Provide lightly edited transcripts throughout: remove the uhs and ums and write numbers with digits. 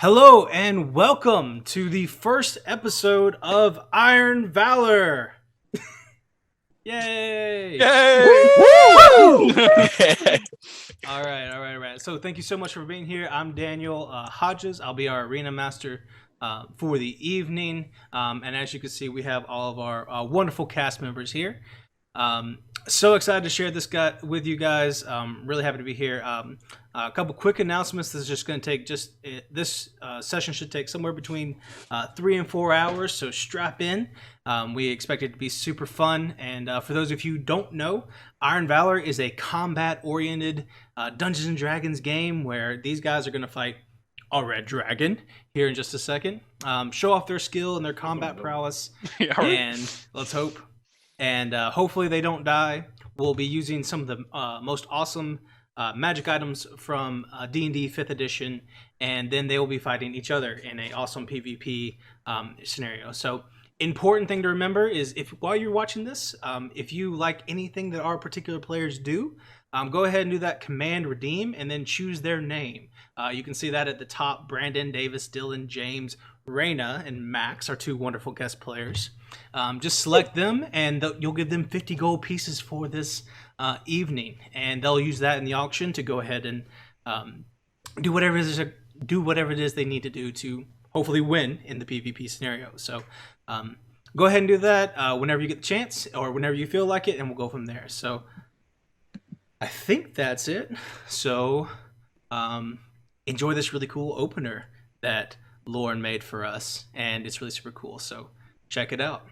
Hello and welcome to the first episode of Iron Valor. Yay! Yay! Woo! All right. So thank you so much for being here. I'm Daniel Hodges. I'll be our arena master for the evening. And as you can see, we have all of our wonderful cast members here. So excited to share this guy with you guys. Really happy to be here. A couple quick announcements. This is just going to take this session should take somewhere between 3 and 4 hours. So strap in. We expect it to be super fun. And for those of you who don't know, Iron Valor is a combat-oriented Dungeons and Dragons game where these guys are going to fight a red dragon here in just a second. Show off their skill and their combat prowess. And let's hope. And hopefully they don't die. We'll be using some of the most awesome magic items from D&D 5th edition, and then they will be fighting each other in an awesome PvP scenario. So important thing to remember is while you're watching this, if you like anything that our particular players do, go ahead and do that command redeem and then choose their name. You can see that at the top. Brandon, Davis, Dylan, James, Rayna, and Max are two wonderful guest players. Just select them and you'll give them 50 gold pieces for this evening, and they'll use that in the auction to go ahead and do whatever it is they need to do to hopefully win in the PvP scenario. So go ahead and do that whenever you get the chance or whenever you feel like it, and we'll go from there. So I think that's it. So enjoy this really cool opener that Lauren made for us, and it's really super cool. So check it out.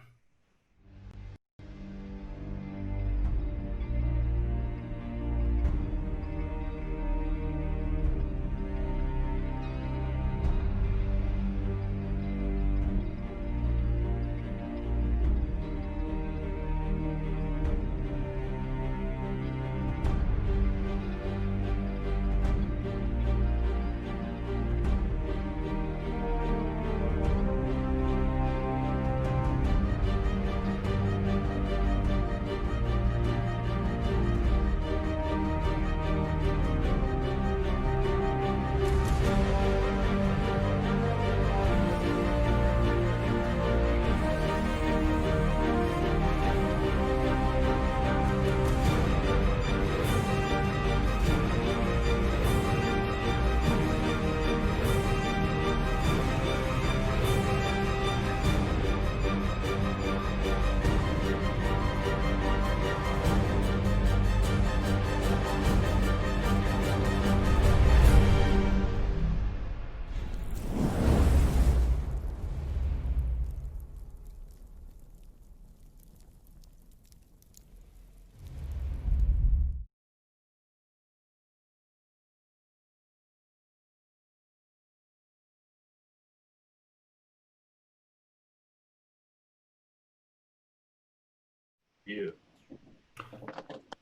Yeah.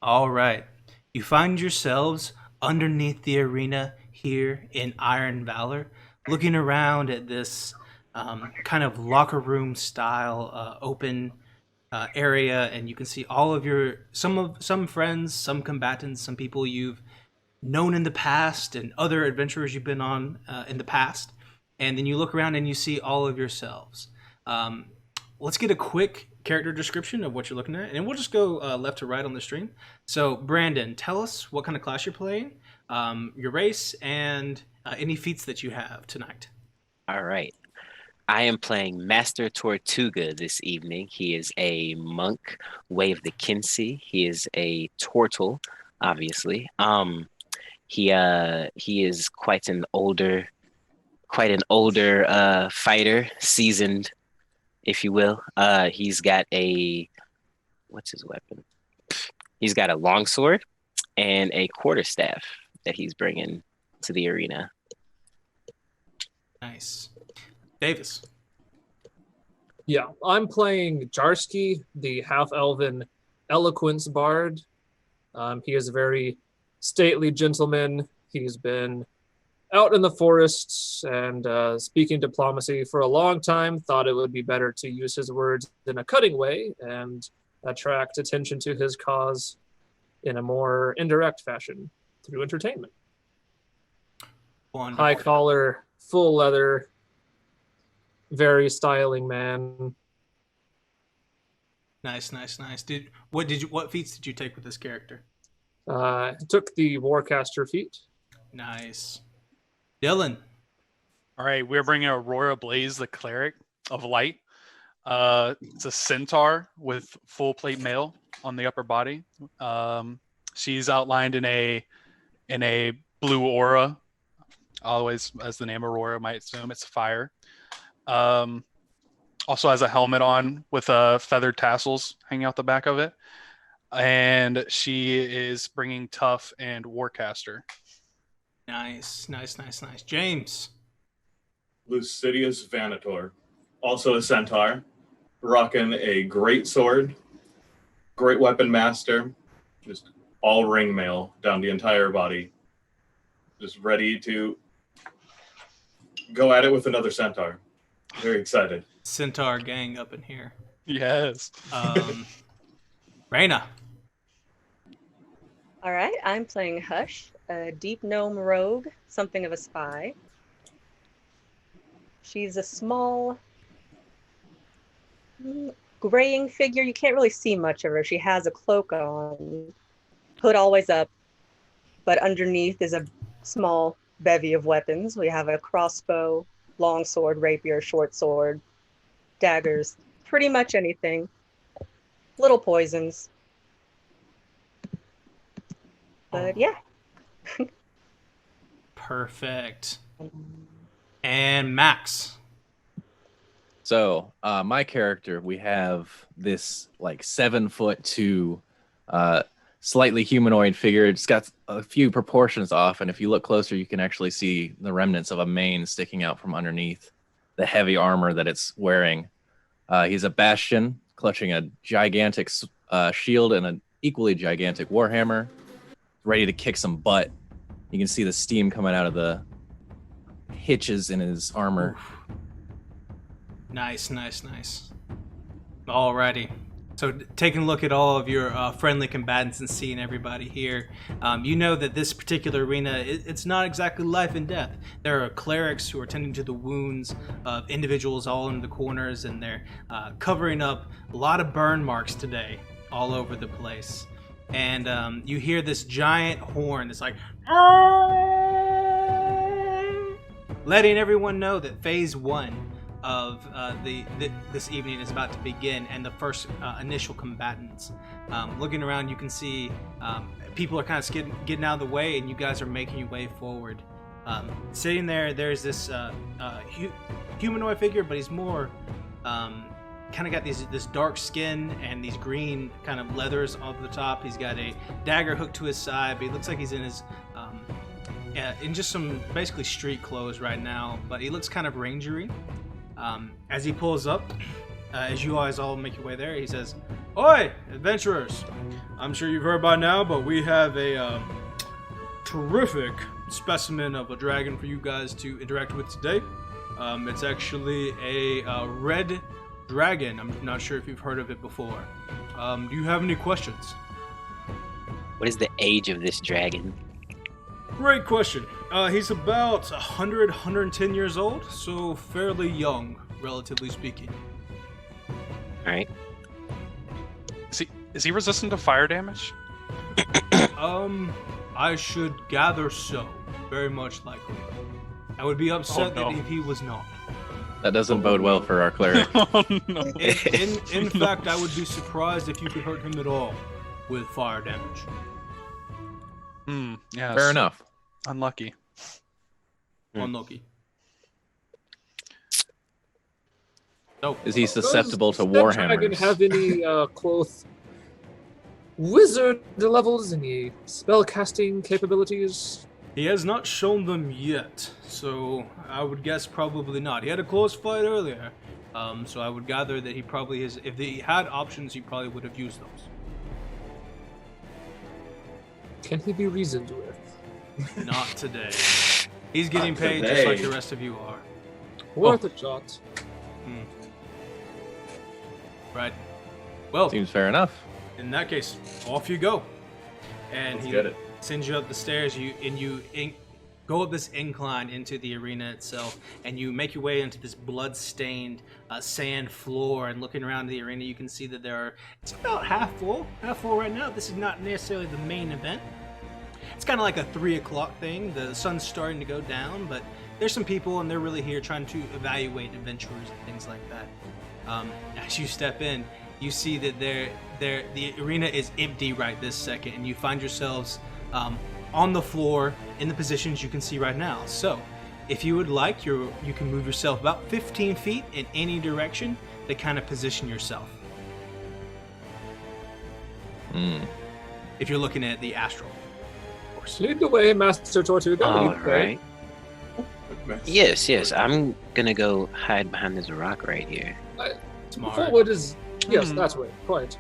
All right. You find yourselves underneath the arena here in Iron Valor, looking around at this kind of locker room style open area, and you can see all of some friends, some combatants, some people you've known in the past, and other adventures you've been on in the past. And then you look around and you see all of yourselves. Let's get a quick character description of what you're looking at, and we'll just go left to right on the stream. So, Brandon, tell us what kind of class you're playing, your race, and any feats that you have tonight. All right. I am playing Master Tortuga this evening. He is a monk, Way of the Kinsey. He is a turtle, obviously. He is quite an older fighter, seasoned, if you will. He's got what's his weapon? He's got a longsword and a quarterstaff that he's bringing to the arena. Nice. Davis. Yeah, I'm playing Jarsky, the half-elven eloquence bard. He is a very stately gentleman. He's been out in the forests and speaking diplomacy for a long time, thought it would be better to use his words in a cutting way and attract attention to his cause in a more indirect fashion through entertainment. Wonderful. high collar, full leather, very styling man. Nice. What feats did you take with this character? Took the Warcaster feat. Nice. Dillon. All right, we're bringing Aurora Blaze, the cleric of light. It's a centaur with full plate mail on the upper body. She's outlined in a blue aura. Always, as the name Aurora might assume, it's fire. Also has a helmet on with feathered tassels hanging out the back of it. And she is bringing Tough and Warcaster. Nice. James. Lucidius Vanator, also a centaur, rocking a great sword, great weapon master, just all ring mail down the entire body, just ready to go at it with another centaur. Very excited. Centaur gang up in here. Yes. Rayna. All right, I'm playing Hush, a deep gnome rogue, something of a spy. She's a small, graying figure. You can't really see much of her. She has a cloak on, hood always up, but underneath is a small bevy of weapons. We have a crossbow, long sword, rapier, short sword, daggers, pretty much anything. Little poisons. But yeah. Perfect. And Max. So my character, we have this like 7'2", slightly humanoid figure. It's got a few proportions off, and if you look closer, you can actually see the remnants of a mane sticking out from underneath the heavy armor that it's wearing. He's a bastion, clutching a gigantic shield and an equally gigantic warhammer, ready to kick some butt. You can see the steam coming out of the hitches in his armor. Nice. Alrighty. So taking a look at all of your friendly combatants and seeing everybody here, you know that this particular arena, it's not exactly life and death. There are clerics who are tending to the wounds of individuals all in the corners, and they're covering up a lot of burn marks today all over the place. And you hear this giant horn that's like, letting everyone know that phase 1 of this evening is about to begin, and the first initial combatants. Looking around, you can see people are kind of getting out of the way, and you guys are making your way forward. Sitting there's this humanoid figure, but he's more kind of got this dark skin and these green kind of leathers off the top. He's got a dagger hooked to his side, but he looks like he's in his in just some basically street clothes right now, but he looks kind of rangery. As he pulls up, as you guys all make your way there, he says, "Oi, adventurers! I'm sure you've heard by now, but we have a terrific specimen of a dragon for you guys to interact with today. It's actually a red dragon. I'm not sure if you've heard of it before. Do you have any questions?" What is the age of this dragon? Great question. He's about 110 years old, so fairly young, relatively speaking. All right. Is he resistant to fire damage? I should gather so. Very much likely. I would be upset no. if he was not. That doesn't bode well for our cleric. Oh, no. In fact, I would be surprised if you could hurt him at all with fire damage. Yes. Fair enough. Unlucky. Unlucky. So, Is he susceptible to Does that dragon warhammers? have any close wizard levels, any spell casting capabilities? he has not shown them yet, so I would guess probably not. He had a close fight earlier, so I would gather that he probably is. If he had options, he probably would have used those. Can he be reasoned with? Not today. He's getting Not paid today. just like the rest of you are. Worth a shot. Right. Well, Seems fair enough. in that case, off you go. And Let's he get it. sends you up the stairs. go up this incline into the arena itself, and you make your way into this blood-stained sand floor. And looking around the arena, you can see that it's about half full right now. This is not necessarily the main event. It's kind of like a 3 o'clock thing. The sun's starting to go down, but there's some people, and they're really here trying to evaluate adventurers and things like that. As you step in, you see that the arena is empty right this second, and you find yourselves on the floor in the positions you can see right now. So, if you would like, you can move yourself about 15 feet in any direction to kind of position yourself. If you're looking at the astral, of course. Lead the way, Master Tortuga. All Lead the way. right. Yes. I'm gonna go hide behind this rock right here. Smart. Forward is yes, that way. Quite.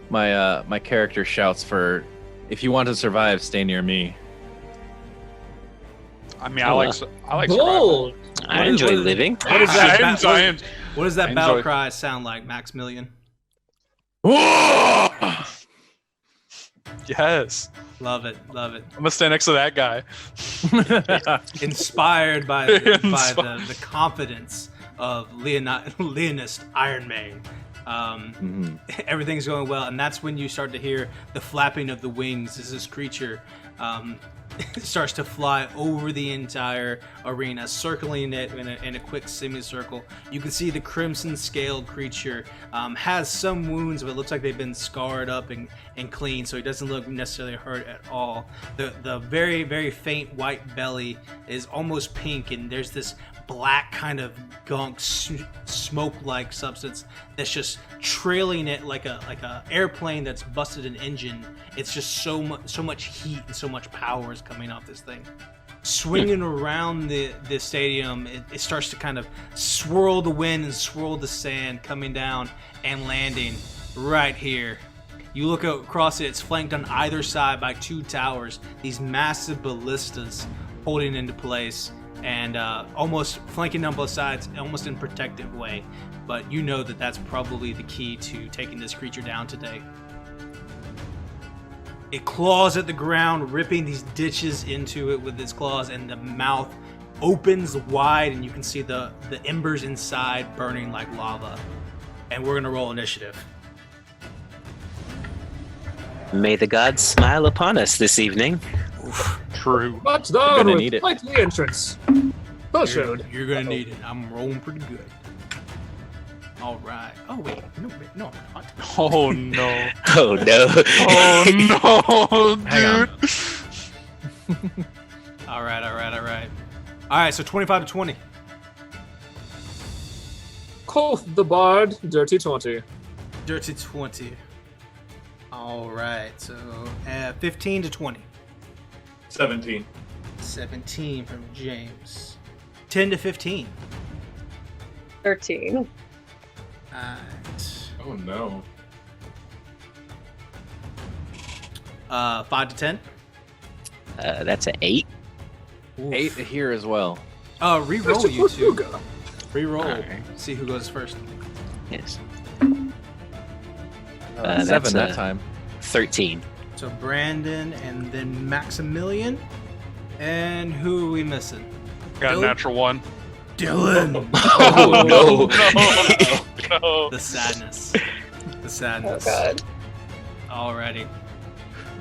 My character shouts for, if you want to survive, stay near me. I mean, I like Bold. survival. I enjoy living. What is that? I What does that I battle enjoy- cry sound like, Maximilian? Yes. Love it. I'm gonna stand next to that guy. Inspired by the confidence of Leonist Iron Man. Everything's going well, and that's when you start to hear the flapping of the wings as this creature starts to fly over the entire arena, circling it in a quick semicircle. You can see the crimson-scaled creature has some wounds, but it looks like they've been scarred up and clean, so he doesn't look necessarily hurt at all. The very, very faint white belly is almost pink, and there's this black kind of gunk smoke-like substance that's just trailing it like a airplane that's busted an engine. It's just so much heat and so much power is coming off this thing. Swinging around the stadium, it starts to kind of swirl the wind and swirl the sand, coming down and landing right here. You look across it, it's flanked on either side by 2 towers, these massive ballistas holding into place, and almost flanking on both sides, almost in a protective way. But you know that that's probably the key to taking this creature down today. It claws at the ground, ripping these ditches into it with its claws, and the mouth opens wide, and you can see the embers inside burning like lava. And we're gonna roll initiative. May the gods smile upon us this evening. True. But gonna down need with it. quite the entrance. Well showed. You're gonna need it. I'm rolling pretty good. All right. Oh wait, no, I'm not. Oh no. Oh no. Oh no, Hang dude. All right. So 25 to 20. Quoth the bard, dirty 20. Dirty 20. All right. So 15 to 20. 17. 17 from James. 10 to 15. 13. Alright. Oh no. 5 to 10. That's an 8. Oof. 8 here as well. Re-roll Mr. you two. Tortuga. Re-roll. Alright. See who goes first. Yes. 7 that's that a- time. 13. So Brandon and then Maximilian. And who are we missing? Got a Dylan? natural 1. Dylan. Oh no. No. The sadness. The Oh sadness. god. Alrighty.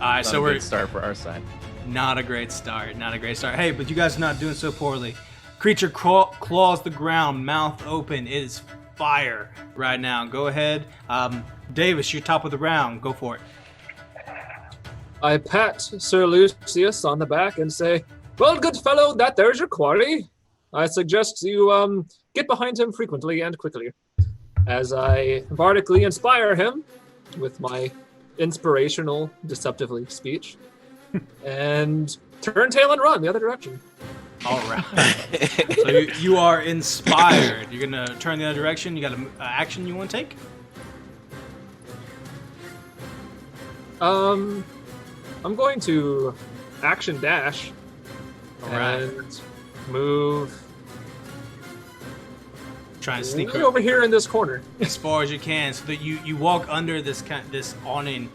Alright, Not so a we're good start for our side. not a great start. Not a great start. Hey, but you guys are not doing so poorly. Creature claws the ground, mouth open. It is fire right now. Go ahead. Davis, you're top of the round. Go for it. I pat Sir Lucius on the back and say, "Well, good fellow, that there's your quarry. I suggest you get behind him frequently and quickly." As I bardically inspire him with my inspirational, deceptively speech, and turn tail and run the other direction. All right. So you are inspired. You're going to turn the other direction. You got an action you want to take? I'm going to action dash All right. and move trying to sneak Way over here in this corner. as far as you can, so that you walk under this awning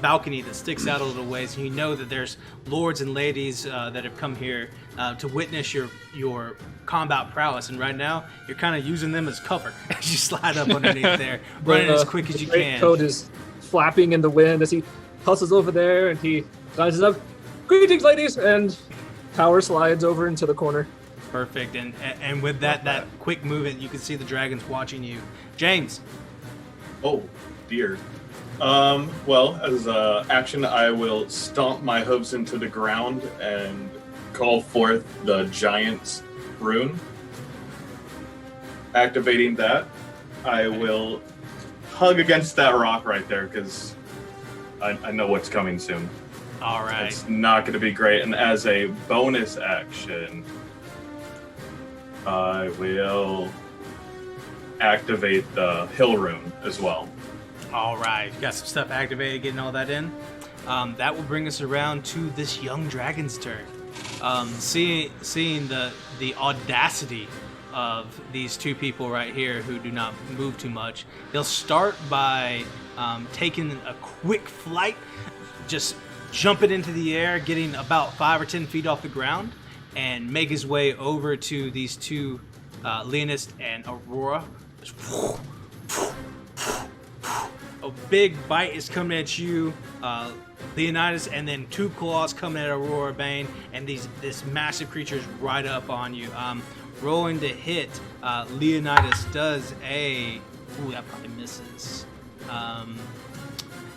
balcony that sticks out a little ways, and you know that there's lords and ladies that have come here to witness your combat prowess, and right now you're kind of using them as cover as you slide up underneath there, running as quick as you can. Coat is flapping in the wind as he hustles over there, and he rises up. Greetings, ladies, and power slides over into the corner. Perfect, and with that quick movement, you can see the dragons watching you. James. Oh, dear. Well, as action, I will stomp my hooves into the ground and call forth the Giant's Rune. Activating that, I will hug against that rock right there, because I know what's coming soon. All right. It's not going to be great. And as a bonus action, I will activate the Hill Rune as well. All right. Got some stuff activated, getting all that in. That will bring us around to this young dragon's turn. Seeing the audacity of these two people right here who do not move too much, they'll start by taking a quick flight, just jumping into the air, getting about 5 or 10 feet off the ground, and make his way over to these two, Leonis and Aurora. A big bite is coming at you, Leonidas, and then two claws coming at Aurora Bane, and this massive creature is right up on you. Rolling to hit, Leonidas does a... Ooh, that probably misses.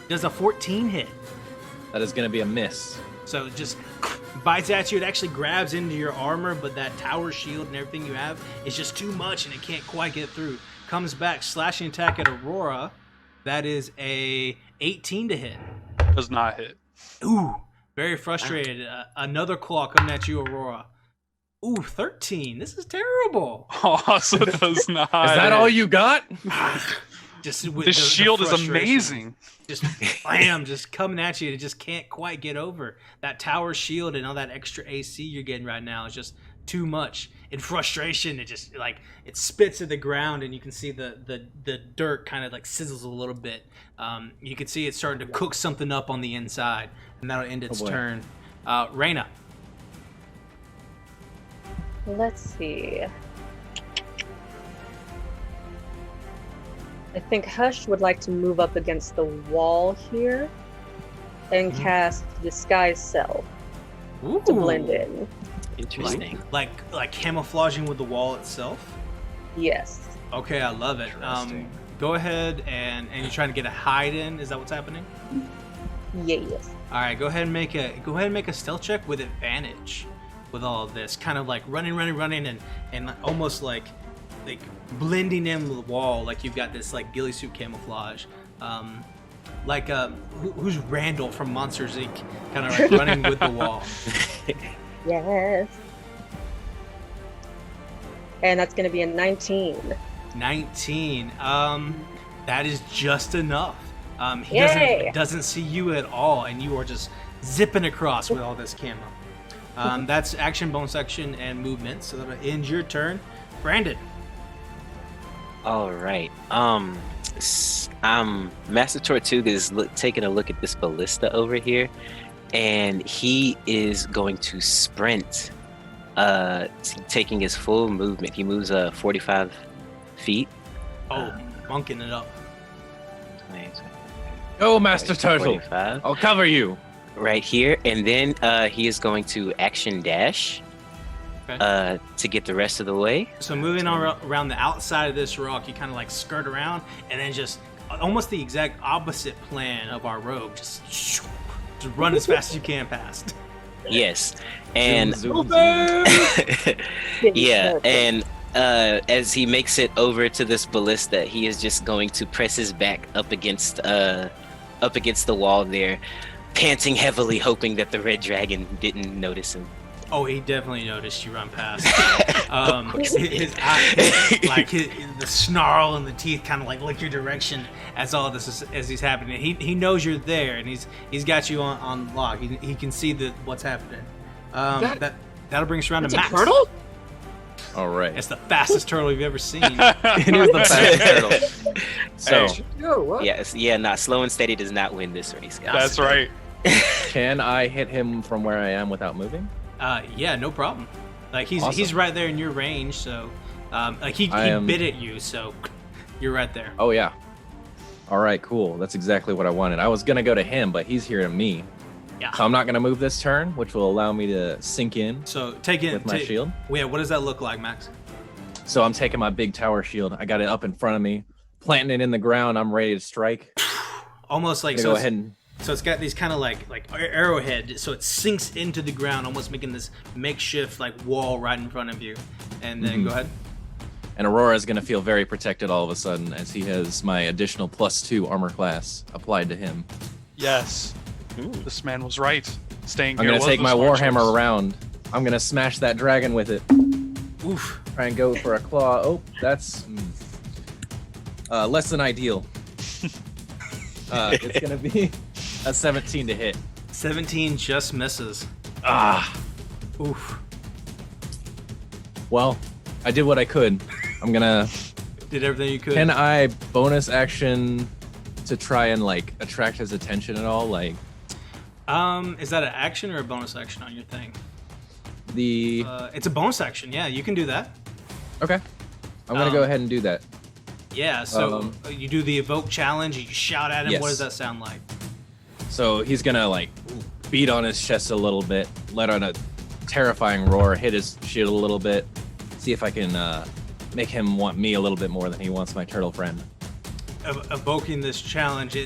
Does a 14 hit. That is going to be a miss. So it just bites at you. It actually grabs into your armor, but that tower shield and everything you have is just too much, and it can't quite get through. Comes back, slashing attack at Aurora. That is a 18 to hit. Does not hit. Ooh, very frustrated. Another claw coming at you, Aurora. Ooh, 13. This is terrible. Also does not. Is that all you got? Just with The shield is frustration. amazing. Just bam, just coming at you. It just can't quite get over. That tower shield and all that extra AC you're getting right now is just too much. In frustration, it just it spits at the ground, and you can see the dirt kind of sizzles a little bit. You can see it's starting to cook something up on the inside, and that'll end its turn. Rayna. Let's see. I think Hush would like to move up against the wall here and cast Disguise Self to blend in. Interesting. Like camouflaging with the wall itself? Yes. Okay, I love it. Go ahead and you're trying to get a hide in. Is that what's happening? Yes. All right, go ahead and make a stealth check with advantage with all of this. Kind of like running and almost like blending in with the wall, like you've got this ghillie suit camouflage. Who's Randall from Monsters Inc. Kind of running with the wall. Yes. And that's going to be a 19. 19. That is just enough. He doesn't see you at all, and you are just zipping across with all this camo. That's action, bonus action, and movement. So that'll end your turn. Brandon. All right. Master Tortuga is taking a look at this ballista over here, and he is going to sprint, taking his full movement. He moves 45 feet. Bunking it up. Go, Master Turtle. 45. I'll cover you. Right here, and then he is going to action dash. Okay. To get the rest of the way. So moving on around the outside of this rock, you kind of skirt around, and then just almost the exact opposite plan of our rogue. Just run as fast as you can past. Yes, and Zoom. yeah, and as he makes it over to this ballista, he is just going to press his back up against the wall there, panting heavily, hoping that the red dragon didn't notice him. Oh, he definitely noticed you run past. His eyes, the snarl and the teeth kind of look your direction as all this is as he's happening. He knows you're there, and he's got you on lock. He can see what's happening. That'll bring us around to Max. A turtle? All right. It's the fastest turtle you've ever seen. It is the fastest turtle. So, Yo, what? Nah, slow and steady does not win this race, guys. That's right. can I hit him from where I am without moving? Yeah, no problem. Like he's Awesome. right there in your range, so like he bit at you, so you're right there. Oh yeah. All right, cool. That's exactly what I wanted. I was gonna go to him, but he's here to me. Yeah. So I'm not gonna move this turn, which will allow me to sink in So take it with my shield. Yeah, what does that look like, Max? So I'm taking my big tower shield. I got it up in front of me, planting it in the ground. I'm ready to strike. Almost like Go so. ahead and So it's got these kind of like arrowhead, so it sinks into the ground, almost making this makeshift like wall right in front of you. And then go ahead. And Aurora is going to feel very protected all of a sudden as he has my additional +2 armor class applied to him. Yes. This man was right. Staying I'm here going to was take the my smart Warhammer choice. around. I'm going to smash that dragon with it. Oof. Try and go for a claw. Oh, that's less than ideal. It's going to be a 17 to hit. 17 just misses. Ah. Oof. Well, I did what I could. I'm going to... Did everything you could. Can I bonus action to try and, like, attract his attention at all? Like... Is that an action or a bonus action on your thing? The... It's a bonus action. Yeah, you can do that. Okay. I'm going to go ahead and do that. Yeah, so you do the evoke challenge, you shout at him. Yes. What does that sound like? So he's going to, like, beat on his chest a little bit, let out a terrifying roar, hit his shield a little bit, see if I can make him want me a little bit more than he wants my turtle friend. Evoking this challenge,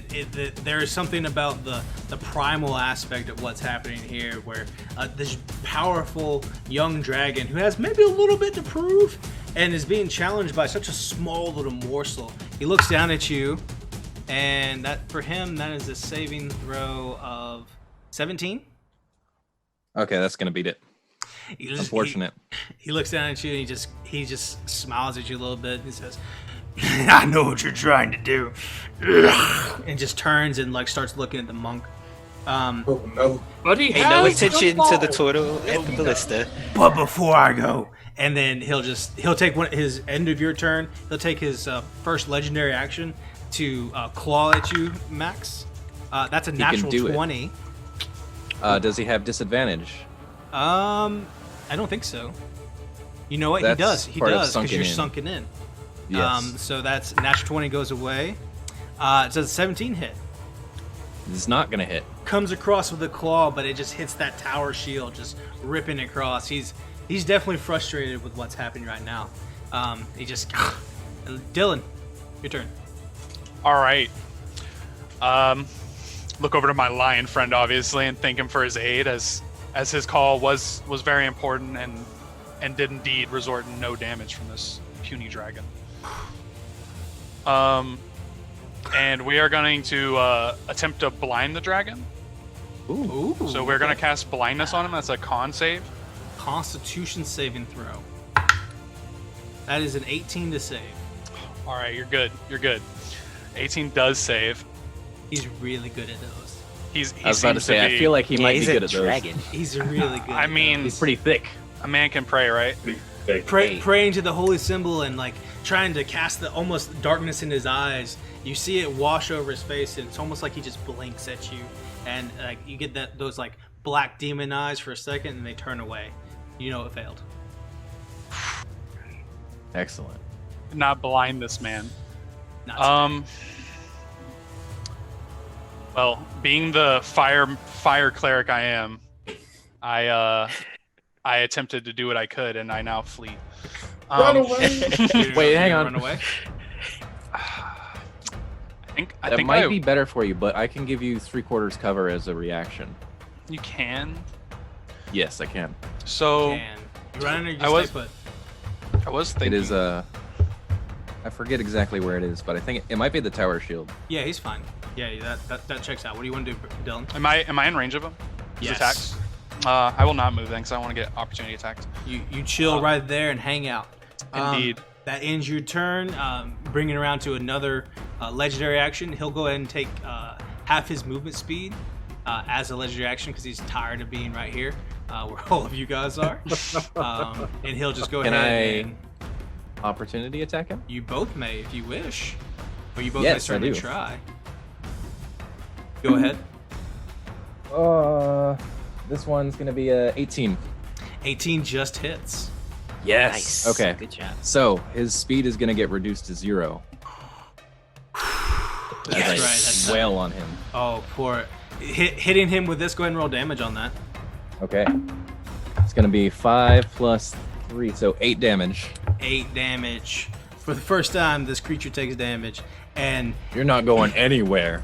there is something about the primal aspect of what's happening here, where this powerful young dragon who has maybe a little bit to prove and is being challenged by such a small little morsel. He looks down at you, and that for him that is a saving throw of 17. Okay, that's going to beat it. Unfortunate. He looks down at you and he just smiles at you a little bit and he says, I know what you're trying to do. And just turns and like starts looking at the monk. Oh no. But he Pay no has attention the to the ball. turtle at the ballista. But before I go, and then he'll take his end of your turn. He'll take his first legendary action to claw at you, Max. That's a natural do it. 20. Does he have disadvantage? I don't think so. You know what? That's he does. He part of does because sunken you're in. sunken in. Yes. So that's natural 20 goes away. It says 17 hit. It's not going to hit. Comes across with a claw, but it just hits that tower shield, just ripping across. He's definitely frustrated with what's happening right now. He just Dillon, your turn. All right. Look over to my lion friend, obviously, and thank him for his aid, as his call was very important and did indeed resort in no damage from this puny dragon. And we are going to attempt to blind the dragon. Ooh. So we're going to cast blindness on him. That's a con save. Constitution saving throw. That is an 18 to save. All right, you're good. You're good. 18 does save. He's really good at those. He I was about to seems say, be, I feel like he Yeah, might be he's good a at those. dragon. He's really good. I at mean, He's pretty thick. a man can pray, right? Big. praying to the holy symbol and like trying to cast the almost darkness in his eyes. You see it wash over his face, and it's almost like he just blinks at you, and like you get those like black demon eyes for a second, and they turn away. You know it failed. Excellent. Not blind this man. Not Well, being the fire cleric I am, I attempted to do what I could, and I now flee. Run away. Wait, hang on. Run away. I That think might be better for you, but I can give you 3/4 cover as a reaction. you can. Yes, I can. So And you run or you I just was- stay put. I was thinking. It is I forget exactly where it is, but I think it might be the tower shield. Yeah, he's fine. Yeah, that checks out. What do you want to do, Dillon? Am I in range of him? His Yes. attacks. I will not move then, because I want to get opportunity attacked. You chill right there and hang out. Indeed. That ends your turn. Bringing around to another legendary action. He'll go ahead and take half his movement speed as a legendary action because he's tired of being right here. where all of you guys are. And he'll just go Can ahead and Opportunity attack him? you both may if you wish. Or you both Yes, may I certainly do. try. Go ahead. This one's gonna be a 18. 18 just hits. Yes. Nice. Okay. Good job. So his speed is gonna get reduced to 0. That's As I right. That's wail on him. Oh, poor. Hitting him with this, go ahead and roll damage on that. Okay. It's gonna be 5 plus 3, so 8 damage. 8 damage. For the first time, this creature takes damage. And You're not going anywhere.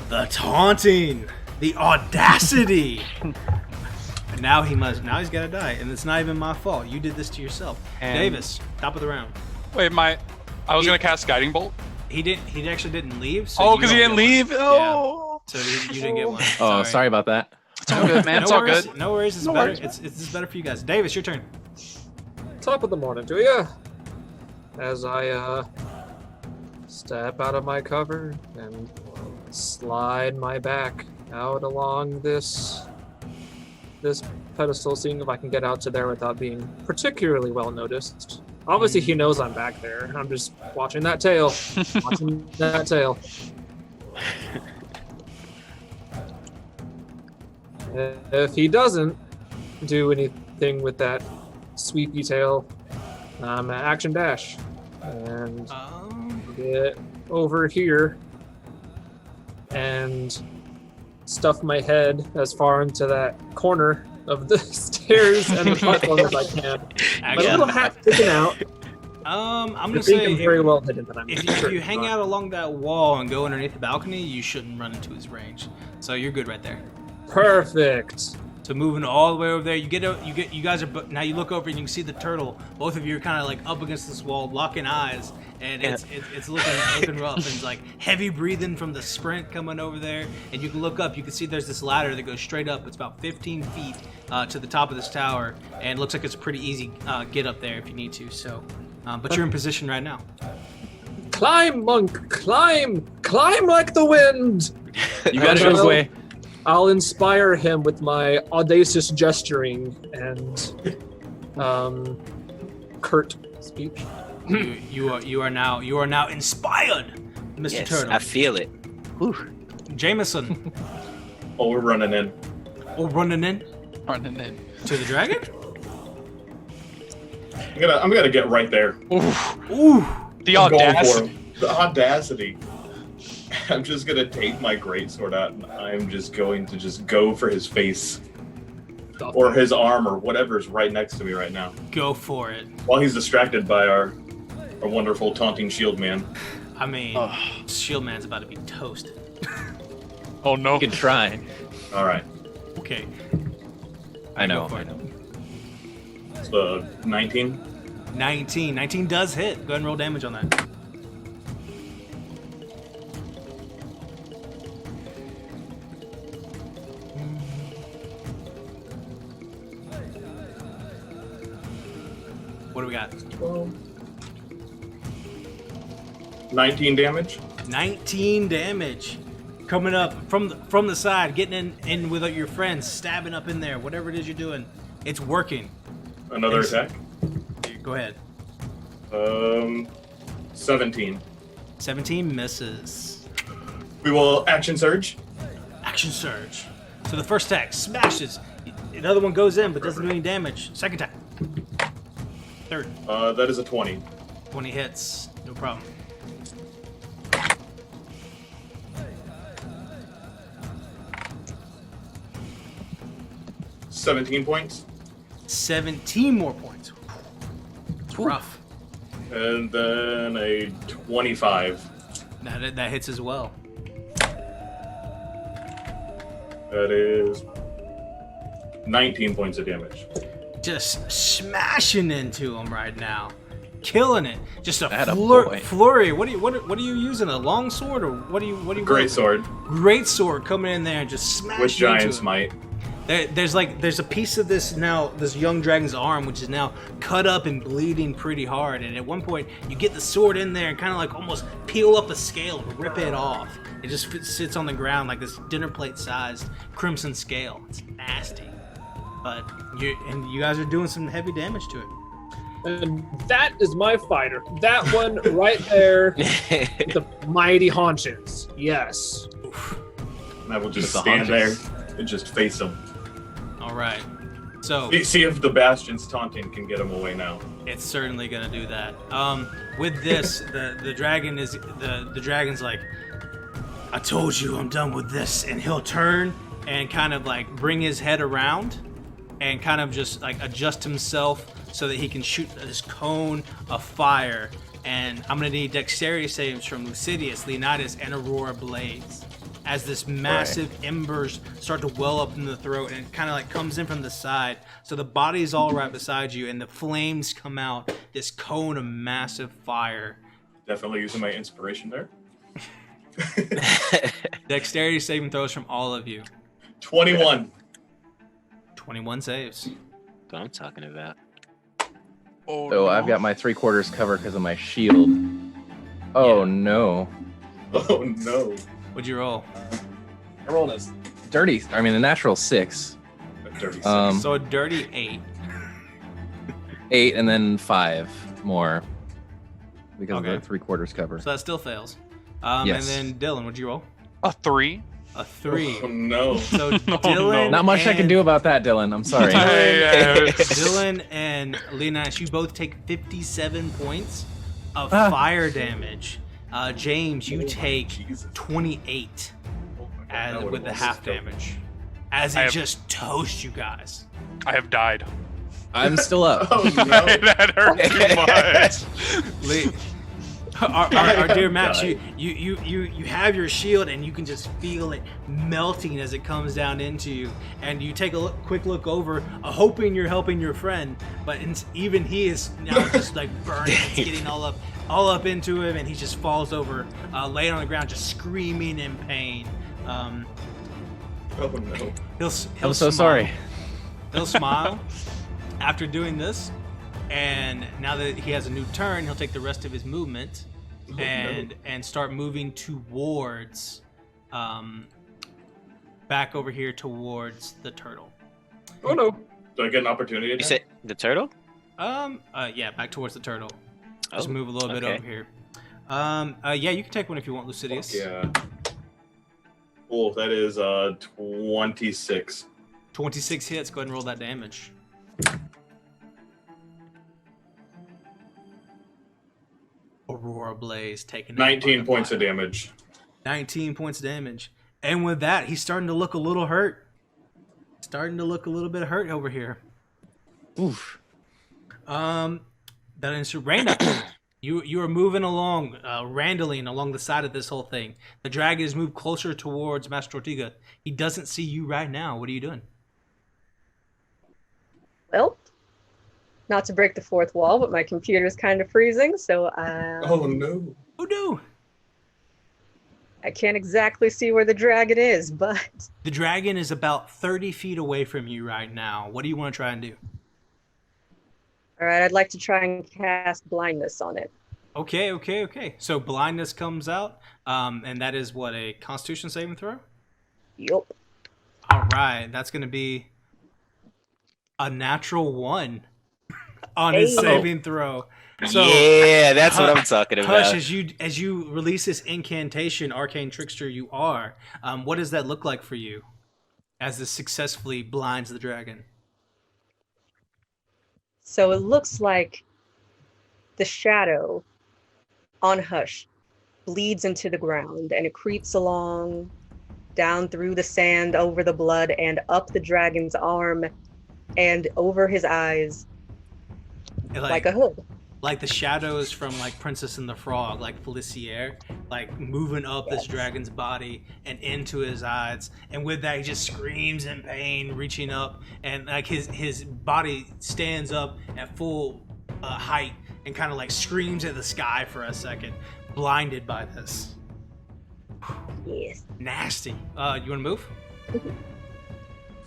the taunting, the audacity. And now he's gotta die. And it's not even my fault. You did this to yourself. And- Davis, top of the round. Wait, I was gonna cast Guiding Bolt. He actually didn't leave. So Oh, you because he don't didn't get one. leave. Oh. So you didn't get one. Oh, sorry about that. It's all good, man. It's all worries. good. No worries. It's No better. worries. It's better for you guys. Davis, your turn. Top of the morning to ya. As I step out of my cover and slide my back out along this pedestal, seeing if I can get out to there without being particularly well noticed. Obviously, he knows I'm back there. I'm just watching that tail. Watching that tail. If he doesn't do anything with that sweepy tail, action dash and get over here and stuff my head as far into that corner of the stairs and the platform as I can. My little hat sticking out. I'm I gonna think say I'm very well hidden, but I'm if sure you it's hang not. out along that wall and go underneath the balcony, you shouldn't run into his range. So you're good right there. Perfect. So moving all the way over there, you guys are now you look over and you can see the turtle. Both of you are kind of like up against this wall, locking eyes, and it's looking rough. And it's like heavy breathing from the sprint coming over there. And you can look up, you can see there's this ladder that goes straight up. It's about 15 feet to the top of this tower, and it looks like it's a pretty easy get up there if you need to. So, but you're in position right now. Climb, monk, climb like the wind. You got it, Well, Josue. I'll inspire him with my audacious gesturing and curt speech. You are now inspired, Mr. Yes, Turtle. I feel it. Whew. Jameson, Oh, we're running in. running in Running in. to the dragon. I'm gonna get right there. Ooh, The I'm going for audacity. him. The audacity. I'm just gonna take my greatsword out and I'm just going to just go for his face or his arm or whatever's right next to me right now. go for it. While he's distracted by our wonderful taunting shield man. I mean, Shield Man's about to be toasted. Oh no. You can try. All right. Okay, I know. go for I it. know. So 19. 19 does hit. Go ahead and roll damage on that. What do we got? 19 damage. 19 damage. Coming up from the side, getting in with your friends, stabbing up in there, whatever it is you're doing. It's working. Another Thanks. attack. Go ahead. 17. 17 misses. We will action surge. Action surge. So the first attack smashes. Another one goes in but doesn't do any damage. Second attack. Third. That is a 20. 20 hits. No problem. $17 points. 17 more points. It's rough. And then a 25. That hits as well. That is 19 points of damage. Just smashing into him right now. Killing it. Just a Attaboy. flurry. What are you using? A long sword or what are you Great sword Great sword coming in there and just smashing with giant into him. smite. There's a piece of this young dragon's arm, which is now cut up and bleeding pretty hard. And at one point, you get the sword in there and kind of like almost peel up a scale and rip it off. It just sits on the ground like this dinner plate sized crimson scale. It's nasty. But you guys are doing some heavy damage to it. And that is my fighter. That one right there with the mighty haunches. Yes. Oof. And I will just With the stand there haunches. and just face him. All right. So See if the Bastion's taunting can get him away now. it's certainly gonna do that. With this, the dragon's like, I told you I'm done with this, and he'll turn and kind of like bring his head around and kind of just like adjust himself so that he can shoot this cone of fire. And I'm gonna need dexterity saves from Lucidius, Leonidas, and Aurora Blaze as this massive embers start to well up in the throat, and it kind of like comes in from the side. So the body's all right beside you, and the flames come out, this cone of massive fire. Definitely using my inspiration there. Dexterity saving throws from all of you. 21. 21 saves. That's what I'm talking about. Oh, So I've got my 3/4 cover because of my shield. Oh no. Oh no. What'd you roll? I rolled a natural 6. A dirty six. So a dirty 8. 8 and then 5 more. Because Okay. of the 3/4 cover. So that still fails. Yes. And then Dylan, what'd you roll? a 3. A 3. Oh no. So no. Dylan, Not much I can do about that, Dylan. I'm sorry. Dylan and Leonidas, you both take 57 points of fire damage. James, you take Jesus. 28 Oh my God, that would've with the almost half killed me. damage. As I it have- just toasts you guys. I have died. I'm still up. Oh no. That hurt too much. Our dear I'm Max, dying. you have your shield, and you can just feel it melting as it comes down into you. And you take a quick look over, hoping you're helping your friend, but even he is now just like burning. It's getting all up into him, and he just falls over, laying on the ground, just screaming in pain. Oh no. He'll I'm so smile. sorry. He'll smile after doing this, and now that he has a new turn, he'll take the rest of his movement and start moving towards, back over here towards the turtle. Oh no. Do I get an opportunity You attack? said the turtle? Yeah, back towards the turtle. Just Oh, move a little bit okay. over here. Yeah, you can take one if you want, Lucidius. Yeah. Cool. That is 26. 26 hits. Go ahead and roll that damage. Aurora Blaze taking 19 points of damage. 19 points of damage. And with that, he's starting to look a little hurt. Starting to look a little bit hurt over here. Oof. That is Rayna. You are moving along, randoling along the side of this whole thing. The dragon has moved closer towards Master Tortuga. He doesn't see you right now. What are you doing? Well, not to break the fourth wall, but my computer is kind of freezing, so Oh no. Oh no! I can't exactly see where the dragon is, but The dragon is about 30 feet away from you right now. What do you want to try and do? all right, I'd like to try and cast blindness on it. Okay. So blindness comes out, and that is what, a Constitution saving throw? Yup. All right, that's going to be a natural 1 on his Hey. saving throw. So, yeah, that's what I'm talking Hush, about. as you release this incantation, arcane trickster, you are. What does that look like for you, as this successfully blinds the dragon? So it looks like the shadow on Hush bleeds into the ground, and it creeps along down through the sand, over the blood, and up the dragon's arm and over his eyes like a hood. Like the shadows from like Princess and the Frog, like Felicier, like moving up this dragon's body and into his eyes, and with that he just screams in pain, reaching up, and like his body stands up at full height and kind of like screams at the sky for a second, blinded by this. Yes. Nasty. You want to move?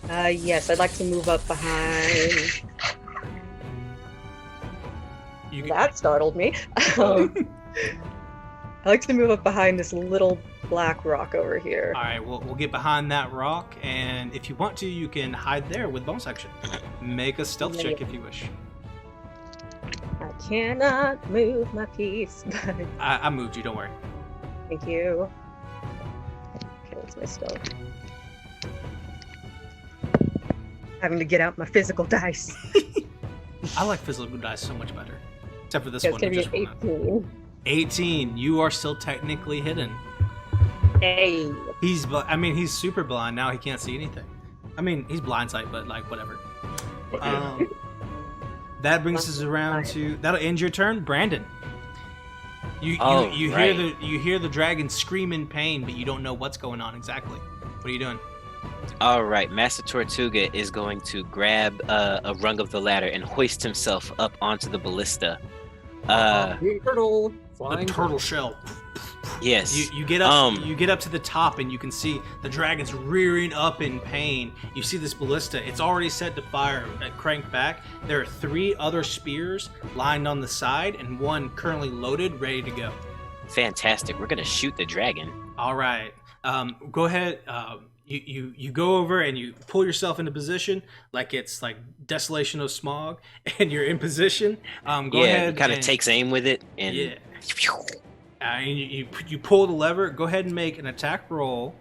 Yes, I'd like to move up behind. That startled me. I'd like to move up behind this little black rock over here. All right, we'll get behind that rock, and if you want to, you can hide there with bonus action. Make a stealth check if you wish. I cannot move my piece. But I moved you, don't worry. thank you. Okay, what's my stealth? Having to get out my physical dice. I like physical dice so much better. Except for this It's one. gonna you be just an rolled out. 18. 18. You are still technically hidden. Hey. He's super blind now. He can't see anything. I mean, he's blindsight, but like whatever. But, yeah. That brings us around to that'll end your turn, Brandon. You right. hear the dragon scream in pain, but you don't know what's going on exactly. What are you doing? All right, Master Tortuga is going to grab a rung of the ladder and hoist himself up onto the ballista. Turtle, flying The turtle shell. Yes. You get up. You get up to the top, and you can see the dragon's rearing up in pain. You see this ballista. It's already set to fire. Cranked back. There are 3 other spears lined on the side, and one currently loaded, ready to go. Fantastic. We're gonna shoot the dragon. All right. Go ahead. You go over and you pull yourself into position like it's like Desolation of Smog, and you're in position. Go ahead. Kind of and- takes aim with it, and Yeah. And you pull the lever. Go ahead and make an attack roll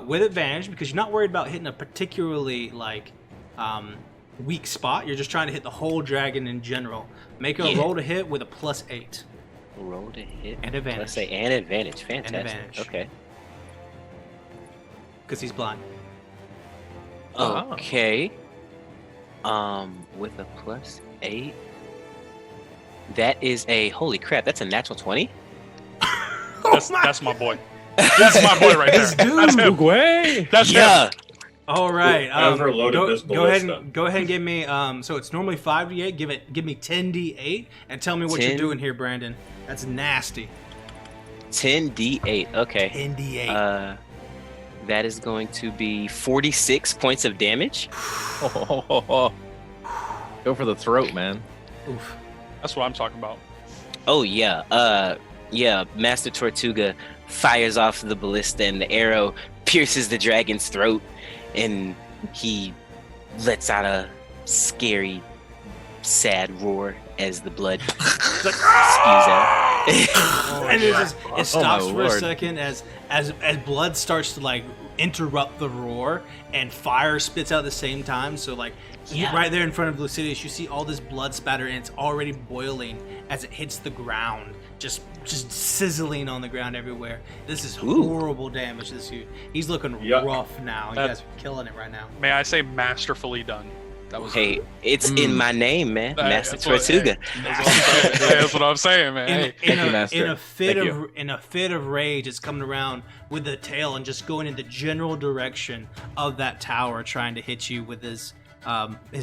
with advantage because you're not worried about hitting a particularly weak spot. You're just trying to hit the whole dragon in general. Make a roll to hit with a +8. roll to hit And advantage. Let's say and advantage. Fantastic. And advantage. Okay. Because he's blind. Okay. With a +8. That is a holy crap. That's a natural 20. That's my boy. That's my boy right there. This dude. That's him. Way. That's him. Yeah. All right. Whoever loaded this go ahead ballista. and go ahead and give me. So it's normally 5d8. Give me 10d8 and tell me what you're 10? doing here, Brandon. That's nasty. 10d8. Okay. 10d8. That is going to be 46 points of damage. Go for the throat, man. Oof. That's what I'm talking about. Oh yeah. Yeah. Master Tortuga fires off the ballista, and the arrow pierces the dragon's throat, and he lets out a scary, sad roar as the blood spews out. And it stops my for a lord. second as blood starts to like interrupt the roar and fire spits out at the same time. So like right there in front of Lucidius, you see all this blood spatter and it's already boiling as it hits the ground, just sizzling on the ground everywhere. This is horrible damage. This dude, he's looking rough now. You guys are killing it right now. May I say masterfully done. That was Hey, it's in my name, man. Master that's what- Tortuga. That's what I'm saying, man. Hey. In you, Master. a fit Thank of in a fit of rage, it's coming around with the tail and just going in the general direction of that tower, trying to hit you with his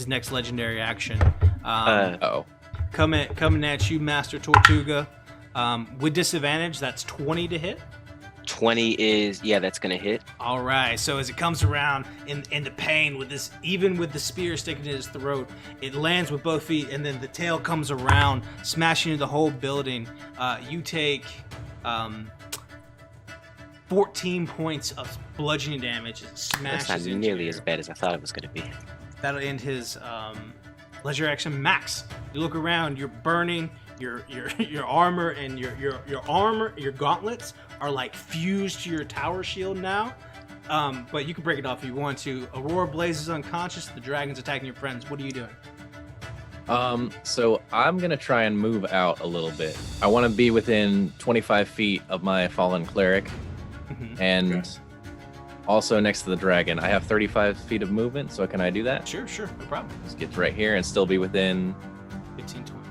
next legendary action. Coming at you, Master Tortuga. With disadvantage, that's 20 to hit. 20 is that's gonna hit. All right. So as it comes around in the pain with this, even with the spear sticking in his throat, it lands with both feet, and then the tail comes around, smashing into the whole building. You take 14 points of bludgeoning damage. It smashes That's not into nearly you. as bad as I thought it was gonna be. That'll end his leisure action. Max, you look around. You're burning. Your armor and your gauntlets are like fused to your tower shield now. But you can break it off if you want to. Aurora Blaze is unconscious. The dragon's attacking your friends. What are you doing? So I'm gonna try and move out a little bit. I want to be within 25 feet of my fallen cleric, and also next to the dragon. I have 35 feet of movement, so can I do that? Sure, no problem. Just get right here and still be within 15, 20.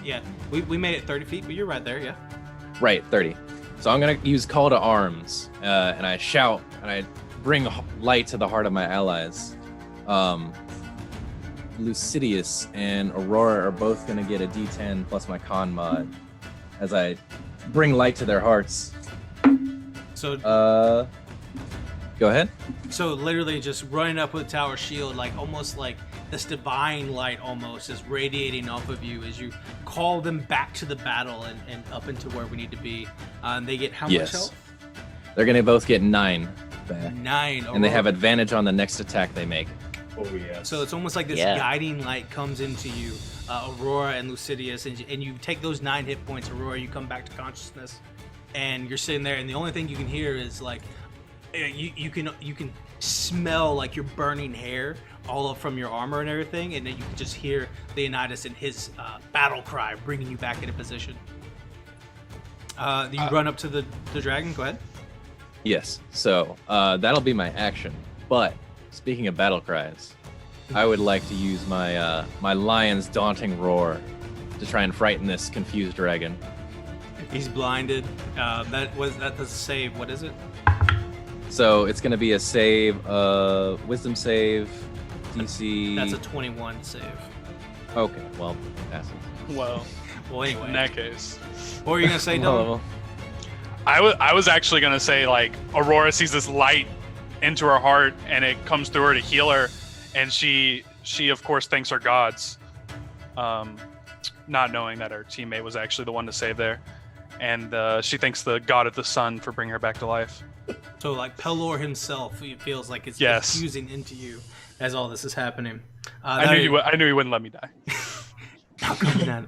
Yeah, we made it 30 feet, but you're right there, yeah. right 30. So I'm gonna use Call to Arms, and I shout and I bring light to the heart of my allies. Lucidius and Aurora are both gonna get a D10 plus my con mod as I bring light to their hearts. So Go ahead. So literally just running up with tower shield, like almost like this divine light almost is radiating off of you as you call them back to the battle and up into where we need to be. They get how much health? They're gonna both get 9 back. 9. And they have advantage on the next attack they make. Oh yes. So it's almost like this guiding light comes into you, Aurora and Lucidius, and you take those 9 hit points, Aurora, you come back to consciousness, and you're sitting there, and the only thing you can hear is like, you can smell like your burning hair all up from your armor and everything, and then you can just hear Leonidas and his battle cry bringing you back into position. You run up to the dragon. Go ahead. Yes. So that'll be my action. But speaking of battle cries, I would like to use my my lion's daunting roar to try and frighten this confused dragon. He's blinded. That does a save. What is it? So it's going to be a save, wisdom save, DC. That's a 21 save. Okay, well, passes. Well, anyway. In that case. What were you gonna say, Dylan? I was actually gonna say, like, Aurora sees this light into her heart, and it comes through her to heal her, and she of course thanks her gods, not knowing that her teammate was actually the one to save there, and she thanks the god of the sun for bringing her back to life. So like Pelor himself, he feels like it's fusing into you as all this is happening. I knew he wouldn't let me die. Not coming at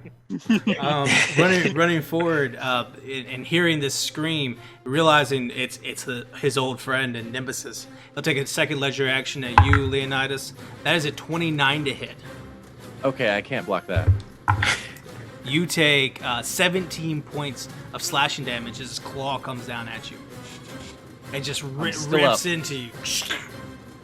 him. Running forward and hearing this scream, realizing it's his old friend and Nemesis. He'll take a second leisure action at you, Leonidas. That is a 29 to hit. Okay, I can't block that. You take 17 points of slashing damage as his claw comes down at you. It just rips into you.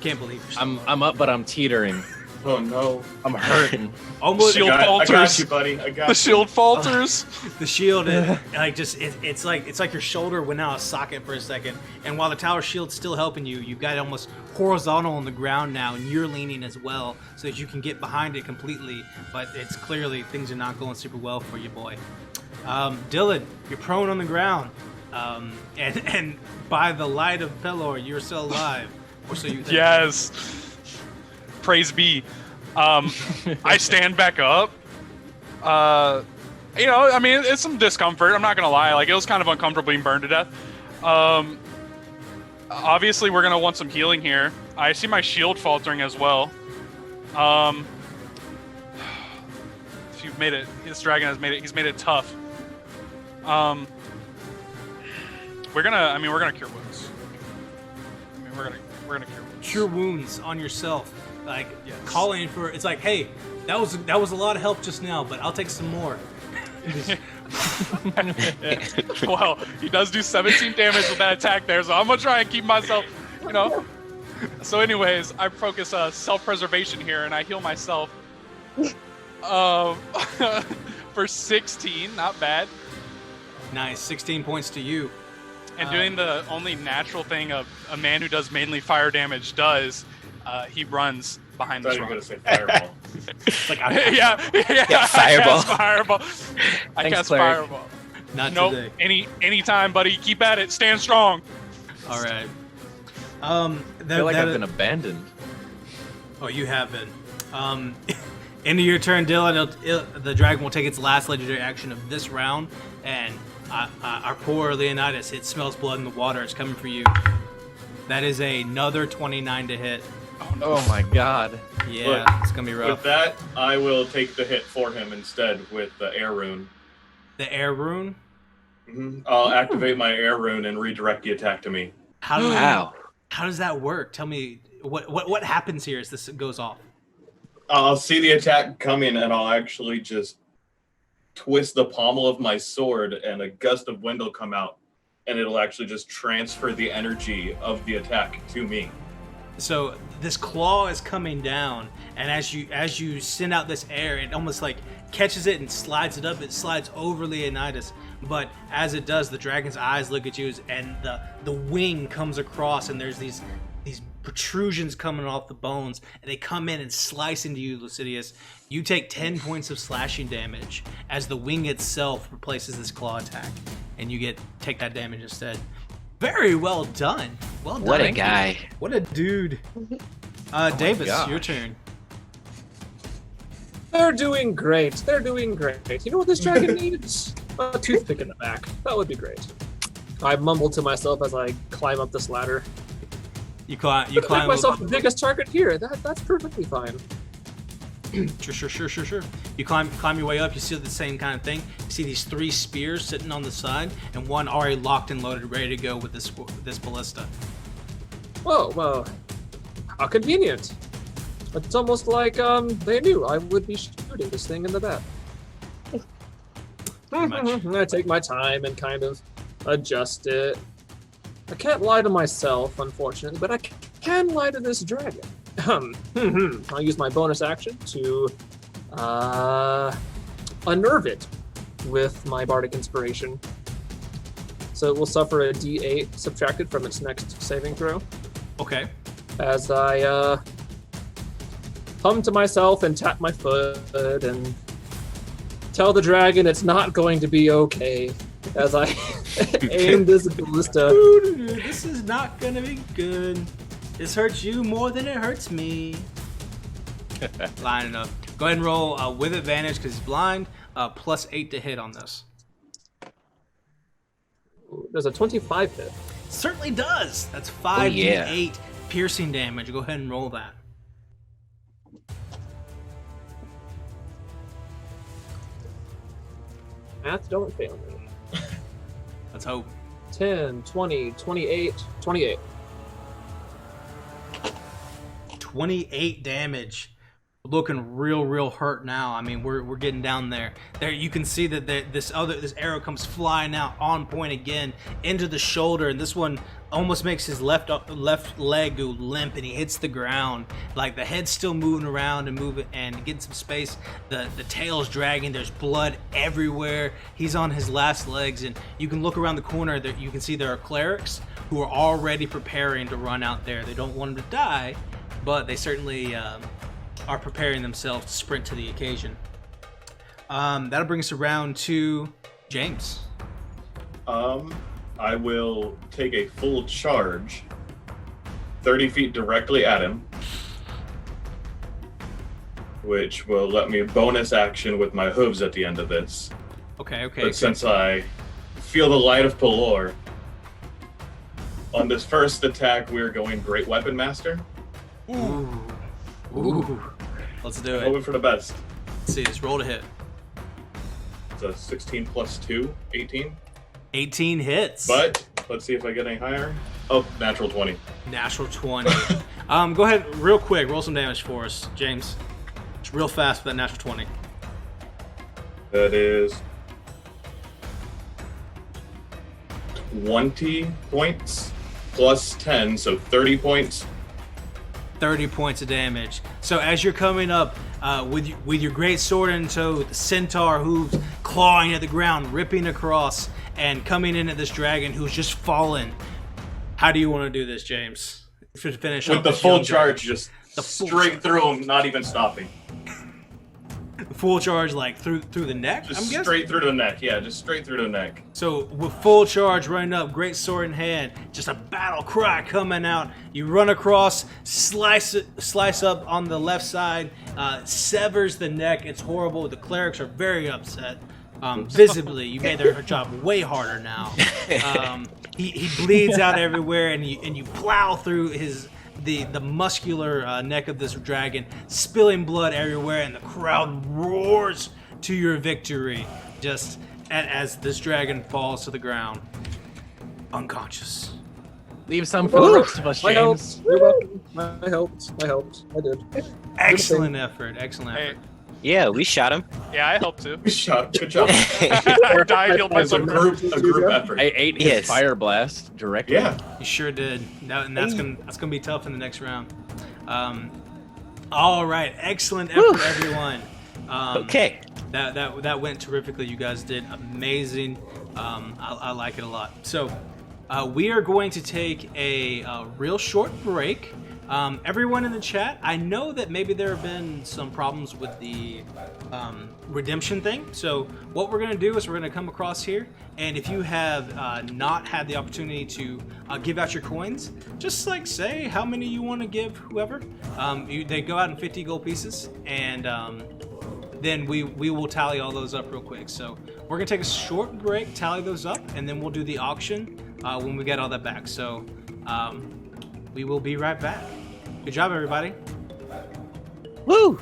Can't believe you're still I'm up, but I'm teetering. Oh no, I'm hurting. Almost shield falters. I got you, buddy. I got The shield falters. The shield, it's like your shoulder went out of socket for a second, and while the tower shield's still helping you, you've got it almost horizontal on the ground now, and you're leaning as well, so that you can get behind it completely. But it's clearly things are not going super well for you, boy. Dylan, you're prone on the ground, and by the light of Pelor, you're still alive, or so you think. Yes. Praise be. I stand back up. I mean, it's some discomfort. I'm not gonna lie. Like, it was kind of uncomfortable being burned to death. Obviously, we're gonna want some healing here. I see my shield faltering as well. You've made it. This dragon has made it. He's made it tough. We're gonna cure wounds. I mean, we're gonna cure wounds. Cure wounds on yourself. Like, calling for, it's like, hey, that was a lot of help just now, but I'll take some more. Well, he does do 17 damage with that attack there, so I'm gonna try and keep myself, So anyways, I focus self-preservation here, and I heal myself for 16, not bad. Nice, 16 points to you. And doing the only natural thing a man who does mainly fire damage does, he runs behind the I thought you were rock. gonna say fireball. Yeah, fireball. I cast cleric. fireball. Not Nope. today. Anytime, buddy. Keep at it. Stand strong. All right. I feel like I've been abandoned. Oh, you have been. End of your turn, Dylan. The dragon will take its last legendary action of this round, and our poor Leonidas, it smells blood in the water. It's coming for you. That is another 29 to hit. Oh my god. Yeah, But it's gonna be rough. With that, I will take the hit for him instead with the air rune. The air rune. I'll activate my air rune and redirect the attack to me. Wow. How does that work? Tell me what happens here as this goes off. I'll see the attack coming, and I'll actually just twist the pommel of my sword, and a gust of wind will come out, and it'll actually just transfer the energy of the attack to me. So this claw is coming down, and as you send out this air, it almost like catches it and slides it up. It slides over Leonidas, but as it does, the dragon's eyes look at you, and the wing comes across, and there's these protrusions coming off the bones, and they come in and slice into you, Lucidius. You take 10 points of slashing damage as the wing itself replaces this claw attack, and you take that damage instead. Very well done. Well done. What a guy. What a dude. Davis, gosh. your turn. They're doing great. They're doing great. You know what this dragon needs? A toothpick in the back. That would be great. I mumble to myself as I climb up this ladder. You climb. Make myself the biggest target here. That's perfectly fine. Sure. You climb your way up. You see the same kind of thing. You see these 3 spears sitting on the side, and one already locked and loaded, ready to go with this ballista. Whoa, well, how convenient. It's almost like they knew I would be shooting this thing in the back. much. I take my time and kind of adjust it. I can't lie to myself, unfortunately, but I can lie to this dragon. I'll use my bonus action to unnerve it with my bardic inspiration. So it will suffer a D8 subtracted from its next saving throw. Okay. As I hum to myself and tap my foot and tell the dragon it's not going to be okay as I aim this ballista. This is not gonna be good. This hurts you more than it hurts me. Line it up. Go ahead and roll with advantage because he's blind. +8 to hit on this. There's a 25 hit. Certainly does. That's 5d8 yeah. piercing damage. Go ahead and roll that. Math don't fail me. Let's hope. 10, 20, 28, 28. 28 damage. Looking real hurt now. I mean, we're getting down there. There you can see that this arrow comes flying out on point again into the shoulder, and this one almost makes his left leg go limp, and he hits the ground. Like the head's still moving around and getting some space. The tail's dragging. There's blood everywhere. He's on his last legs, and you can look around the corner. There you can see there are clerics who are already preparing to run out there. They don't want him to die, but they certainly are preparing themselves to sprint to the occasion. That'll bring us around to James. I will take a full charge, 30 feet directly at him, which will let me bonus action with my hooves at the end of this. Okay. But since I feel the light of Pelor, on this first attack, we're going Great Weapon Master. Ooh. Let's do it. Hoping for the best. Let's see, just roll to hit. It's a 16 plus 2, 18. 18 hits. But let's see if I get any higher. Oh, natural 20. Natural 20. Go ahead, real quick, roll some damage for us, James. Just real fast for that natural 20. That is 20 points plus 10, so 30 points. 30 points of damage. So as you're coming up with your great sword in tow, the centaur hooves clawing at the ground, ripping across, and coming in at this dragon who's just fallen. How do you want to do this, James? To finish with off the this full young charge, dragon. just The full straight charge. through him, not even stopping. Full charge, like through the neck. Just I'm guessing. straight through the neck. Yeah, just straight through the neck. So with full charge running up, great sword in hand, just a battle cry coming out. You run across, slice up on the left side, severs the neck. It's horrible. The clerics are very upset. Visibly, you made their job way harder now. He bleeds out everywhere, and you plow through the muscular neck of this dragon, spilling blood everywhere, and the crowd roars to your victory. Just as this dragon falls to the ground, unconscious. Leave some for the rest of us, I helped. James. You're welcome. I helped. I did. Excellent effort. Excellent Hey, effort. Yeah, we shot him. yeah, I helped too. Good job. Good job. I died, healed It's a myself. group effort. I ate his Yes. fire blast directly. Yeah. You sure did. And that's gonna be tough in the next round. All right. Excellent effort, everyone. Okay. That went terrifically. You guys did amazing. I like it a lot. So we are going to take a real short break. Everyone in the chat, I know that maybe there have been some problems with the redemption thing. So what we're going to do is we're going to come across here, and if you have not had the opportunity to give out your coins, just like say how many you want to give whoever. They go out in 50 gold pieces, and then we will tally all those up real quick. So we're going to take a short break, tally those up, and then we'll do the auction when we get all that back. So we will be right back. Good job, everybody. Woo!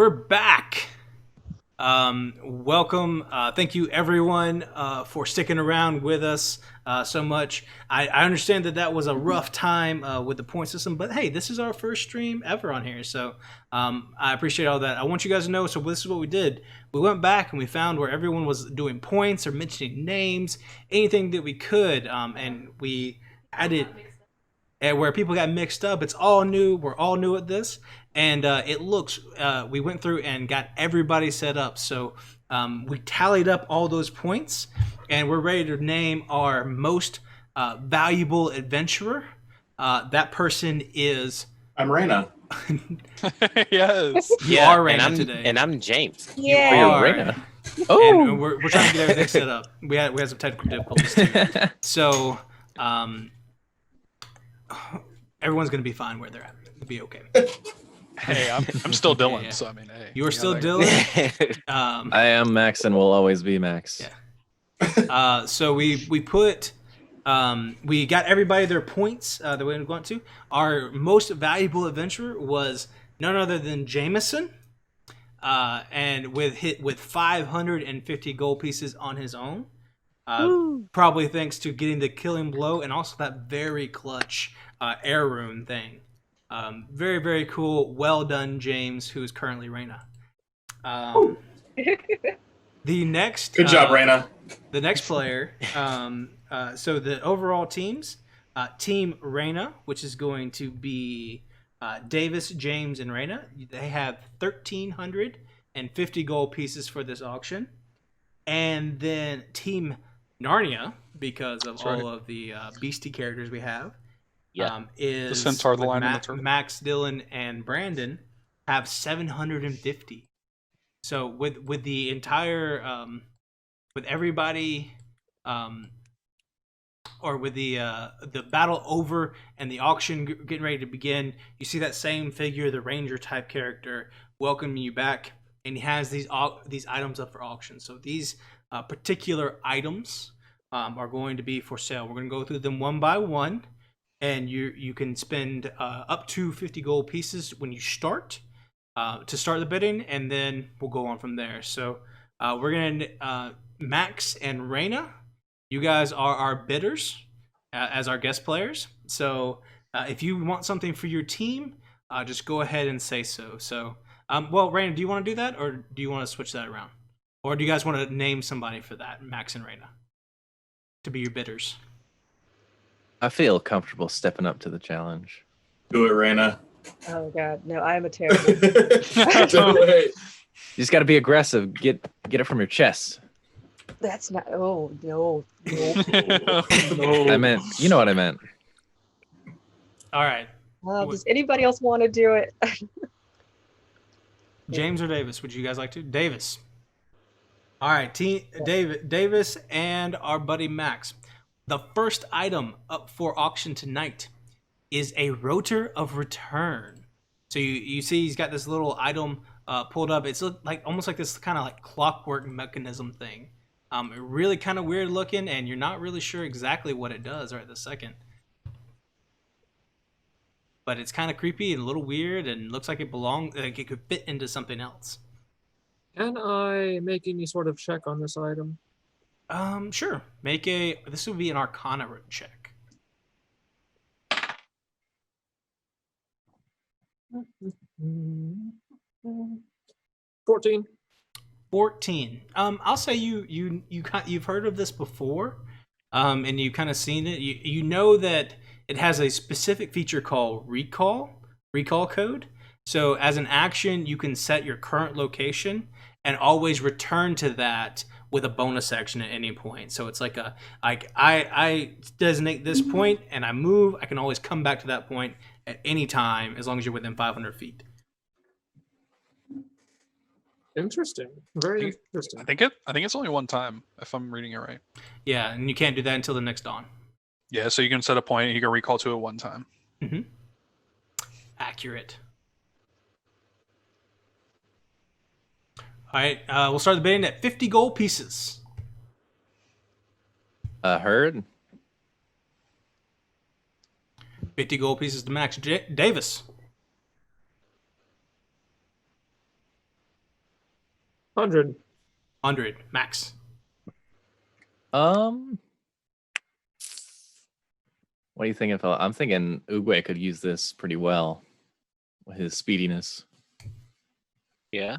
we're back. Welcome. Thank you, everyone, for sticking around with us so much. I understand that was a rough time with the point system, but hey, this is our first stream ever on here, so I appreciate all that. I want you guys to know, so this is what we did. We went back and we found where everyone was doing points or mentioning names, anything that we could, and we added... And where people got mixed up, it's all new. We're all new at this, and it looks. We went through and got everybody set up. So we tallied up all those points, and we're ready to name our most valuable adventurer. That person is. I'm Rayna. Yes. You are Rayna today, and I'm James. Yeah. You are Rayna. Oh, and we're trying to get everything set up. We had some technical difficulties too. So. Everyone's gonna be fine where they're at. It'll be okay. Hey, I'm still Dillon, Yeah. so I mean, hey. You are still that- Dillon. I am Max and will always be Max. Yeah. So we put we got everybody their points that we want to. Our most valuable adventurer was none other than Jameson, and with 550 gold pieces on his own. Probably thanks to getting the killing blow and also that very clutch air rune thing. Very, very cool. Well done, James, who is currently Rayna. The next... Good job, Rayna. The next player, so the overall teams, Team Rayna, which is going to be Davis, James, and Rayna. They have 1,350 gold pieces for this auction. And then Team Narnia, because of all of the beastie characters we have, is the Centaur, the Lion, and the Turtle. Max, Dillon, and Brandon have 750. So with the entire with everybody or with the battle over and the auction getting ready to begin, you see that same figure, the ranger type character, welcoming you back, and he has these items up for auction. So these particular items are going to be for sale. We're going to go through them one by one, and you can spend up to 50 gold pieces when you start to start the bidding, and then we'll go on from there. So we're going to Max and Rayna, you guys are our bidders as our guest players. So if you want something for your team, just go ahead and say so. So well, Rayna, do you want to do that, or do you want to switch that around? Or do you guys want to name somebody for that, Max and Rayna, to be your bidders? I feel comfortable stepping up to the challenge. Do it, Rayna. Oh God, no! I am a terrible. Do it. You just got to be aggressive. Get it from your chest. That's not. Oh no, no. I meant, you know what I meant. All right, Does anybody else want to do it? James or Davis? Would you guys like to? Davis. All right, Davis and our buddy Max. The first item up for auction tonight is a rotor of return. So you see he's got this little item pulled up. It's like almost like this kind of like clockwork mechanism thing. Really kind of weird looking, and you're not really sure exactly what it does right this second. But it's kind of creepy and a little weird, and looks like it could fit into something else. Can I make any sort of check on this item? Sure. This would be an Arcana check. 14. 14. I'll say you've heard of this before, and you've kind of seen it. You know that it has a specific feature called recall code. So as an action, you can set your current location and always return to that with a bonus action at any point. So it's like I designate this point and I move. I can always come back to that point at any time as long as you're within 500 feet. Interesting. Very I interesting. think it's only one time, if I'm reading it right. Yeah, and you can't do that until the next dawn. Yeah, so you can set a point and you can recall to it one time. Mm-hmm. Accurate. All right, we'll start the bidding at 50 gold pieces. Heard. 50 gold pieces to Max. Davis. 100. 100 max. What are you thinking, fella? I'm thinking Uguay could use this pretty well with his speediness. Yeah.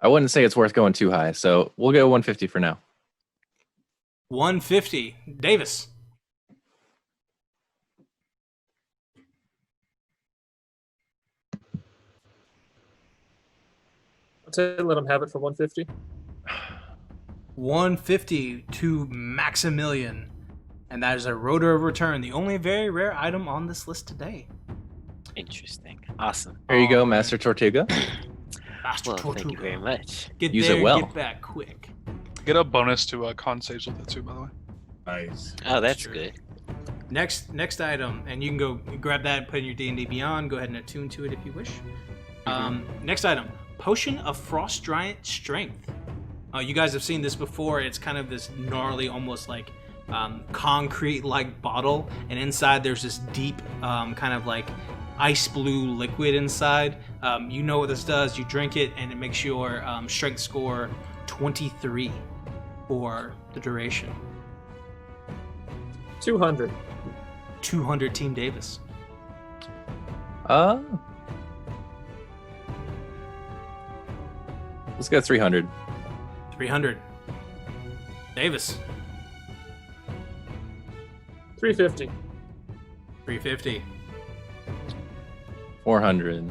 I wouldn't say it's worth going too high, so we'll go 150 for now. 150. Davis. I'll say let him have it for 150. 150 to Maximilian. And that is a Rotor of Return, the only very rare item on this list today. Interesting. Awesome. There you go, Master Tortuga. Master Well, Tortuga. thank you very much. Get Use there, it well. get back quick. Get a bonus to con saves with it too, by the way. Nice. Oh, that's Sure. good. Next item, and you can go grab that and put in your D&D Beyond. Go ahead and attune to it if you wish. Next item, Potion of Frost Giant Strength. You guys have seen this before. It's kind of this gnarly, almost like concrete-like bottle, and inside there's this deep, kind of like ice blue liquid inside. You know what this does. You drink it, and it makes your strength score 23 for the duration. 200. 200 Team Davis. Let's go 300. 300. Davis. 350. 350. 400.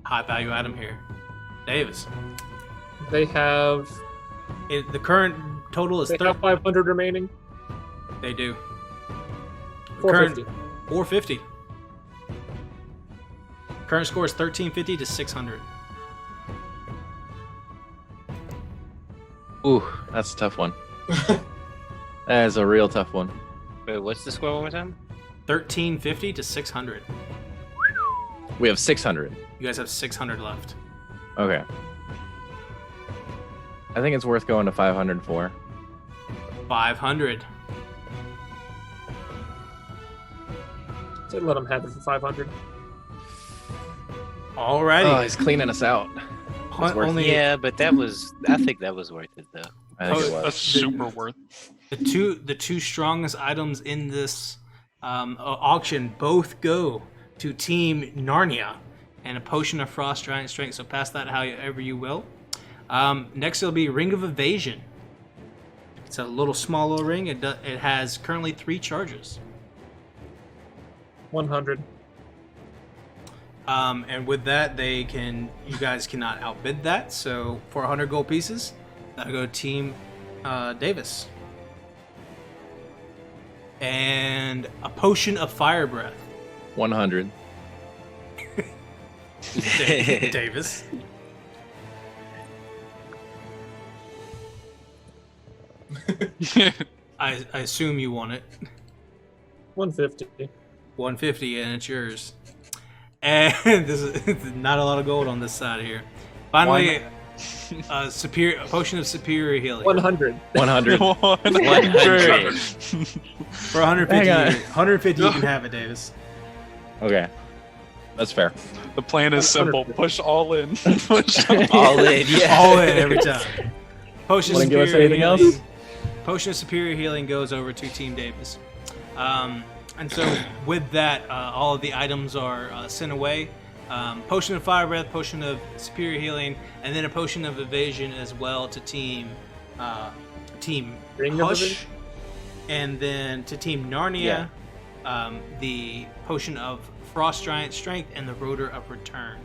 High value item here. Davis. They have The current total is 500 remaining. They do. 450. 450. Current score is 1350 to 600. Ooh, that's a tough one. That is a real tough one. Wait, what's the score one more time? 1350 to 600. We have 600. You guys have 600 left. Okay. I think it's worth going to 500 for. 500. Say let him have it for 500. Alrighty. Oh, he's cleaning us out. It's worth Only Yeah, but I think that was worth it though. I think it That's was. super worth. the two strongest items in this auction both go to Team Narnia and a Potion of Frost Giant Strength. So pass that however you will. Next it'll be Ring of Evasion. It's a little small little ring. It has currently 3 charges. 100. And with that, you guys cannot outbid that. So for 100 gold pieces, that'll go Team Davis. And a Potion of Fire Breath. 100. Davis. I assume you want it. 150. 150, and it's yours. And this is not a lot of gold on this side here. Finally, a potion of superior healing. 100. 100. 100. For 150, Hang on. 150 you can have it, Davis. Okay. That's fair. The plan is simple. Push all in. Push All in, yeah. All in every time. Potion of Wanna give us superior anything healing. else? Potion of superior healing goes over to Team Davis. And so with that, all of the items are sent away. Potion of Fire Breath, Potion of Superior Healing, and then a Potion of Evasion as well to Team Ring of Hush. Evasion? And then to Team Narnia, the Potion of Frost Giant Strength and the Rotor of Return.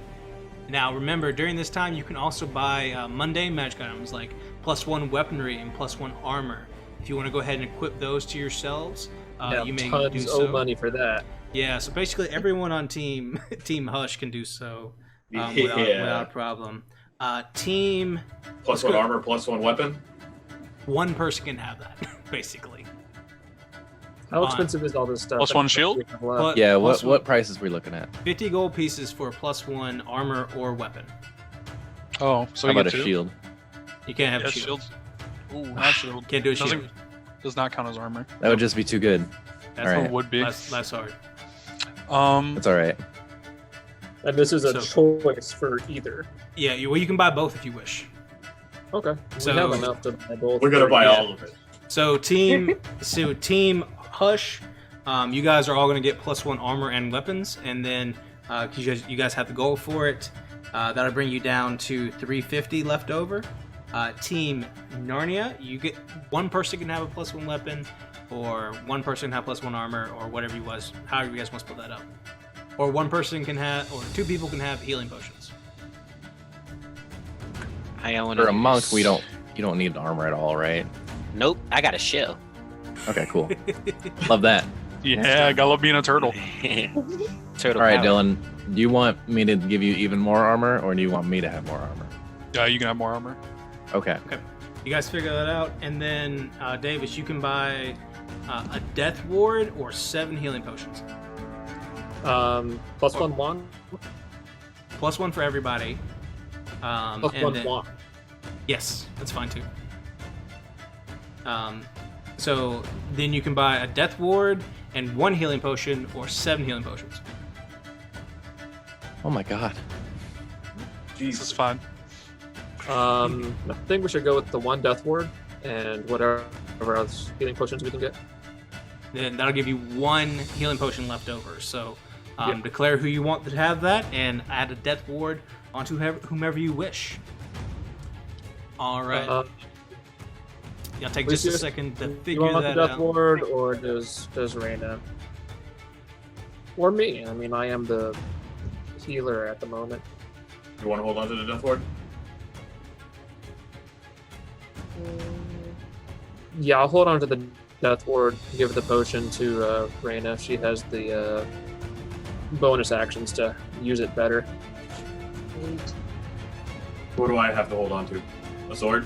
Now remember, during this time you can also buy mundane magic items like +1 weaponry and +1 armor. If you want to go ahead and equip those to yourselves, you may tons do so. of money for that. Yeah, so basically everyone on Team Hush can do so Yeah. without a problem. Team Plus 1 armor, plus 1 weapon. one person can have that, basically. How Fine. expensive is all this stuff? Plus 1 shield? But Yeah, plus what prices we looking at? 50 gold pieces for +1 armor or weapon. Oh, so How you about get a 2? shield? You can't have Yeah, a shield. shields. Ooh, not shield. Can't do a shield. Does not count as armor. That would just be too good. That's All right. Or would be. less hard. That's all right. And this is a So- choice for either. Yeah, you can buy both if you wish. Okay. So- we have enough to buy both. We're gonna buy Yeah. all of it. So team Hush, you guys are all going to get +1 armor and weapons, and then you guys have the gold for it. That'll bring you down to 350 left over. Team Narnia, you get one person can have a +1 weapon, or one person can have +1 armor, or whatever however you guys want to split that up. Or one person can have, or two people can have healing potions. For a monk, you don't need armor at all, right? Nope, I got a shell. Okay, cool. Love that. Yeah, I love being a turtle. Turtle All right, power. Dylan, do you want me to give you even more armor, or do you want me to have more armor? Yeah, you can have more armor. Okay. You guys figure that out, and then Davis, you can buy a death ward or 7 healing potions. +1 wand. +1 for everybody. +1 wand. Yes, that's fine too. So then you can buy a death ward and 1 healing potion or 7 healing potions. Oh my god. This is fun. I think we should go with the 1 death ward and whatever else healing potions we can get. Then that'll give you 1 healing potion left over. So Yeah. declare who you want to have that and add a death ward onto whomever you wish. All right. Yeah, take just a Lucius, second to You figure want the that death out. ward, or does Rayna? Or me? I mean, I am the healer at the moment. You want to hold on to the death ward? Yeah, I'll hold on to the death ward. Give the potion to Rayna. She has the bonus actions to use it better. What do I have to hold on to? A sword?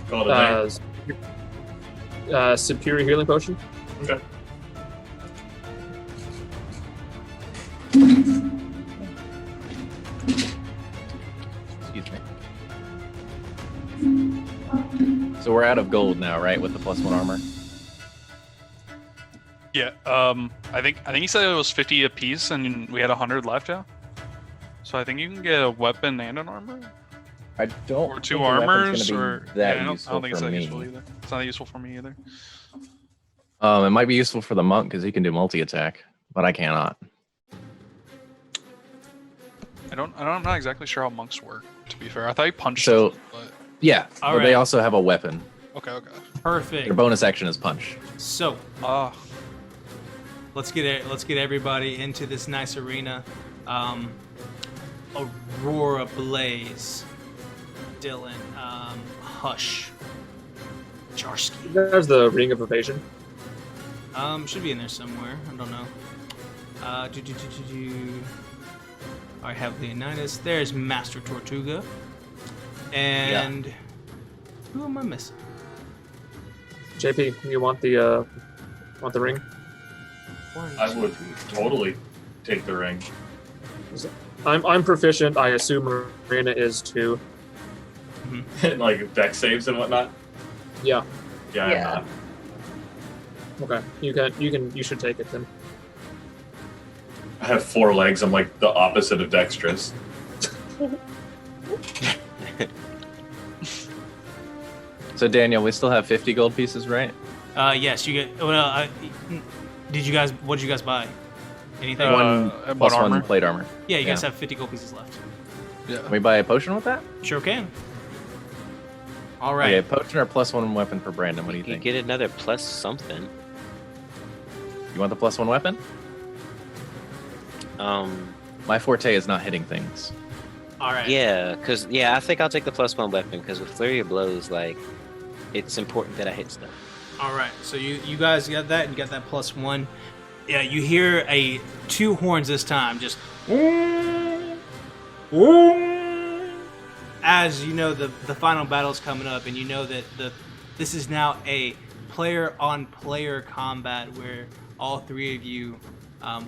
Call it a day. Superior healing potion. Okay. Excuse me. So we're out of gold now, right? With the +1 armor. Yeah. I think he said it was 50 a piece, and we had 100 left. Yeah. So I think you can get a weapon and an armor, I don't. or think 2 the weapon's armors, gonna or be that yeah, I useful don't think it's for that me. useful either. It's not that useful for me either. It might be useful for the monk because he can do multi-attack, but I cannot. I'm not exactly sure how monks work. To be fair, I thought he punched. So- them, but Yeah, All but they right. also have a weapon. okay. Perfect. Their bonus action is punch. So let's get everybody into this nice arena. Aurora Blaze, Dillon, Hush, Jarsky. There's the Ring of Evasion. Should be in there somewhere. I don't know. I have Leonidas. There's Master Tortuga. And who am I missing? JP, you want the ring? One, I two, would three, totally take the ring. I'm proficient. I assume Rayna is too. Like deck saves and whatnot. Yeah. Yeah, I'm Yeah. not. Okay. You should take it then. I have 4 legs. I'm like the opposite of dexterous. So Daniel, we still have 50 gold pieces, right? Yes, you get. Well, did you guys? What did you guys buy? Anything? One what +1 armor? plate armor. Yeah, you guys yeah. have 50 gold pieces left. Yeah. Can we buy a potion with that? Sure can. All right. Okay, potion or +1 weapon for Brandon. What do you You think? get another plus something. You want the +1 weapon? My forte is not hitting things. All right. Yeah, I think I'll take the +1 weapon because with flurry of blows, like, it's important that I hit stuff. All right. So you guys got that. You got that +1. Yeah. You hear 2 horns this time. Just. As you know, the final battle's coming up, and you know that this is now a player-on-player combat where all 3 of you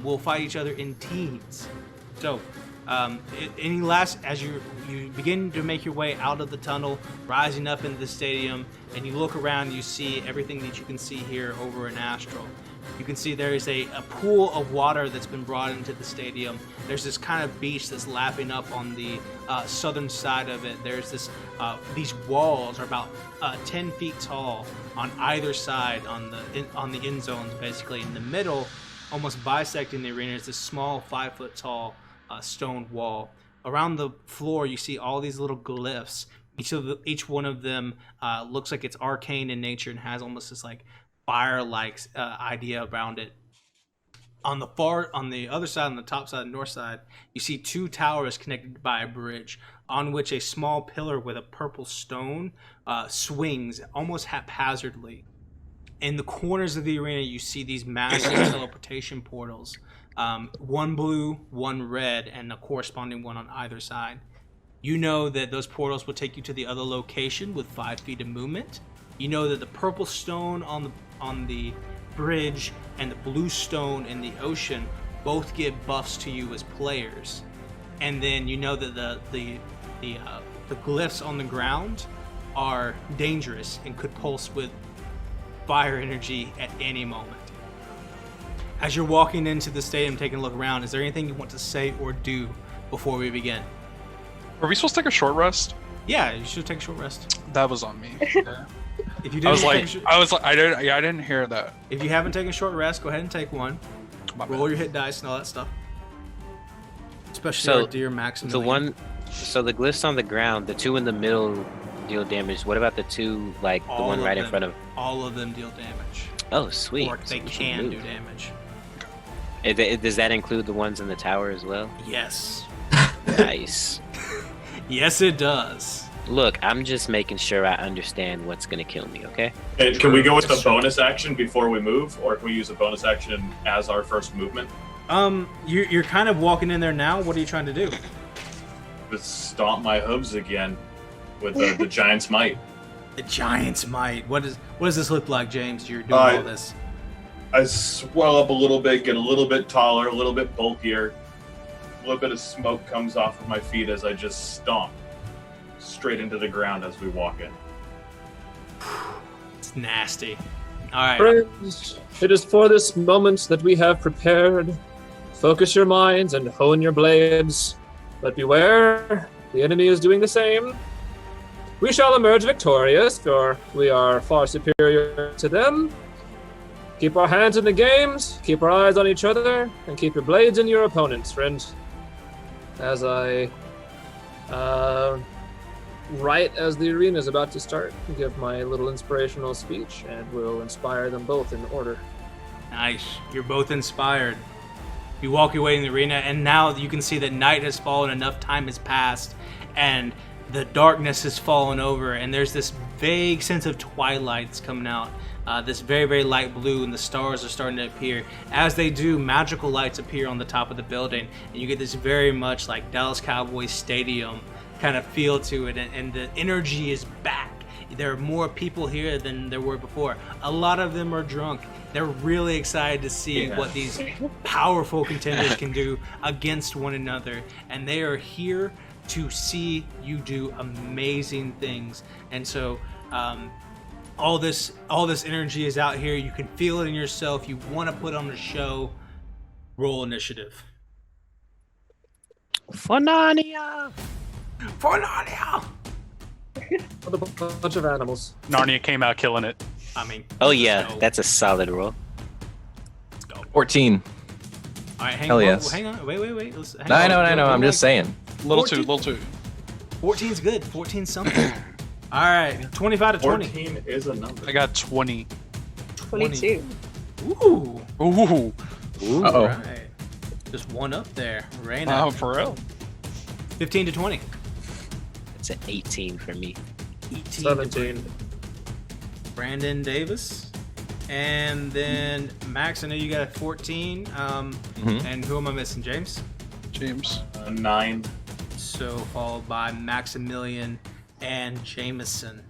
will fight each other in teams. So, As you begin to make your way out of the tunnel, rising up into the stadium, and you look around, you see everything that you can see here over in Astral. You can see there is a pool of water that's been brought into the stadium. There's this kind of beach that's lapping up on the southern side of it. There's these walls are about 10 feet tall on either side on the end zones, basically. In the middle, almost bisecting the arena, is this small 5-foot tall stone wall. Around the floor, you see all these little glyphs. Each one of them looks like it's arcane in nature and has almost this like fire-like idea around it. On the other side, on the top side, north side, you see 2 towers connected by a bridge on which a small pillar with a purple stone swings almost haphazardly. In the corners of the arena, you see these massive teleportation portals, one blue, one red, and a corresponding one on either side. You know that those portals will take you to the other location with 5 feet of movement. You know that the purple stone on the bridge and the blue stone in the ocean both give buffs to you as players. And then you know that the glyphs on the ground are dangerous and could pulse with fire energy at any moment. As you're walking into the stadium, taking a look around, is there anything you want to say or do before we begin? Are we supposed to take a short rest? Yeah, you should take a short rest. That was on me. Yeah. If you didn't, I didn't hear that. If you haven't taken a short rest, go ahead and take one. My Roll bad. your hit dice and all that stuff. Especially our dear Maximilian. So the glyphs on the ground, the 2 in the middle deal damage. What about the 2, like the one right in front of? All of them deal damage. Oh, sweet. Or they So we should can move. do damage. Does that include the ones in the tower as well? Yes. Nice. Yes, it does. Look, I'm just making sure I understand what's gonna kill me, okay? And can we go with the bonus action before we move, or can we use a bonus action as our first movement? You're kind of walking in there now. What are you trying to do? Just stomp my hooves again with the giant's might. The giant's might. What does this look like, James? You're doing all this. I swell up a little bit, get a little bit taller, a little bit bulkier. A little bit of smoke comes off of my feet as I just stomp straight into the ground as we walk in. It's nasty. All right. Friends, it is for this moment that we have prepared. Focus your minds and hone your blades. But beware, the enemy is doing the same. We shall emerge victorious, for we are far superior to them. Keep our hands in the games, keep our eyes on each other, and keep your blades in your opponents, friends. As I, right as the arena is about to start, give my little inspirational speech, and we'll inspire them both in order. Nice. You're both inspired. You walk your way in the arena, and now you can see that night has fallen, enough time has passed, and the darkness has fallen over, and there's this vague sense of twilight that's coming out. This very, very light blue, and the stars are starting to appear. As they do, magical lights appear on the top of the building, and you get this very much like Dallas Cowboys Stadium kind of feel to it, and the energy is back. There are more people here than there were before. A lot of them are drunk. They're really excited to see what these powerful contenders can do against one another, and they are here to see you do amazing things. And so all this energy is out here. You can feel it in yourself. You want to put on a show. Roll initiative. Fonania! Fornania! What a bunch of animals. Narnia came out killing it. I mean. Oh yeah, let's go. that's a solid roll. Let's go. 14. All right, hang Hell on. yes. Hang on. Wait. Let's, hang No, I on. know. I'm just saying. Little 14? two. 14's good. 14's something. All right, 25 to 20. 14 is a number. I got 20. 22. Ooh. Ooh. Uh-oh. All right. Just one up there. Rayna. Wow, for real. 15 to 20. It's an 18 for me. 18 to 17. Brandon Davis. And then Max, I know you got a 14. And who am I missing? James? James. 9. So followed by Maximilian and Jameson.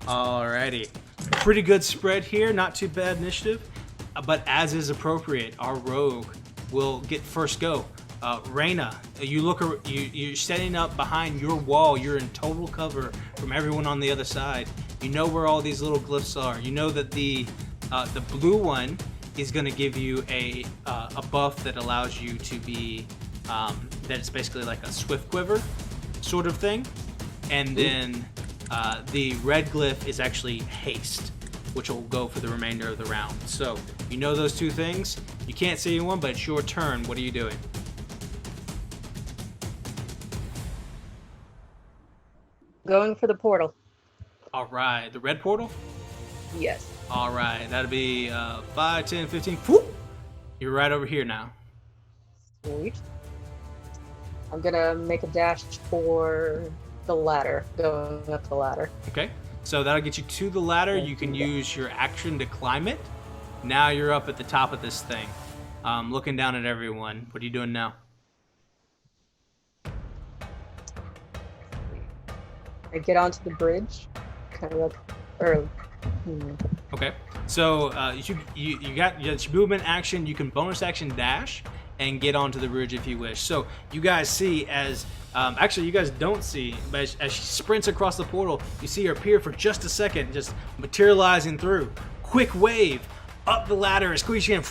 Alrighty. Pretty good spread here. Not too bad initiative. But as is appropriate, our rogue will get first go. Rayna, you're setting up behind your wall. You're in total cover from everyone on the other side. You know where all these little glyphs are. You know that the blue one is going to give you a buff that allows you to be that it's basically like a swift quiver sort of thing, and then the red glyph is actually haste, which will go for the remainder of the round. So you know those two things. You can't see anyone, but it's your turn. What are you doing? Going for the portal. All right, the red portal. Yes. All right, that'll be 5, 10, 15. Whoop! You're right over here now. Sweet. I'm gonna make a dash for the ladder, going up the ladder. Okay, so that'll get you to the ladder. You can use your action to climb it. Now you're up at the top of this thing, looking down at everyone. What are you doing now? I get onto the bridge, kind of like early. Okay, so you got your movement action. You can bonus action dash and get onto the bridge if you wish. So you guys see as actually you guys don't see, but as she sprints across the portal, you see her appear for just a second, just materializing through. Quick wave up the ladder, squeezing in,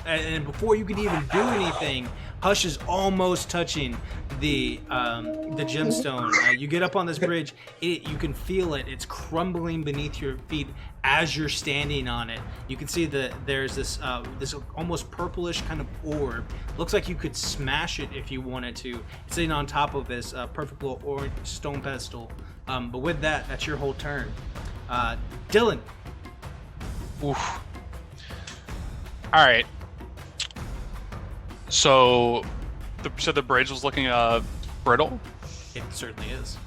and before you can even do anything, Hush is almost touching the gemstone. You get up on this bridge, you can feel it. It's crumbling beneath your feet as you're standing on it. You can see that there's this almost purplish kind of orb. Looks like you could smash it if you wanted to. It's sitting on top of this perfect little orange stone pedestal. But with that, that's your whole turn. Dillon. Oof. All right. So the bridge was looking brittle. It certainly is.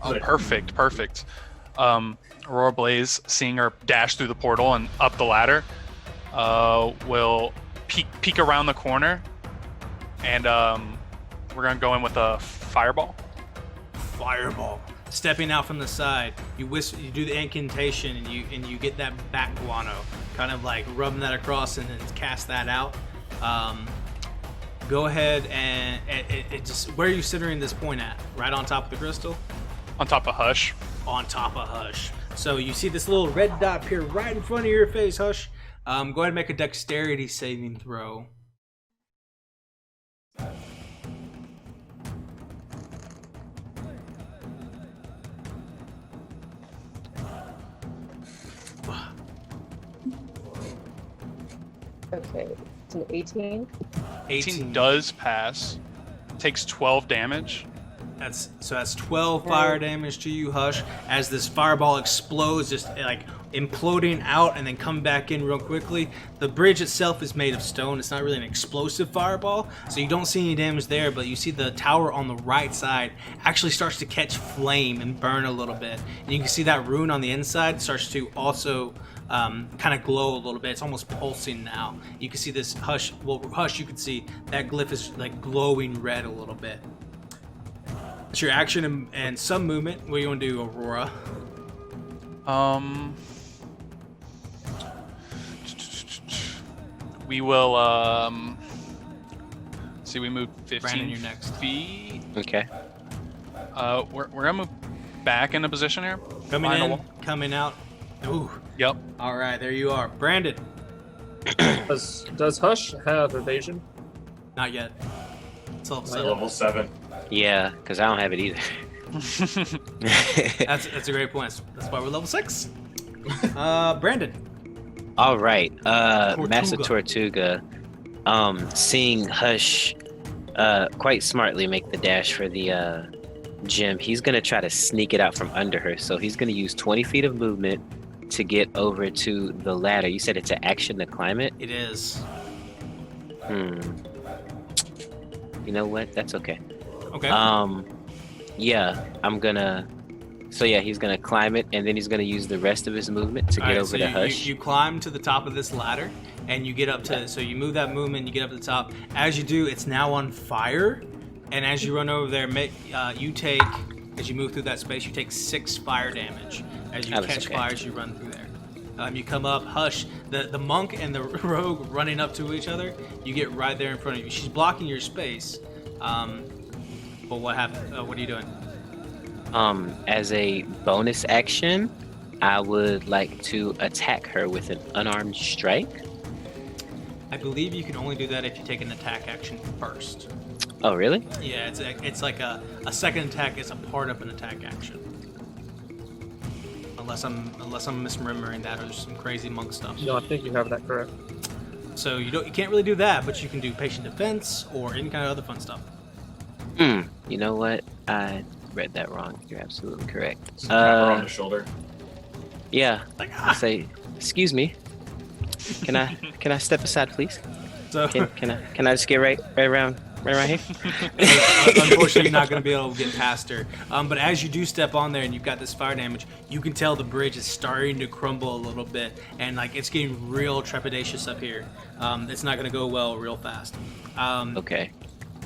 Oh, perfect. Aurora Blaze, seeing her dash through the portal and up the ladder, will peek around the corner, and we're gonna go in with a fireball. Fireball. Stepping out from the side, you do the incantation, and you get that back guano, kind of like rubbing that across and then cast that out. Go ahead and it just, where are you centering this point at? Right on top of the crystal? On top of Hush. On top of Hush. So you see this little red dot appear right in front of your face, Hush. Go ahead and make a dexterity saving throw. Okay, it's an 18. 18 does pass. Takes 12 damage. That's 12 fire damage to you, Hush, as this fireball explodes, just like imploding out and then come back in real quickly. The bridge itself is made of stone. It's not really an explosive fireball, so you don't see any damage there, but you see the tower on the right side actually starts to catch flame and burn a little bit. And you can see that rune on the inside starts to also kind of glow a little bit. It's almost pulsing now. You can see this Hush, you can see that glyph is like glowing red a little bit. It's your action and some movement. What do you want to do, Aurora? We will see, we move 15 Brandon, you're next. feet. Okay. We're gonna move back into position here. Coming Behind the in, wall. coming out. Ooh. Yep. All right, there you are. Brandon. Does Hush have evasion? Not yet. It's level 7. Level 7. Yeah, because I don't have it either. That's a great point. That's why we're level 6. Brandon. All right, Tortuga. Master Tortuga, seeing Hush quite smartly make the dash for the gem, he's gonna try to sneak it out from under her. So he's gonna use 20 feet of movement to get over to the ladder. You said it's an action to climb it? It is. You know what? That's okay. Okay. Yeah, I'm gonna. So yeah, he's gonna climb it, and then he's gonna use the rest of his movement to get over so to Hush. You climb to the top of this ladder, and you get up to. So you move that movement, you get up to the top. As you do, it's now on fire, and as you run over there, you take, as you move through that space, you take 6 fire damage as you catch fire as you run through there. You come up, Hush, the monk and the rogue running up to each other. You get right there in front of you. She's blocking your space, But what happened? What are you doing? As a bonus action, I would like to attack her with an unarmed strike. I believe you can only do that if you take an attack action first. Oh, really? Yeah, it's like a second attack is a part of an attack action. Unless I'm misremembering that, or there's some crazy monk stuff. No, I think you have that correct. So you can't really do that, but you can do patient defense or any kind of other fun stuff. You know what? I read that wrong. You're absolutely correct. Tap her on the shoulder. Yeah. Like, I say, excuse me. Can I step aside, please? So Can I just get right around here? unfortunately, you're not going to be able to get past her. But as you do step on there and you've got this fire damage, you can tell the bridge is starting to crumble a little bit, and like it's getting real trepidatious up here. It's not going to go well real fast. Okay.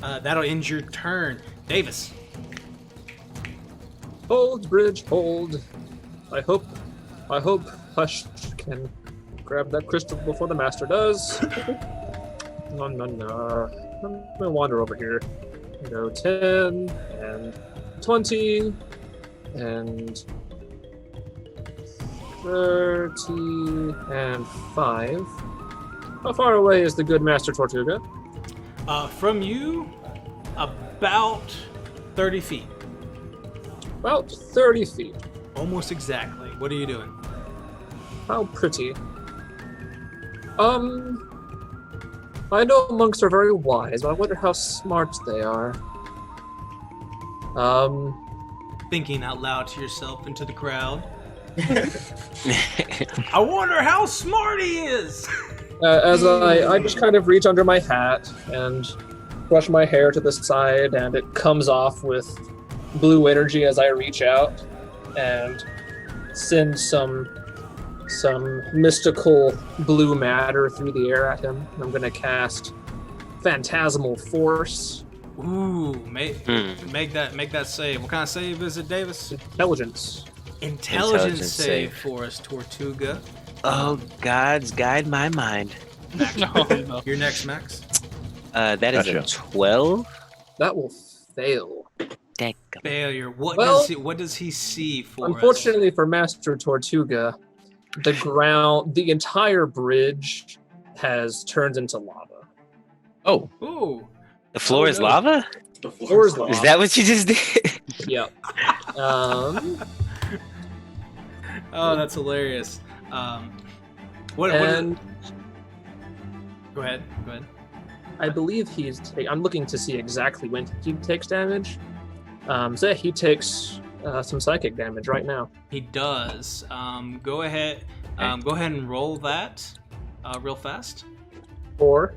That'll end your turn, Davis. Hold, bridge, hold. I hope Hush can grab that crystal before the master does. No. I'm gonna wander over here. Go 10 and 20 and 30 and 5. How far away is the good Master Tortuga? From you, about 30 feet. About 30 feet. Almost exactly. What are you doing? How pretty. I know monks are very wise, but I wonder how smart they are. Thinking out loud to yourself into the crowd. I wonder how smart he is. As I just kind of reach under my hat and brush my hair to the side, and it comes off with blue energy as I reach out and send some mystical blue matter through the air at him. I'm going to cast Phantasmal Force. Ooh, make that save. What kind of save is it, Davis? Intelligence. Intelligence save for us, Tortuga. Oh, gods, guide my mind. Max, No. You're next, Max. That is Gotcha. a 12. That will fail. Dang. Failure. Well, What does he see for Unfortunately for Master Tortuga, the entire bridge has turned into lava. Oh, us? Ooh. The floor is no. lava? The Floor is floor's Is that what you just did? Yep. Oh, that's hilarious. What? And Go ahead. I believe I'm looking to see exactly when he takes damage. So yeah, he takes some psychic damage right now. He does. Go ahead. Go ahead and roll that real fast. 4.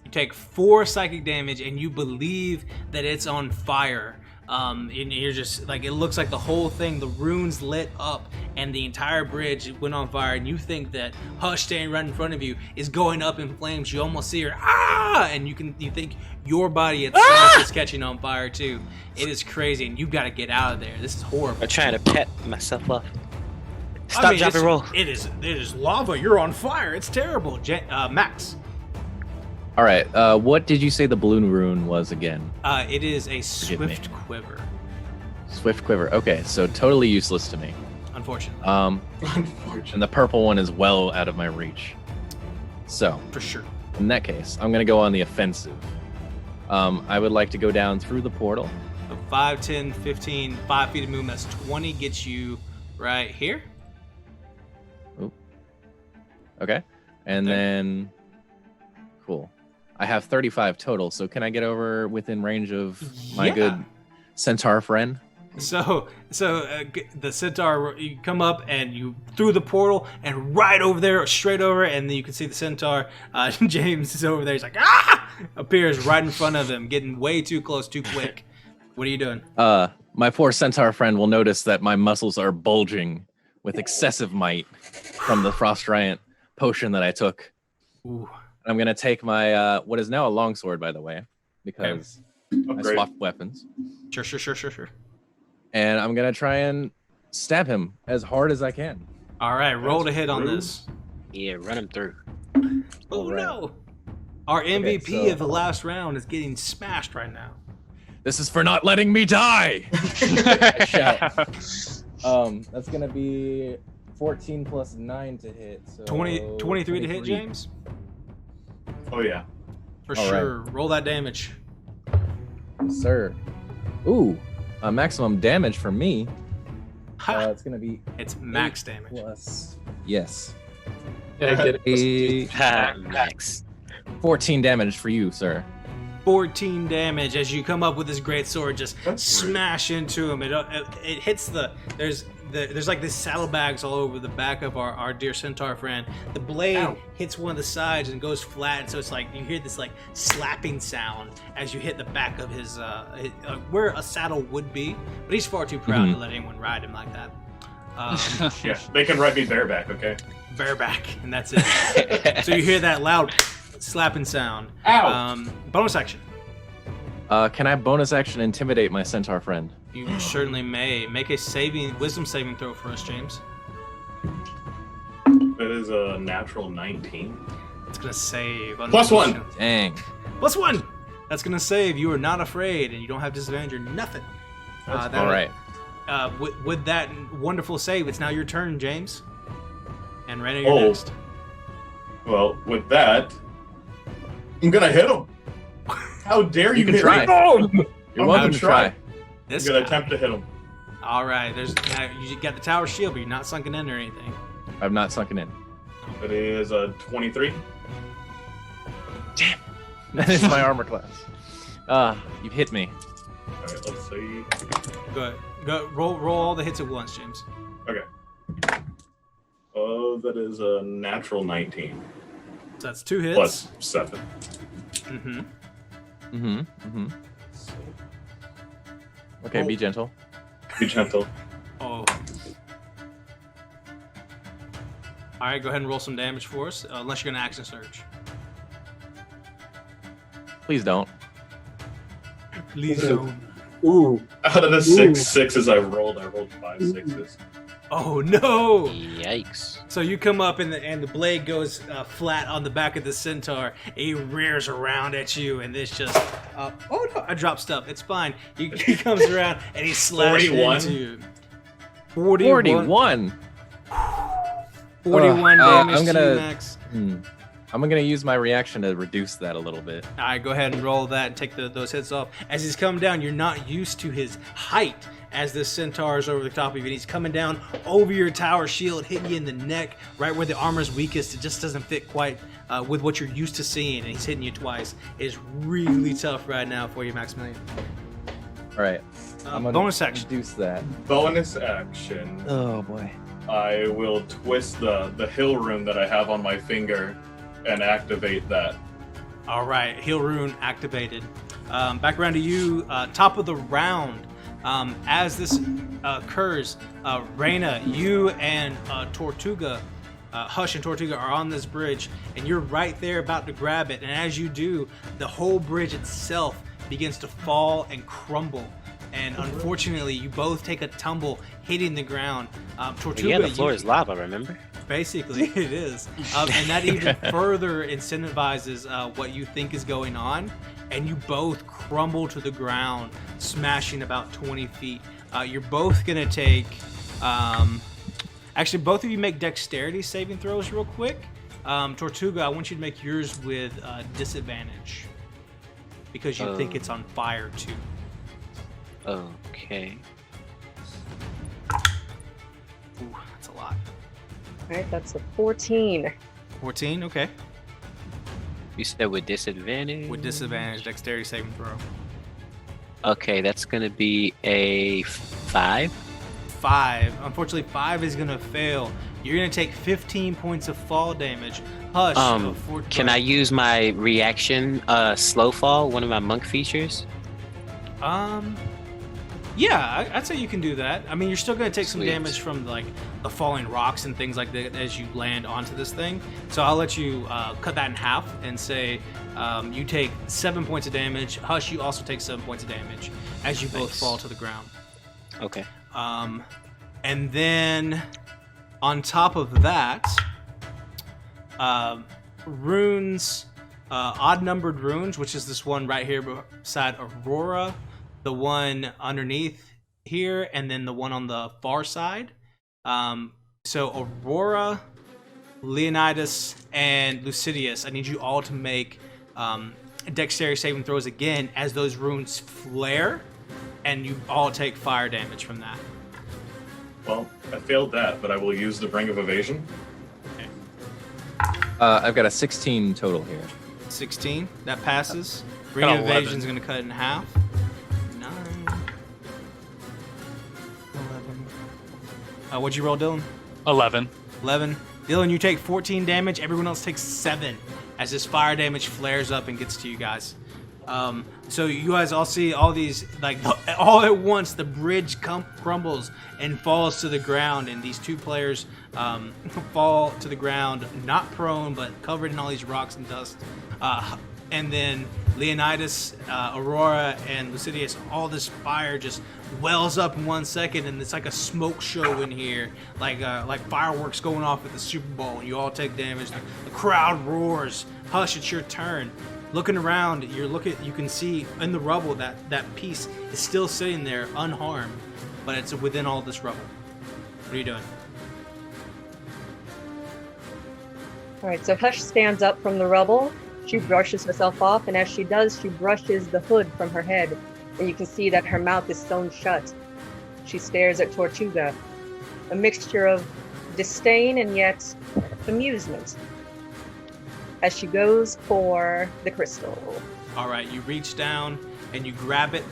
You take 4 psychic damage, and you believe that it's on fire. And you're just like, it looks like the whole thing, the runes lit up, and the entire bridge went on fire. And you think that Hush, standing right in front of you, is going up in flames. You almost see her, and you think your body itself is catching on fire too. It is crazy, and you've got to get out of there. This is horrible. I'm trying to pet myself up. Stop, drop, and roll. It is lava. You're on fire. It's terrible. Max. all right. What did you say the balloon rune was again? It is a Forgive me. swift quiver. Swift quiver. Okay, so totally useless to me. Unfortunately, And the purple one is well out of my reach. So for sure. in that case, I'm gonna go on the offensive. I would like to go down through the portal. So 5, 10, 15, 5 feet of movement. That's 20. Gets you right here. Okay, and Okay. then cool. I have 35 total. So can I get over within range of my Yeah. good centaur friend? So the centaur, you come up and you through the portal and right over there, straight over, and then you can see the centaur. James is over there. He's like, appears right in front of him, getting way too close, too quick. What are you doing? My poor centaur friend will notice that my muscles are bulging with excessive might from the frost giant potion that I took. Ooh. I'm gonna take my what is now a longsword, by the way, because I Upgrade. swapped weapons. Sure. And I'm gonna try and stab him as hard as I can. All right, roll to That's hit on rude. this. Yeah, run him through. Oh All right. no! Our MVP so- of the last round is getting smashed right now. This is for not letting me die. Shout. That's gonna be 14 plus 9 to hit. So 23 to hit, James? Oh yeah. For All sure. Roll that damage. Sir. Ooh, maximum damage for me. Ha! It's gonna be It's max damage. plus. Yes. Yeah, get it. Max. 14 damage for you, sir. 14 damage as you come up with this great sword, just That's smash into him. It hits there's like these saddlebags all over the back of our dear centaur friend. The blade Ow. hits one of the sides and goes flat, and so it's like you hear this like slapping sound as you hit the back of his where a saddle would be, but he's far too proud to let anyone ride him like that. Yeah, they can ride me bareback, okay? Bareback, and that's it. So you hear that loud slapping sound. Ow! Bonus action. Can I bonus action intimidate my centaur friend? You certainly may. Make a wisdom saving throw for us, James. That is a natural 19. It's gonna save. Plus one. Dang. Plus one. That's gonna save. You are not afraid, and you don't have disadvantage or nothing. That's All right. With that wonderful save, it's now your turn, James. And Rayna, you're Oh. next. Well, with that, I'm gonna hit him. How dare you You can hit try. me? You're I'm welcome gonna to try. This I'm gonna guy. attempt to hit him. All right. Now you got the tower shield, but you're not sunken in or anything. I'm not sunken in. That is a 23. That is my armor class. You've hit me. All right, let's see. Go roll all the hits at once, James. Okay. Oh, that is a natural 19 So that's 2 hits. plus 7. Mm-hmm. Okay, be gentle. Be gentle. Oh. All right, go ahead and roll some damage for us, unless you're gonna action surge. Please don't. Please don't. Ooh. Out of the Ooh. 6 sixes I rolled 5 sixes. Oh no! Yikes. So you come up and the blade goes flat on the back of the centaur. He rears around at you, and this just oh no! I dropped stuff. It's fine. He comes around and he slashes 41? into you. 41 41 damage I'm to gonna- you, Max. I'm gonna use my reaction to reduce that a little bit. All right, go ahead and roll that and take those hits off. As he's coming down, you're not used to his height as the centaur is over the top of you. And he's coming down over your tower shield, hitting you in the neck, right where the armor's weakest. It just doesn't fit quite with what you're used to seeing, and he's hitting you twice. It's really tough right now for you, Maximilian. All right. I'm gonna Bonus action. reduce that. Bonus action. Oh boy. I will twist the hill rune that I have on my finger and activate that. All right, heal rune activated. Back around to you, top of the round. As this occurs, Rayna, you and Tortuga, Hush and Tortuga are on this bridge, and you're right there about to grab it. And as you do, the whole bridge itself begins to fall and crumble. And unfortunately, you both take a tumble, hitting the ground. Tortuga, Yeah, the floor is lava, remember? Basically, it is. And that even further incentivizes what you think is going on. And you both crumble to the ground, smashing about 20 feet. You're both going to take... actually, both of you make dexterity saving throws real quick. Tortuga, I want you to make yours with disadvantage. Because you think it's on fire, too. Okay. Ooh, that's a lot. All right, that's a 14. 14, okay. You said with disadvantage? With disadvantage, dexterity saving throw. Okay, that's gonna be a 5. 5. Unfortunately, 5 is gonna fail. You're gonna take 15 points of fall damage. Hush. Can I use my reaction, slow fall, one of my monk features? Yeah, I'd say you can do that. I mean, you're still gonna take some Sweet. damage from like the falling rocks and things like that as you land onto this thing. So I'll let you cut that in half and say you take 7 points of damage. Hush, you also take 7 points of damage as you both Nice. fall to the ground. Okay. And then on top of that, runes odd numbered runes, which is this one right here beside Aurora, the one underneath here, and then the one on the far side. So Aurora, Leonidas, and Lucidius, I need you all to make dexterity saving throws again as those runes flare, and you all take fire damage from that. Well, I failed that, but I will use the Ring of Evasion. I've got a 16 total here. 16, that passes. Ring Got of 11. Evasion is going to cut it in half. 9, 11. What'd you roll, Dylan? 11. 11. Dylan, you take 14 damage. Everyone else takes 7 as this fire damage flares up and gets to you guys. So you guys all see all these, like, all at once, the bridge crumbles and falls to the ground, and these two players fall to the ground, not prone, but covered in all these rocks and dust. And then Leonidas, Aurora, and Lucidius, all this fire just wells up in 1 second, and it's like a smoke show in here, like fireworks going off at the Super Bowl, and you all take damage. The crowd roars. Hush, it's your turn. Looking around, you can see in the rubble that piece is still sitting there unharmed, but it's within all this rubble. What are you doing? All right, so Hush stands up from the rubble. She brushes herself off, and as she does, she brushes the hood from her head, and you can see that her mouth is sewn shut. She stares at Tortuga, a mixture of disdain and yet amusement, as she goes for the crystal. All right, you reach down and you grab it.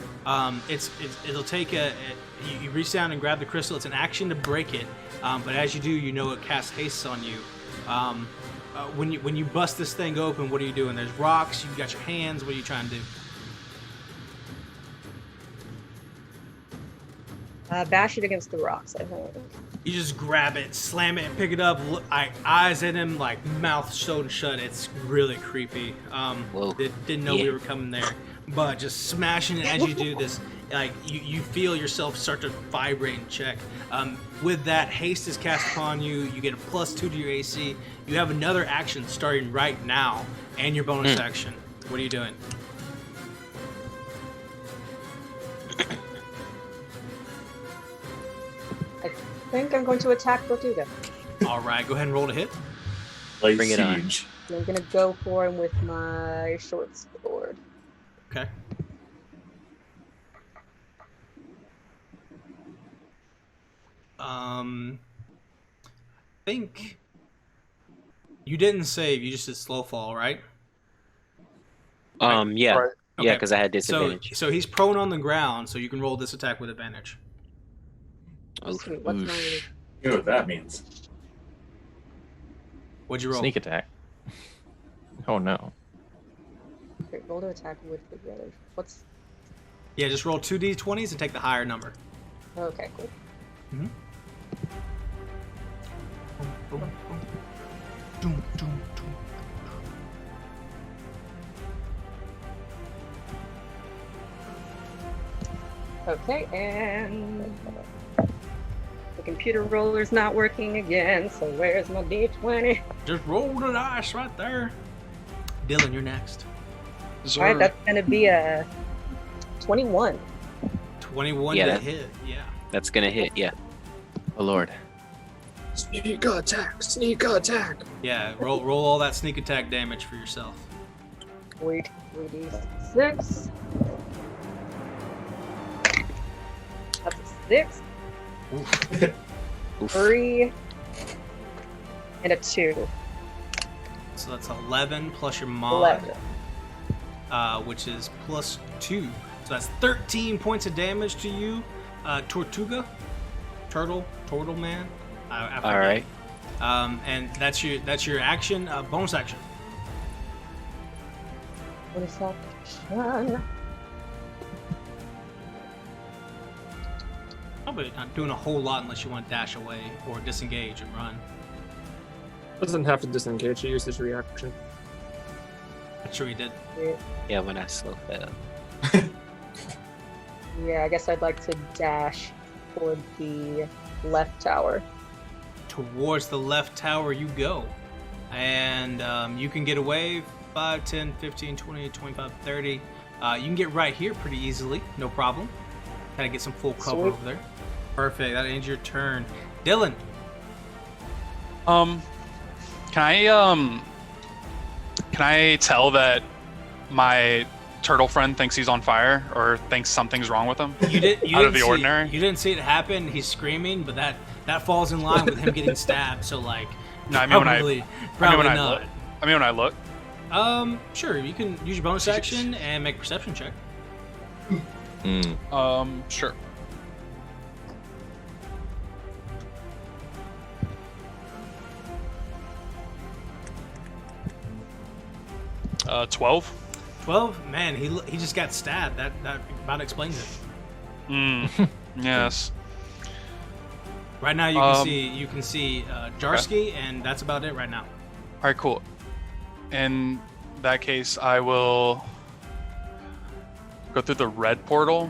It'll take you reach down and grab the crystal. It's an action to break it, but as you do, you know it casts haste on you. When you bust this thing open, what are you doing? There's rocks. You've got your hands. What are you trying to do? Bash it against the rocks, I think. You just grab it, slam it, and pick it up. Look, eyes at him, like mouth sewn shut. It's really creepy. Didn't know we were coming there, but just smashing it as you do this, like you feel yourself start to vibrate and check. With that, haste is cast upon you. You get a +2 to your AC. You have another action starting right now, and your bonus action. What are you doing? I think I'm going to attack Tortuga. All right, go ahead and roll to hit. Lay Bring it on. siege. I'm going to go for him with my short sword. Okay. I think you didn't save. You just did slow fall, right? Yeah. Right. Yeah, Okay. because I had disadvantage. So he's prone on the ground, so you can roll this attack with advantage. Oof. Sweet, what's my... You know what that means. What'd you roll? Sneak attack. Oh no. Okay, roll to attack with advantage. What's... Yeah, just roll 2 d20s and take the higher number. Okay, cool. Boom, boom, boom. Doom, doom, doom. Okay, and the computer roller's not working again, so where's my d20? Just roll the dice right there. Dylan, you're next. All right, that's going to be a 21. 21 Yeah, to that- hit. Yeah. That's gonna hit. Yeah. Oh lord. Sneak attack! Sneak attack! Yeah, roll all that sneak attack damage for yourself. Wait, 3d6. That's a 6, Oof. 3, and a 2. So that's 11 plus your mod, 11. which is +2. So that's 13 points of damage to you, Tortuga, turtle man. I All right. and that's your action. Bonus action. Bonus action. Probably not doing a whole lot unless you want to dash away or disengage and run. Doesn't have to disengage, he used his reaction. I'm sure he did. Yeah, when I slow fell. Yeah, I guess I'd like to dash toward the left tower. Towards the left tower you go, and you can get away 5, 10, 15, 20, 25, 30. You can get right here pretty easily, no problem. Gotta get some full cover Sweet. over there. Perfect. That ends your turn. Dillon. Can I tell that my turtle friend thinks he's on fire or thinks something's wrong with him? You Out of didn't the see- ordinary? You didn't see it happen. He's screaming, but that falls in line with him getting stabbed. So like, No, I mean probably when I not. look. I mean when I look. Sure. You can use your bonus action and make a perception check. Sure. Uh, 12. 12. Man, he just got stabbed. That about explains it. Yes. Right now you can see Jarsky, and that's about it right now. All right, cool. In that case, I will go through the red portal.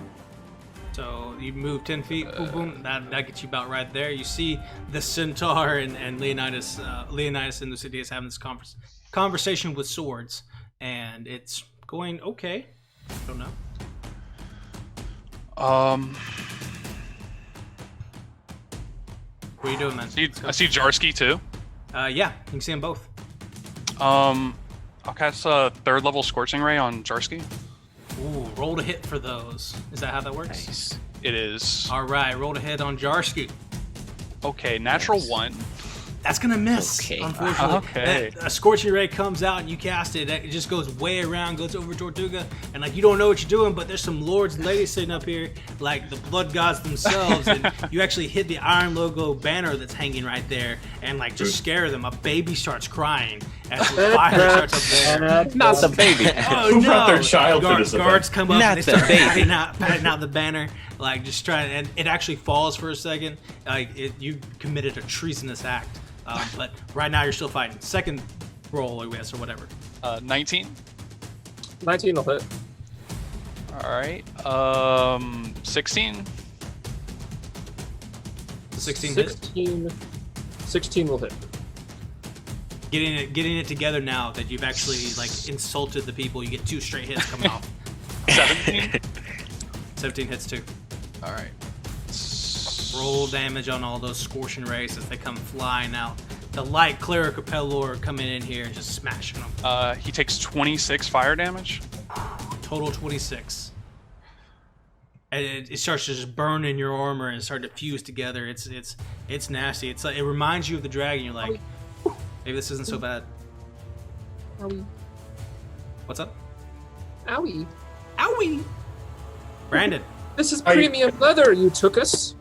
So you move 10 feet, boom, boom. That gets you about right there. You see the Centaur and Leonidas. Leonidas and Lucidius having this conversation with swords, and it's going okay. Don't know. What are you doing, man? I see Jarsky too. Yeah, you can see them both. I'll cast a 3rd level Scorching Ray on Jarsky. Ooh, roll to hit for those. Is that how that works? Nice. It is. All right, roll to hit on Jarsky. Okay, natural 1. That's gonna miss, Okay. unfortunately. Okay. A Scorching Ray comes out and you cast it. It just goes way around, goes over Tortuga, and like you don't know what you're doing, but there's some lords and ladies sitting up here, like the blood gods themselves, and you actually hit the Iron logo banner that's hanging right there, and like just scare them. A baby starts crying as the fire starts up there. Not the baby. Oh Who no! brought their child to this event? Guards come up Not and they the start baby. patting out the banner, like just trying, and it actually falls for a second. Like you committed a treasonous act. But right now you're still fighting. Second roll, I guess, or whatever. 19. 19 will hit. All right. 16. 16 hit. 16 will hit. Getting it together now that you've actually like insulted the people. You get 2 straight hits coming off. 17. 17 hits too. All right. Roll damage on all those scorching rays as they come flying out. The light cleric of Pelor coming in here and just smashing them. He takes 26 fire damage. Total 26. And it starts to just burn in your armor and start to fuse together. It's nasty. It's like, it reminds you of the dragon. You're like, maybe this isn't so bad. Owie. What's up? Owie. Owie! Brandon. This is premium leather, you took us.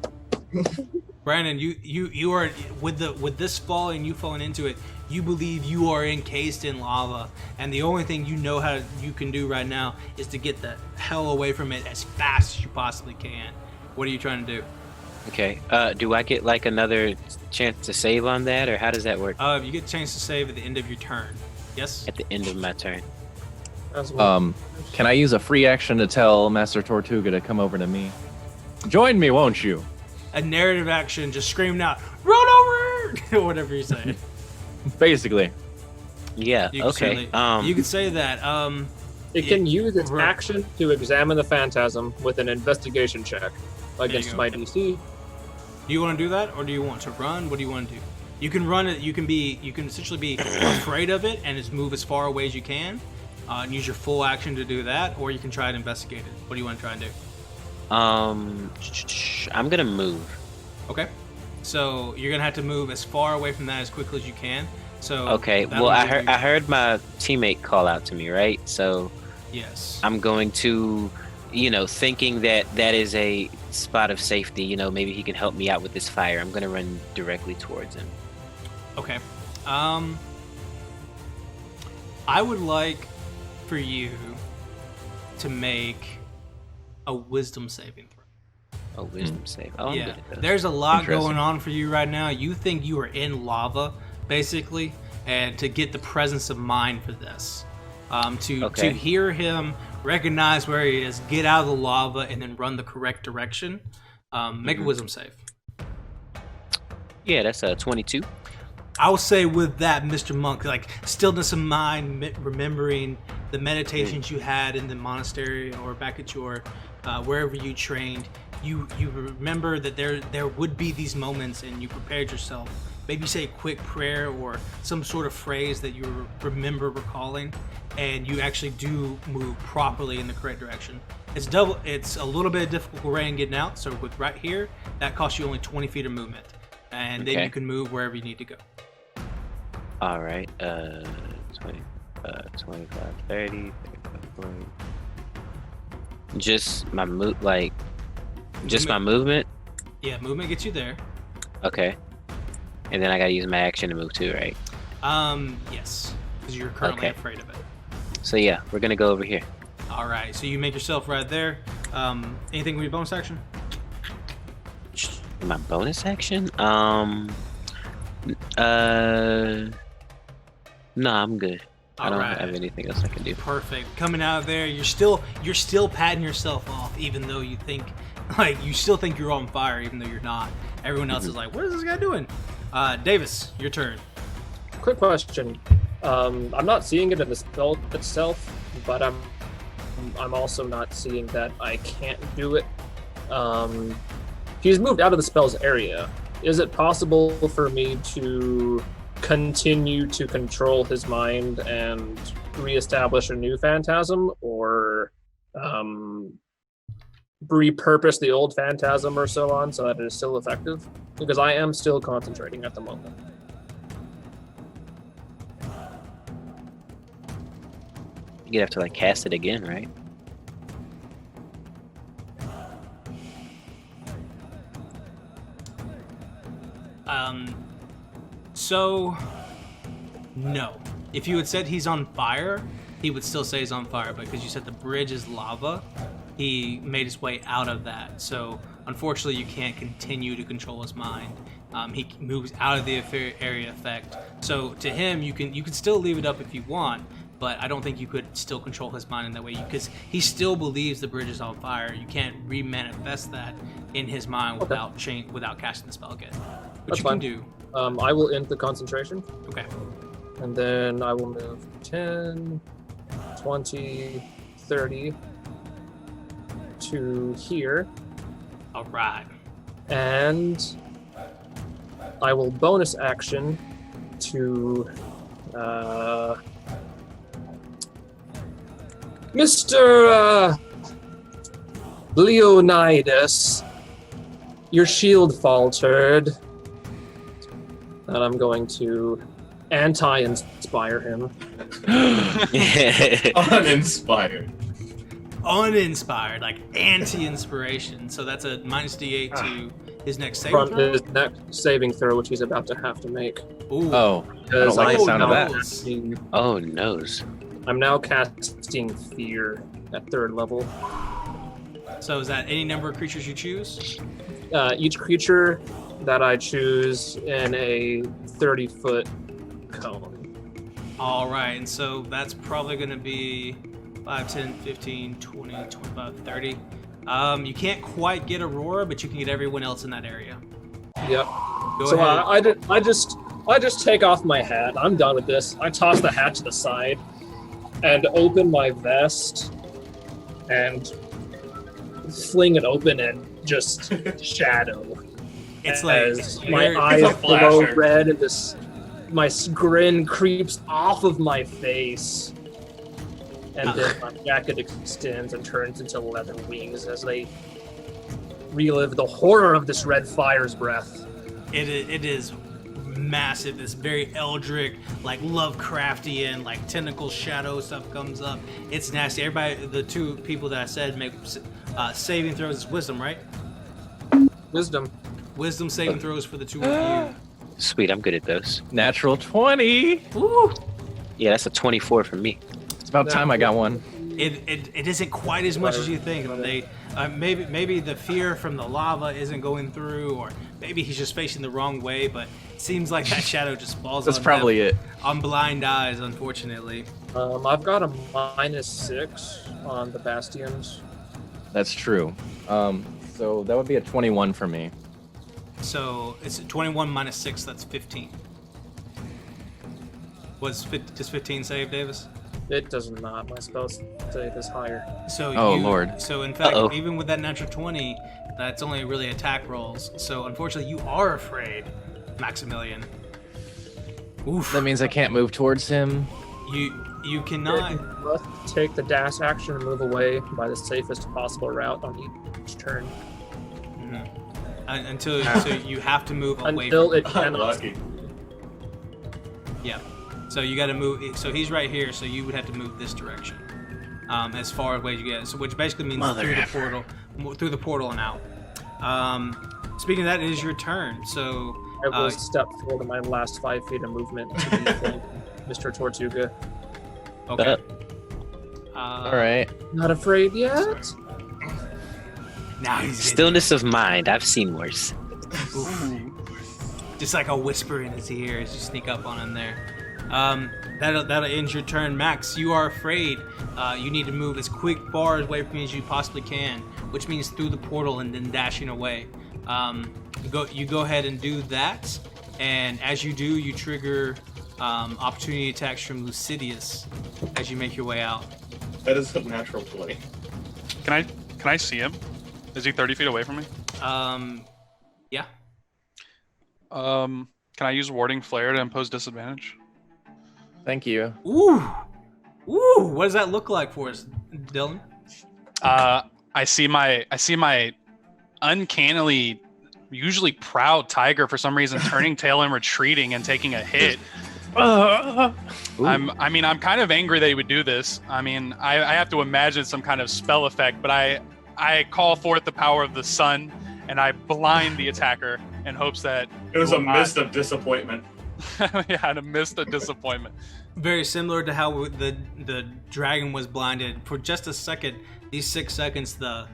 Brandon, you are with this falling, you falling into it. You believe you are encased in lava, and the only thing you know how you can do right now is to get the hell away from it as fast as you possibly can. What are you trying to do? Okay. Do I get like another chance to save on that, or how does that work? You get a chance to save at the end of your turn. Yes. At the end of my turn. As well. Can I use a free action to tell Master Tortuga to come over to me? Join me, won't you? A narrative action, just screaming out, "Run over!" or whatever you say. Basically. Yeah. You can Okay. certainly- you can say that. It can use its Right. action to examine the phantasm with an investigation check against go. my DC. Do you want to do that, or do you want to run? What do you want to do? You can run it. You can essentially be afraid of it and just move as far away as you can, and use your full action to do that, or you can try to investigate it. What do you want to try and do? I'm gonna move. Okay. So you're gonna have to move as far away from that as quickly as you can. So Okay. that'll Well, give you- I heard my teammate call out to me, right? So Yes. I'm going to, thinking that that is a spot of safety. Maybe he can help me out with this fire. I'm gonna run directly towards him. Okay. I would like for you to make a wisdom saving throw. Oh, wisdom save. Oh, I'm Yeah, good at those. there's a lot Interesting. going on for you right now. You think you are in lava, basically, and to get the presence of mind for this, to Okay. hear him, recognize where he is, get out of the lava, and then run the correct direction. Make a wisdom save. Yeah, that's a 22. I will say with that, Mr. Monk, like stillness of mind, remembering the meditations you had in the monastery or back at your wherever you trained, you remember that there would be these moments, and you prepared yourself. Maybe say a quick prayer or some sort of phrase that you remember recalling, and you actually do move properly in the correct direction. It's a little bit difficult terrain getting out, so with right here, that costs you only 20 feet of movement, and then you can move wherever you need to go. All right, 20, 25, 30, 35, 40. Just my my movement? Yeah, movement gets you there. Okay. And then I gotta use my action to move too, right? Yes, because you're currently Okay. afraid of it. So yeah, we're gonna go over here. All right, so you make yourself right there. Anything with your bonus action? My bonus action? No, I'm good. I don't have anything else I can do. Perfect. Coming out of there, you're still patting yourself off, even though you think, like, you still think you're on fire, even though you're not. Everyone else is like, what is this guy doing? Davis, your turn. Quick question. I'm not seeing it in the spell itself, but I'm also not seeing that I can't do it. He's moved out of the spell's area. Is it possible for me to continue to control his mind and reestablish a new phantasm, or repurpose the old phantasm or so on so that it is still effective? Because I am still concentrating at the moment. You'd have to like cast it again, right? So, no. If you had said he's on fire, he would still say he's on fire, but because you said the bridge is lava, he made his way out of that. So, unfortunately, you can't continue to control his mind. He moves out of the area effect. So, to him, you can still leave it up if you want, but I don't think you could still control his mind in that way, because he still believes the bridge is on fire. You can't re-manifest that in his mind without casting the spell again. Which That's you fine. can do. I will end the concentration. Okay. And then I will move 10, 20, 30 to here. All right. And I will bonus action to Mr. Leonidas. Your shield faltered. And I'm going to anti-inspire him. Uninspired. Uninspired, like anti-inspiration. So that's a minus D8 to his next saving From throw. his next saving throw, which he's about to have to make. Ooh. Oh, I don't like the sound of that. Oh, noes. I'm now casting Fear at 3rd level. So is that any number of creatures you choose? Each creature that I choose in a 30-foot cone. All right, and so that's probably going to be 5, 10, 15, 20, 25, 30. You can't quite get Aurora, but you can get everyone else in that area. Yep. Go So ahead. I just take off my hat. I'm done with this. I toss the hat to the side and open my vest and fling it open and just shadow. It's like As my eyes a glow flasher. red and my grin creeps off of my face. And then my jacket extends and turns into leather wings as they relive the horror of this red fire's breath. it is massive. This very eldritch, like Lovecraftian, like tentacle shadow stuff comes up. It's nasty. Everybody, the two people that I said make saving throws. Is wisdom, right? Wisdom. Wisdom saving throws for the two of you. Sweet, I'm good at those. Natural 20. Woo! Yeah, that's a 24 for me. It's about time I got one. It isn't quite as much as you think. They maybe the fear from the lava isn't going through, or maybe he's just facing the wrong way. But it seems like that shadow just falls. That's on probably them, it. on blind eyes, unfortunately. I've got a -6 on the bastions. That's true. So that would be a 21 for me. So it's 21 minus 6. That's 15. Does 15 save, Davis? It does not. My spell save is higher. So Lord. So in fact, Uh-oh. even with that natural 20, that's only really attack rolls. So unfortunately, you are afraid, Maximilian. Oof. That means I can't move towards him. You cannot. You must take the dash action and move away by the safest possible route on each turn. Until so you have to move away Until from it cannot. Lucky. Yeah. So you got to move. So he's right here. So you would have to move this direction, as far away as you get. So which basically means through the portal and out. Speaking of that, it is your turn. So I will step forward in my last 5 feet of movement to be flanking Mr. Tortuga. okay. All right. Not afraid yet? Now he's Stillness of mind. I've seen worse. just like a whisper in his ear as you sneak up on him there. That'll end your turn, Max. You are afraid. You need to move as far away from me as you possibly can, which means through the portal and then dashing away. You go ahead and do that, and as you do, you trigger opportunity attacks from Lucidius as you make your way out. That is a natural 20. Can I see him? Is he 30 feet away from me? Yeah. Can I use warding flare to impose disadvantage? Thank you. Ooh. What does that look like for us, Dillon? I see my uncannily, usually proud tiger for some reason turning tail and retreating and taking a hit. I'm kind of angry that he would do this. I mean, I have to imagine some kind of spell effect, but I call forth the power of the sun and I blind the attacker in hopes that It was a mist of disappointment. yeah, a mist of disappointment. Very similar to how the dragon was blinded for just a second. These 6 seconds, the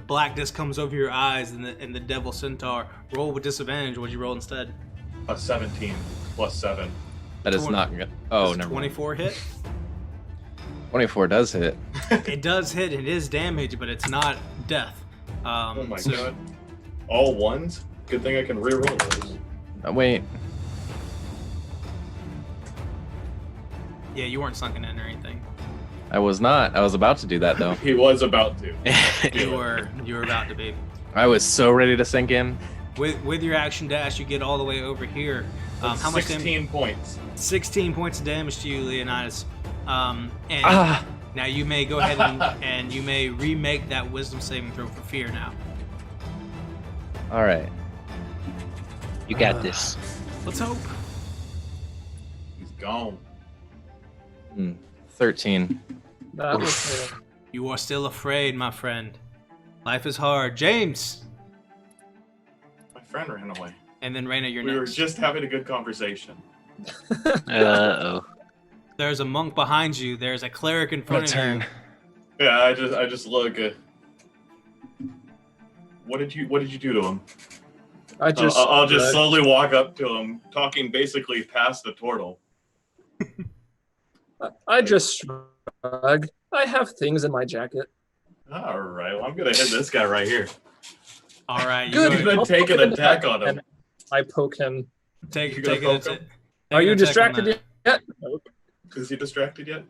blackness comes over your eyes, and the devil centaur roll with disadvantage. What'd you roll instead? A 17 plus 7. That is not good. Oh, Does never mind. 24 hit? 24 does hit. It does hit. It is damage, but it's not death. Oh my god. All ones? Good thing I can reroll those. Wait. Yeah, you weren't sunken in or anything. I was not. I was about to do that, though. He was about to. You were about to be. I was so ready to sink in. With your action dash, you get all the way over here. How much 16 points. 16 points of damage to you, Leonidas. And Ah. now you may go ahead and you may remake that wisdom saving throw for fear now. All right. You got this. Let's hope. He's gone. 13. That was You are still afraid, my friend. Life is hard. James! My friend ran away. And then Rayna, you're We were next. just having a good conversation. Uh-oh. There's a monk behind you. There's a cleric in front of you. Yeah, I just look at. What did you do to him? I just. I'll just slowly walk up to him, talking basically past the turtle. I just shrug. I have things in my jacket. All right, well, I'm gonna hit this guy right here. All right, you Good. go He's ahead. gonna take an attack on him. And I poke him. Take You gonna it. poke Take him? Are you an attack on distracted that. yet? Nope. Is he distracted yet?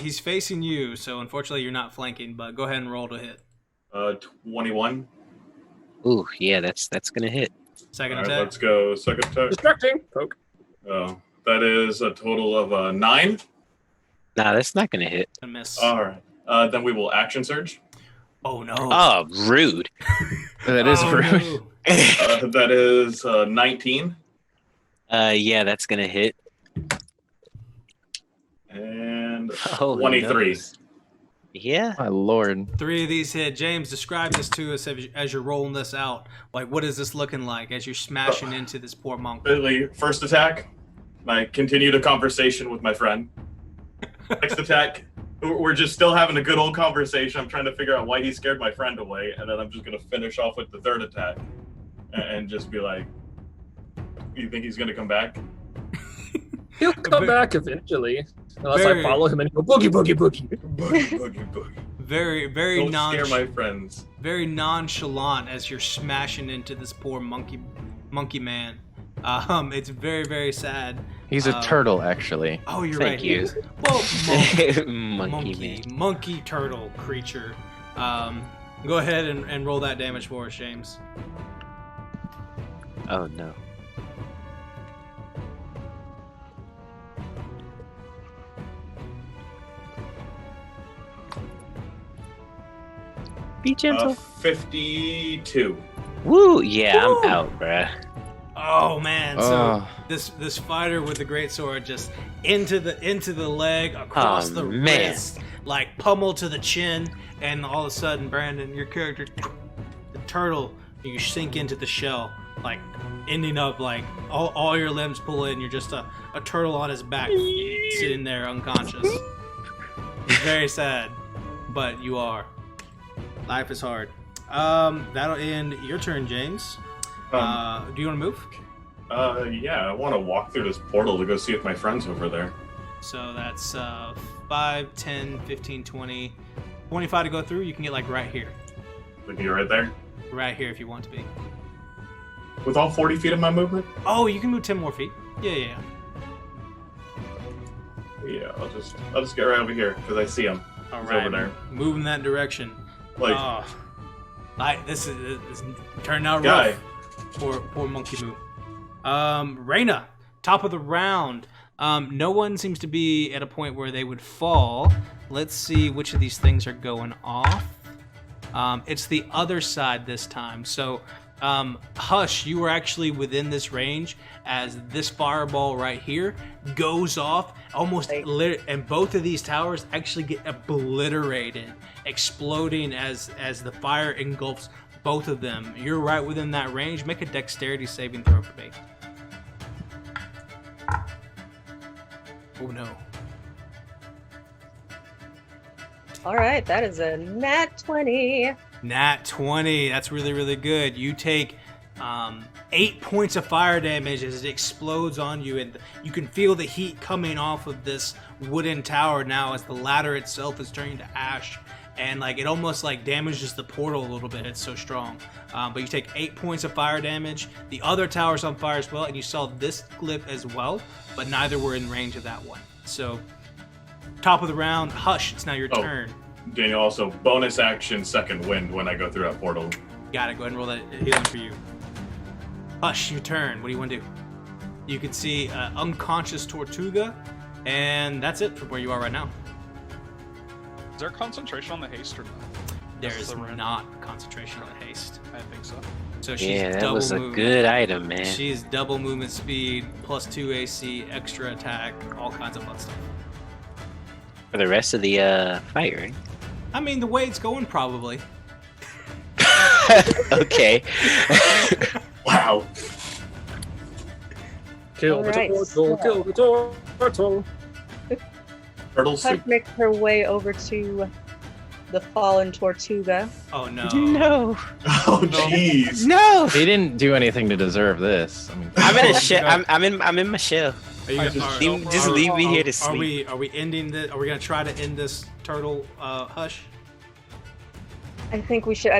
He's facing you, so unfortunately you're not flanking. But go ahead and roll to hit. 21. Ooh, yeah, that's gonna hit. Second All right, attack. let's go. Second attack. Distracting. Poke. Oh, that is a total of 9. Nah, that's not gonna hit. A miss. All right. Then we will action surge. Oh no. Oh, rude. That is Oh, rude. no. That is 19. Yeah, that's gonna hit. And Oh, 23. no. Yeah. My lord. 3 of these hit. James, describe this to us as you're rolling this out. Like, what is this looking like as you're smashing into this poor monk? First attack, I continued a conversation with my friend. Next attack, we're just still having a good old conversation. I'm trying to figure out why he scared my friend away, and then I'm just gonna finish off with the third attack, and just be like, "You think he's gonna come back?" He'll come back eventually. Unless Very- I follow him and go boogie, boogie, boogie. Boogie, boogie, boogie. Very Don't scare my friends. very nonchalant as you're smashing into this poor monkey man. It's very, very sad. He's a turtle, actually. Oh, you're Thank right. you. Well, Monkey man. monkey turtle creature. Go ahead and roll that damage for us, James. Oh no. Be gentle. 52. Woo! Yeah, Woo! I'm out, bruh. Oh man! So Oh. this fighter with the great sword just into the leg, across Oh, the man. wrist, like pummel to the chin, and all of a sudden, Brandon, your character, the turtle, you sink into the shell, like ending up like all your limbs pull in. You're just a turtle on his back, sitting there unconscious. It's very sad, but you are. Life is hard. That'll end your turn, James. Do you want to move? Yeah, I want to walk through this portal to go see if my friend's over there. So that's 5, 10, 15, 20, 25 to go through. You can get like right here. Like you right there? Right here if you want to be. With all 40 feet of my movement? Oh, you can move 10 more feet. Yeah. Yeah, I'll just get right over here because I see him. All He's right. over there. Move in that direction. Like, This is turning out guy. rough. Poor Monkey Moo. Rayna, top of the round. No one seems to be at a point where they would fall. Let's see which of these things are going off. It's the other side this time. So, Hush, you were actually within this range as this fireball right here goes off almost and both of these towers actually get obliterated, exploding as the fire engulfs both of them. You're right within that range. Make a dexterity saving throw for me. Oh no. All right, that is a nat 20. Nat 20. That's really, really good. You take 8 points of fire damage as it explodes on you, and you can feel the heat coming off of this wooden tower now as the ladder itself is turning to ash, and like it almost like damages the portal a little bit. It's so strong. But you take 8 points of fire damage. The other tower's on fire as well, and you saw this clip as well, but neither were in range of that one. So, top of the round, Hush. It's now your turn. Daniel, also bonus action second wind when I go through that portal. Got it. Go ahead and roll that healing for you. Hush, your turn. What do you want to do? You can see unconscious Tortuga, and that's it for where you are right now. Is there concentration on the haste or not? There That's is the rune. not concentration on haste. I think so. So she's Yeah, that double was a movement. good item, man. She's double movement speed, plus 2 AC, extra attack, all kinds of fun stuff. For the rest of the fight, right? I mean, the way it's going, probably. Okay. Wow. Kill the Alright, turtle, so- kill the turtle. Turtle Hush soup. makes her way over to the fallen Tortuga. Oh no. No. Oh, jeez. No. He didn't do anything to deserve this. I mean, I'm in a shell. I'm in my shell. Are you gonna, Just leave me here to sleep. Are we ending the? Are we gonna try to end this turtle? Hush. I think we should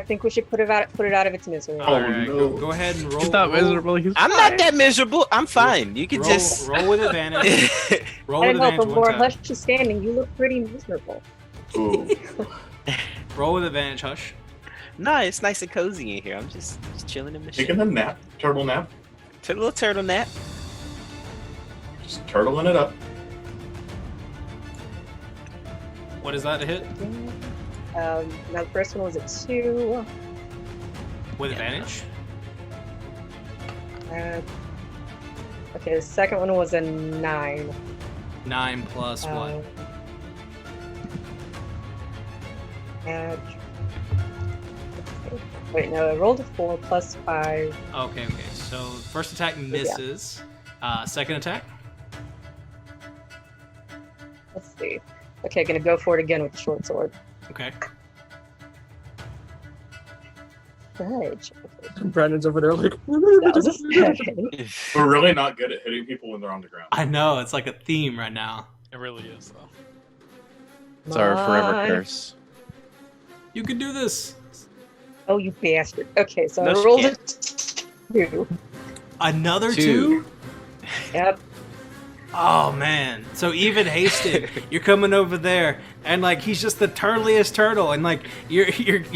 put it out of its misery. Oh, All right, no. go ahead and roll. he's not roll- miserable. He's I'm not that miserable. I'm fine. You can Roll, just. roll with advantage. Roll I with don't know, advantage but one where time. Hush is standing, you look pretty miserable. Ooh. Roll with advantage, Hush. Nah, it's nice and cozy in here. I'm just chilling in my shell. Taking a nap. Turtle nap. Took a little turtle nap. Just turtling it up. What is that to hit? Now the first one was a 2. With Yeah. advantage? Okay, the second one was a 9. 9 plus what? Add. Wait, no, I rolled a 4 plus 5. Okay. So first attack misses. Second attack? Let's see. Okay, gonna go for it again with the short sword. Okay. Right. Brandon's over there like. That was a 7. We're really not good at hitting people when they're on the ground. I know, it's like a theme right now. It really is, though. It's our forever Nice. curse. You can do this. Oh, you bastard. Okay, so No, I she rolled a can't. 2. Another 2? Two. Yep. Oh man! So even hasted, you're coming over there, and like he's just the turtliest turtle, and like you're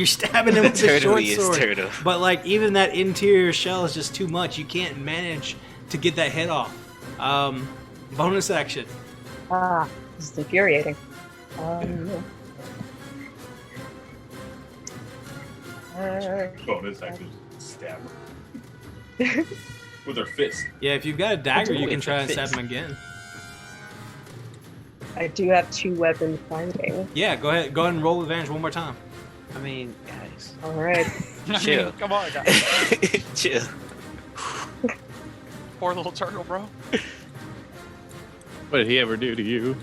stabbing him with the short Turtliest sword. turtle. But like even that interior shell is just too much. You can't manage to get that hit off. Bonus action. This is infuriating. Bonus action. Stab her. With her fist. Yeah, if you've got a dagger, you With can try the and stab fist. him again. I do have 2 weapons fighting. Yeah, go ahead and roll advantage one more time. I mean, guys, All right. chill. Come on, guys. Chill. Poor little turtle, bro. What did he ever do to you?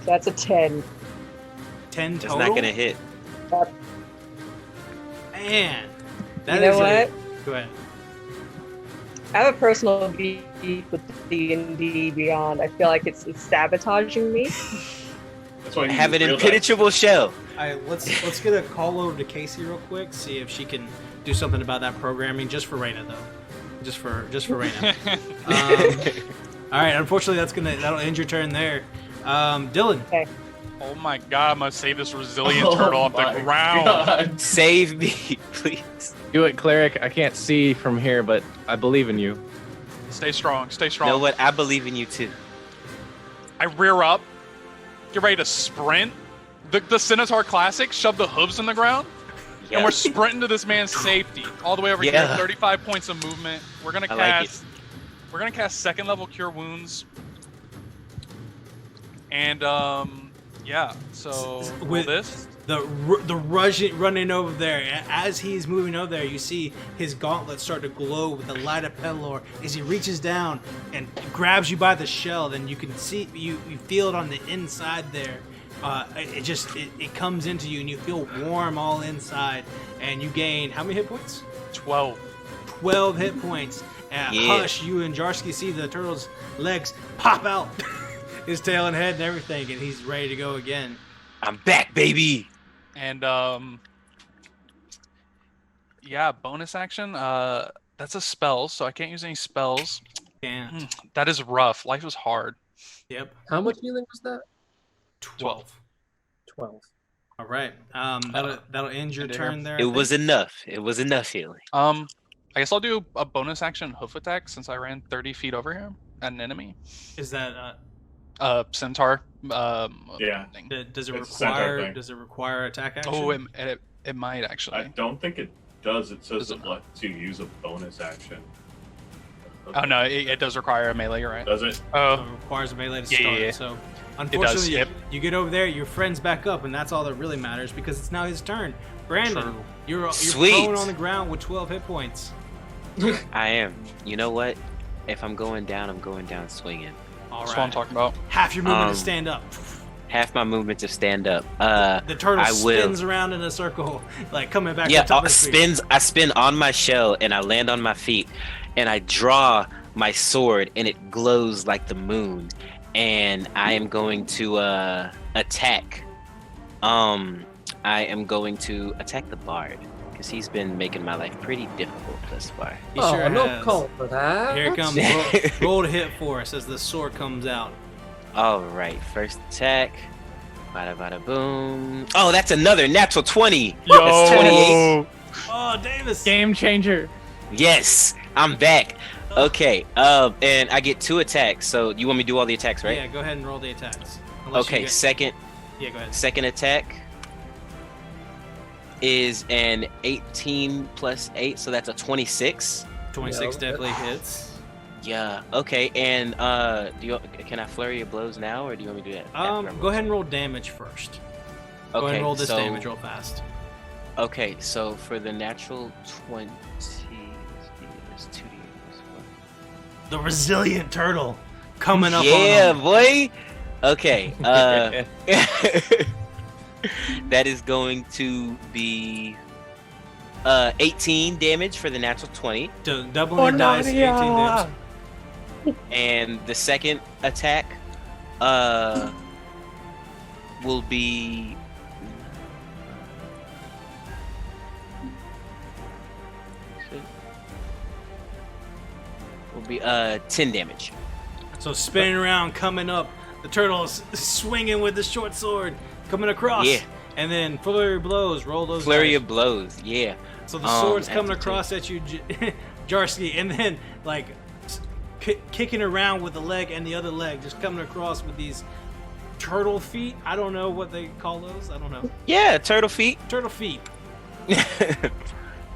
That's a 10. 10 It's total. not gonna hit. Man, You know what? Go ahead. I have a personal beef with D&D Beyond. I feel like it's sabotaging me. That's why Have an impenetrable shell. All right, let's get a call over to Casey real quick. See if she can do something about that programming, just for Rayna though. Just for Rayna. All right. Unfortunately, that'll end your turn there. Dillon. Oh my god, I'm gonna save this resilient turtle off the ground. God. Save me, please. Do it, cleric. I can't see from here, but I believe in you. Stay strong, stay You strong. know what? I believe in you too. I rear up, get ready to sprint. The Centaur Classic, shove the hooves in the ground, and we're sprinting to this man's safety. All the way over Yeah. here, 35 points of movement. We're gonna I like it. cast we're gonna cast 2nd level Cure Wounds. And yeah, so roll With- this. The running over there. As he's moving over there, you see his gauntlet start to glow with the light of Pelor. As he reaches down and grabs you by the shell, then you can see you feel it on the inside there. It comes into you and you feel warm all inside. And you gain how many hit points? 12. 12 hit points. Yeah. Hush, you and Jarsky see the turtle's legs pop out, his tail and head and everything, and he's ready to go again. I'm back, baby. And yeah, bonus action. That's a spell, so I can't use any spells. Can't. That is rough. Life is hard. Yep. How much healing was that? 12. 12. All right. That'll end your End it turn here. there. I It think. was enough. It was enough healing. I guess I'll do a bonus action hoof attack since I ran 30 feet over here at an enemy. Is that Centaur. Yeah. Thing. does it It's a centaur require thing. attack action? Oh, it might actually. I don't think it does. It says Does it it lets you use a bonus action. Oh no, it does require a melee. You're right. Does it? So Oh, it requires a melee to Yeah, start. yeah, yeah. So does, unfortunately, yep. you get over there, your friend's back up, and that's all that really matters because it's now his turn. Brandon, True. you're Sweet. prone on the ground with 12 hit points. I am. You know what? If I'm going down, I'm going down swinging. All that's what I'm right. talking about. Half your movement to Um, stand up. Half my movement to stand up. The turtle I will. spins around in a circle, like coming back. Yeah, on top of his feet. I spin on my shell and I land on my feet and I draw my sword and it glows like the moon and I am going to attack. I am going to attack the bard because he's been making my life pretty difficult thus far. He Oh, sure no has. call for that. Here it comes. Roll to hit for us as the sword comes out. All right, first attack. Bada bada boom. Oh, that's another natural 20. That's 28. Oh, Davis. Game changer. Yes, I'm back. Okay, and I get 2 attacks. So you want me to do all the attacks, right? Yeah, go ahead and roll the attacks. Unless you Okay, get- second Yeah, go ahead. second attack is an 18 plus 8, so that's a 26. 26 No. definitely hits. Yeah. Okay, and can I flurry of blows now, or do you want me to do that? after I'm Go ahead and roll damage first. Go ahead Okay, and roll this so, damage real fast. Okay, so for the natural 20, it's 2d. The resilient turtle coming up Yeah, on him. boy. Okay. That is going to be 18 damage for the natural 20, Doubling your dice, 18 damage. and the second attack will be will be 10 damage. So spinning around, coming up, the turtle is swinging with the short sword, coming across. Yeah. And then flurry of blows, roll those Flurry dice. of blows, yeah. So the sword's coming after across at you, Jarsky, and then like kicking around with the leg and the other leg, just coming across with these turtle feet. I don't know what they call those. I don't know. Yeah, turtle feet. Turtle feet.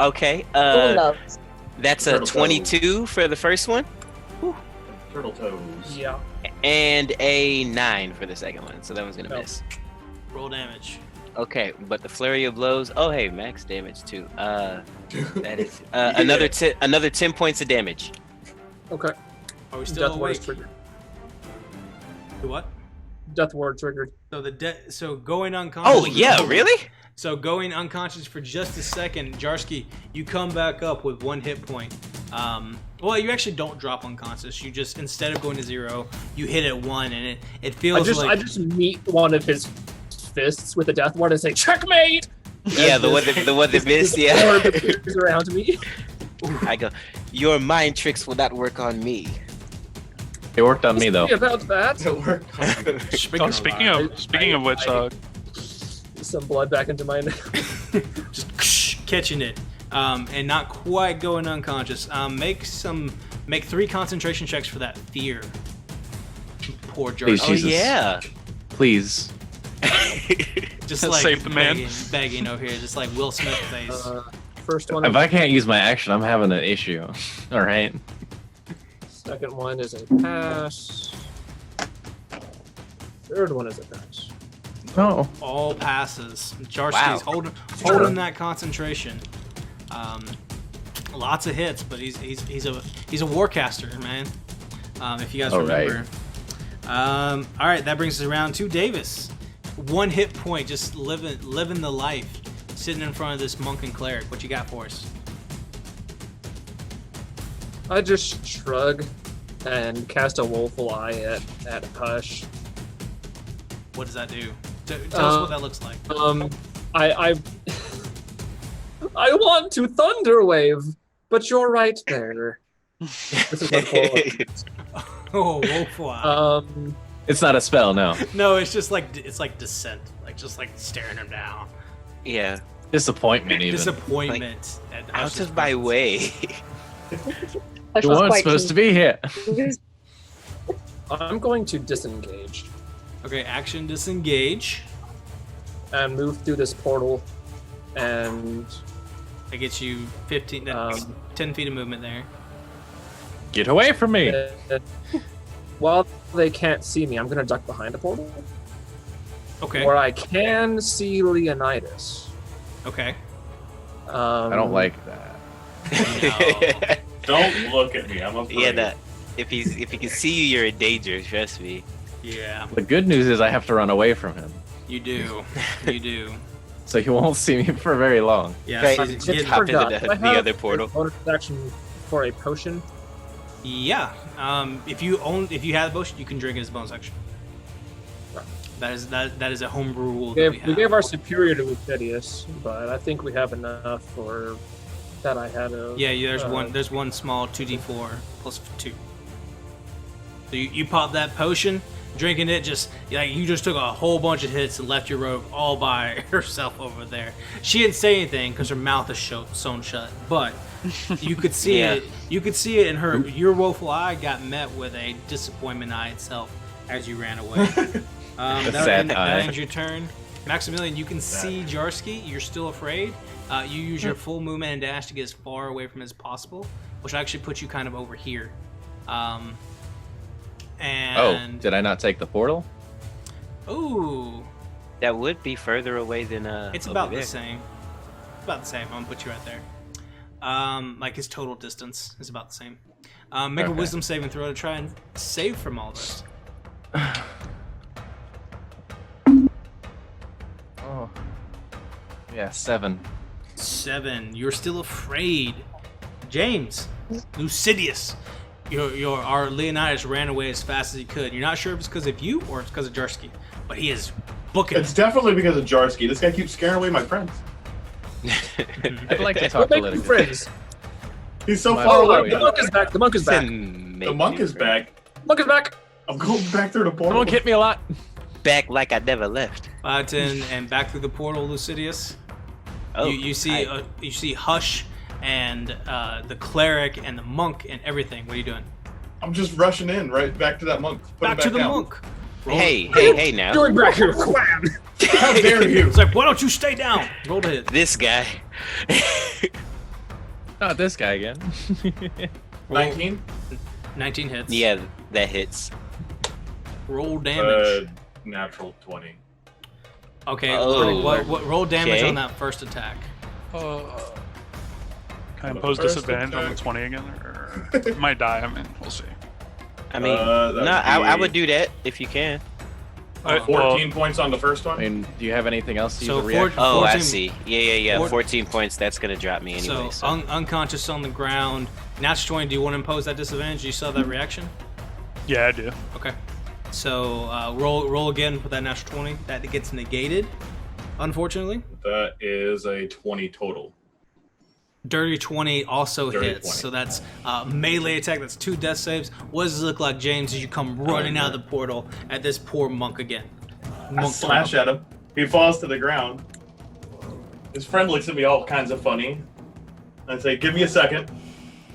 Okay. Who knows? That's a Turtle 22 for the first one, Turtle toes. Yeah. and a 9 for the second one. So that one's gonna No. miss. Roll damage. Okay, but the flurry of blows. Oh, hey, max damage too. That is another 10 points of damage. Okay. Are we still Death ward is awake? triggered. The what? Death ward triggered. So so going unconscious. Oh yeah, really? So going unconscious for just a second, Jarsky, you come back up with 1 hit point. Well, you actually don't drop unconscious. You just, instead of going to 0, you hit at 1, and it feels I just meet one of his fists with a death ward and say, "Checkmate!" Yeah, the one that missed. Yeah. Orb appears around me. I go. Your mind tricks will not work on me. It worked on me though. Sorry about that. It worked. Speaking of which, Some blood back into my neck. just catching it, and not quite going unconscious. Make 3 concentration checks for that fear. Poor Please, Jarsky. Oh Jesus. yeah. Please. Just like Save the man. begging over here, just like Will Smith face. First one. If I can't use my action, I'm having an issue. All right. Second one is a pass. Third one is a pass. No. All passes. Jarsky's Wow. holding that concentration. Lots of hits, but he's a warcaster, man. If you guys All right. remember. All right, that brings us around to Davis. 1 hit point, just living the life, sitting in front of this monk and cleric. What you got for us? I just shrug and cast a woeful eye at Hush. What does that do? Tell us what that looks like. I want to thunder wave, but you're right there. This is unfortunate. Oh, woeful eye. It's not a spell, no. No, it's just like descent, just like staring him down. Yeah. Disappointment, even. Disappointment. at Out Hush's of my presence. way. Hush You was weren't quite supposed to be here. I'm going to disengage Okay, action disengage. and move through this portal, and That gets you 10 feet of movement there. Get away from me. while they can't see me, I'm going to duck behind a portal Okay. where I can see Leonidas. Okay. I don't like that. No. Don't look at me. I'm afraid. Yeah, that. If he can see you, you're in danger. Trust me. Yeah, The good news is I have to run away from him, you do. You do. so he won't see me for very long. Yeah. Right. so Just get- hop into Forgot. the Do I have other portal. a bonus action for a potion. yeah. If you have the potion, you can drink it as a bonus action. That is a homebrew rule. We That gave, we we gave have. our superior to Euphedius, but I think we have enough for that. I had a Yeah, there's one small 2d4 plus 2. So you pop that potion, drinking it, you just took a whole bunch of hits and left your rogue all by herself over there. She didn't say anything because her mouth is sewn shut, but you could see Yeah. it. You could see it in her. Your woeful eye got met with a disappointment eye itself as you ran away. sad that eye. ends your turn. Maximilian, you can see Jarsky. You're still afraid. You use your full movement and dash to get as far away from it as possible, which actually puts you kind of over here. And Did I not take the portal? ooh, That would be further away than it's over about there. the same. About the same. I'm gonna put you right there. Like his total distance is about the same. Make a Okay. wisdom saving throw to try and save from all this. Oh. Yeah, 7. 7. You're still afraid. James, Lucidius, our Leonidas ran away as fast as he could. You're not sure if it's because of you or it's because of Jarsky, but he is booking. It's definitely because of Jarsky. This guy keeps scaring away my friends. I'd like to We'll talk to make Litigant. friends. He's so My- far Oh, away. the monk is back. The monk is back. The monk is back. Look at back. I'm going back through the portal. Someone hit me a lot. Back like I never left. 5, 10, and back through the portal, Lucidius. Oh, You see Hush and the cleric and the monk and everything. What are you doing? I'm just rushing in right back to that monk. Put him Back to the down. monk. Roll- hey now. Going back here. Wham! How dare you? It's like, why don't you stay down? Roll to hit. This guy. Not this guy again. 19? 19 hits. Yeah, that hits. Roll damage. Natural 20. Okay. Oh, What roll damage okay. on that first attack? Can I impose First disadvantage on the attack. 20 again? Or it might die. I mean, we'll see. I mean, that would I be- would do that if you can. Well, 14 points on the first one. I mean, do you have anything else to So use a reaction? Oh, I 14 see. Yeah. Four- 14 points. That's gonna drop me anyway. So, unconscious on the ground. Natural 20. Do you want to impose that disadvantage? Do you saw that reaction? yeah, I do. Okay. So roll again with that natural 20. That gets negated, unfortunately. That is a 20 total. Dirty 20 also Dirty hits. 20. So that's melee attack. That's 2 death saves. What does it look like, James, as you come running out of the portal at this poor monk again? I slash at him. He falls to the ground. His friend looks at me all kinds of funny. I say, give me a second.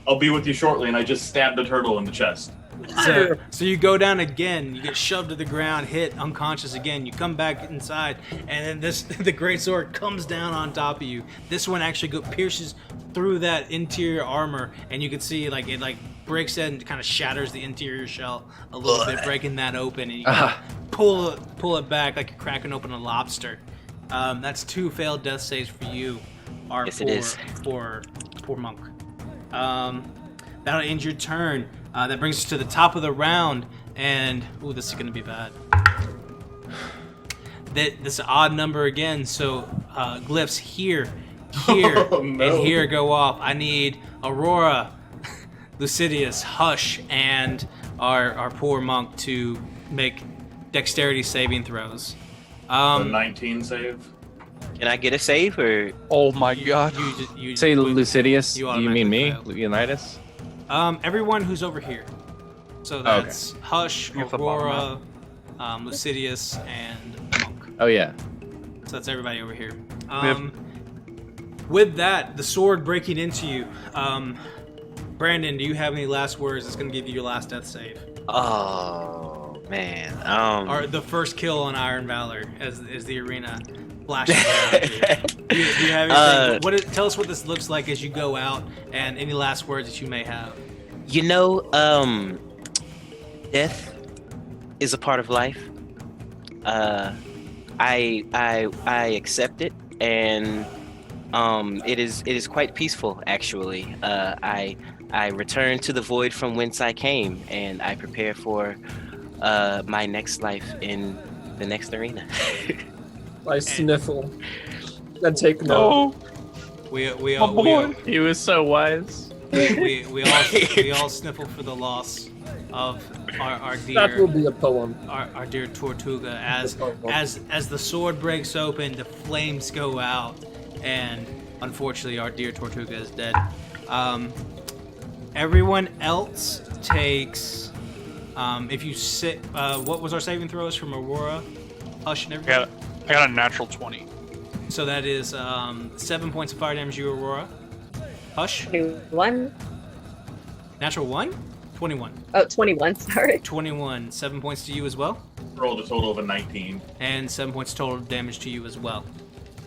I'll be with you shortly. And I just stab the turtle in the chest. So you go down again, you get shoved to the ground, hit, unconscious again. You come back inside, and then the great sword comes down on top of you. This one actually pierces through that interior armor, and you can see it breaks it and kind of shatters the interior shell a little bit, breaking that open, and you kind of pull it back like you're cracking open a lobster. That's 2 failed death saves for you. Yes, it is. For monk. That'll end your turn. That brings us to the top of the round, and ooh, this is gonna be bad. This is an odd number again, so glyphs here, Oh, no. and here go off. I need Aurora, Lucidius, Hush, and our poor monk to make dexterity saving throws. A 19 save. Can I get a save or? Oh my god. You Say Lucidius. you Do you mean me? automatically Leonidas? Everyone who's over here. So that's Hush, You're at the bottom Aurora, Lucidius, and Monk. Oh yeah. So that's everybody over here. With that, the sword breaking into you. Brandon, do you have any last words that's going to give you your last death save? Oh man. Or the first kill on Iron Valor as the arena flashes around you. Do you have anything? Tell us what this looks like as you go out, and any last words that you may have. You know, death is a part of life. I accept it, and it is quite peaceful actually. I return to the void from whence I came, and I prepare for my next life in the next arena. I sniffle and take note. We He was so wise. all sniffle for the loss of our That will dear be a poem. our dear Tortuga as the sword breaks open, the flames go out, and unfortunately our dear Tortuga is dead. Everyone else takes if you sit what was our saving throws from Aurora, Hush, and everybody? I got a natural 20. So that is 7 points of fire damage, you, Aurora. Hush, 21. natural 1? 21. Oh, 21, sorry. 21, 7 points to you as well. Rolled a total of a 19. And 7 points total damage to you as well.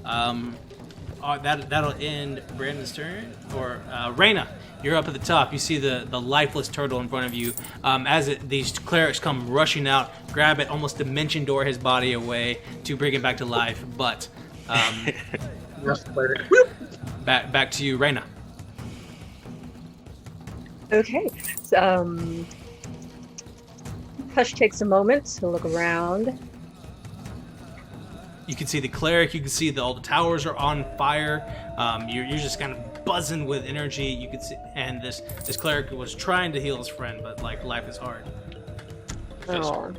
That'll end Brandon's turn. Or Rayna, you're up at the top. You see the lifeless turtle in front of you. These clerics come rushing out, grab it, almost dimension door his body away to bring it back to life. But back to you, Rayna. Okay. So, Hush takes a moment to look around. You can see the cleric. You can see all the towers are on fire. You're just kind of buzzing with energy. You can see, and this cleric was trying to heal his friend, but like life is hard. Oh.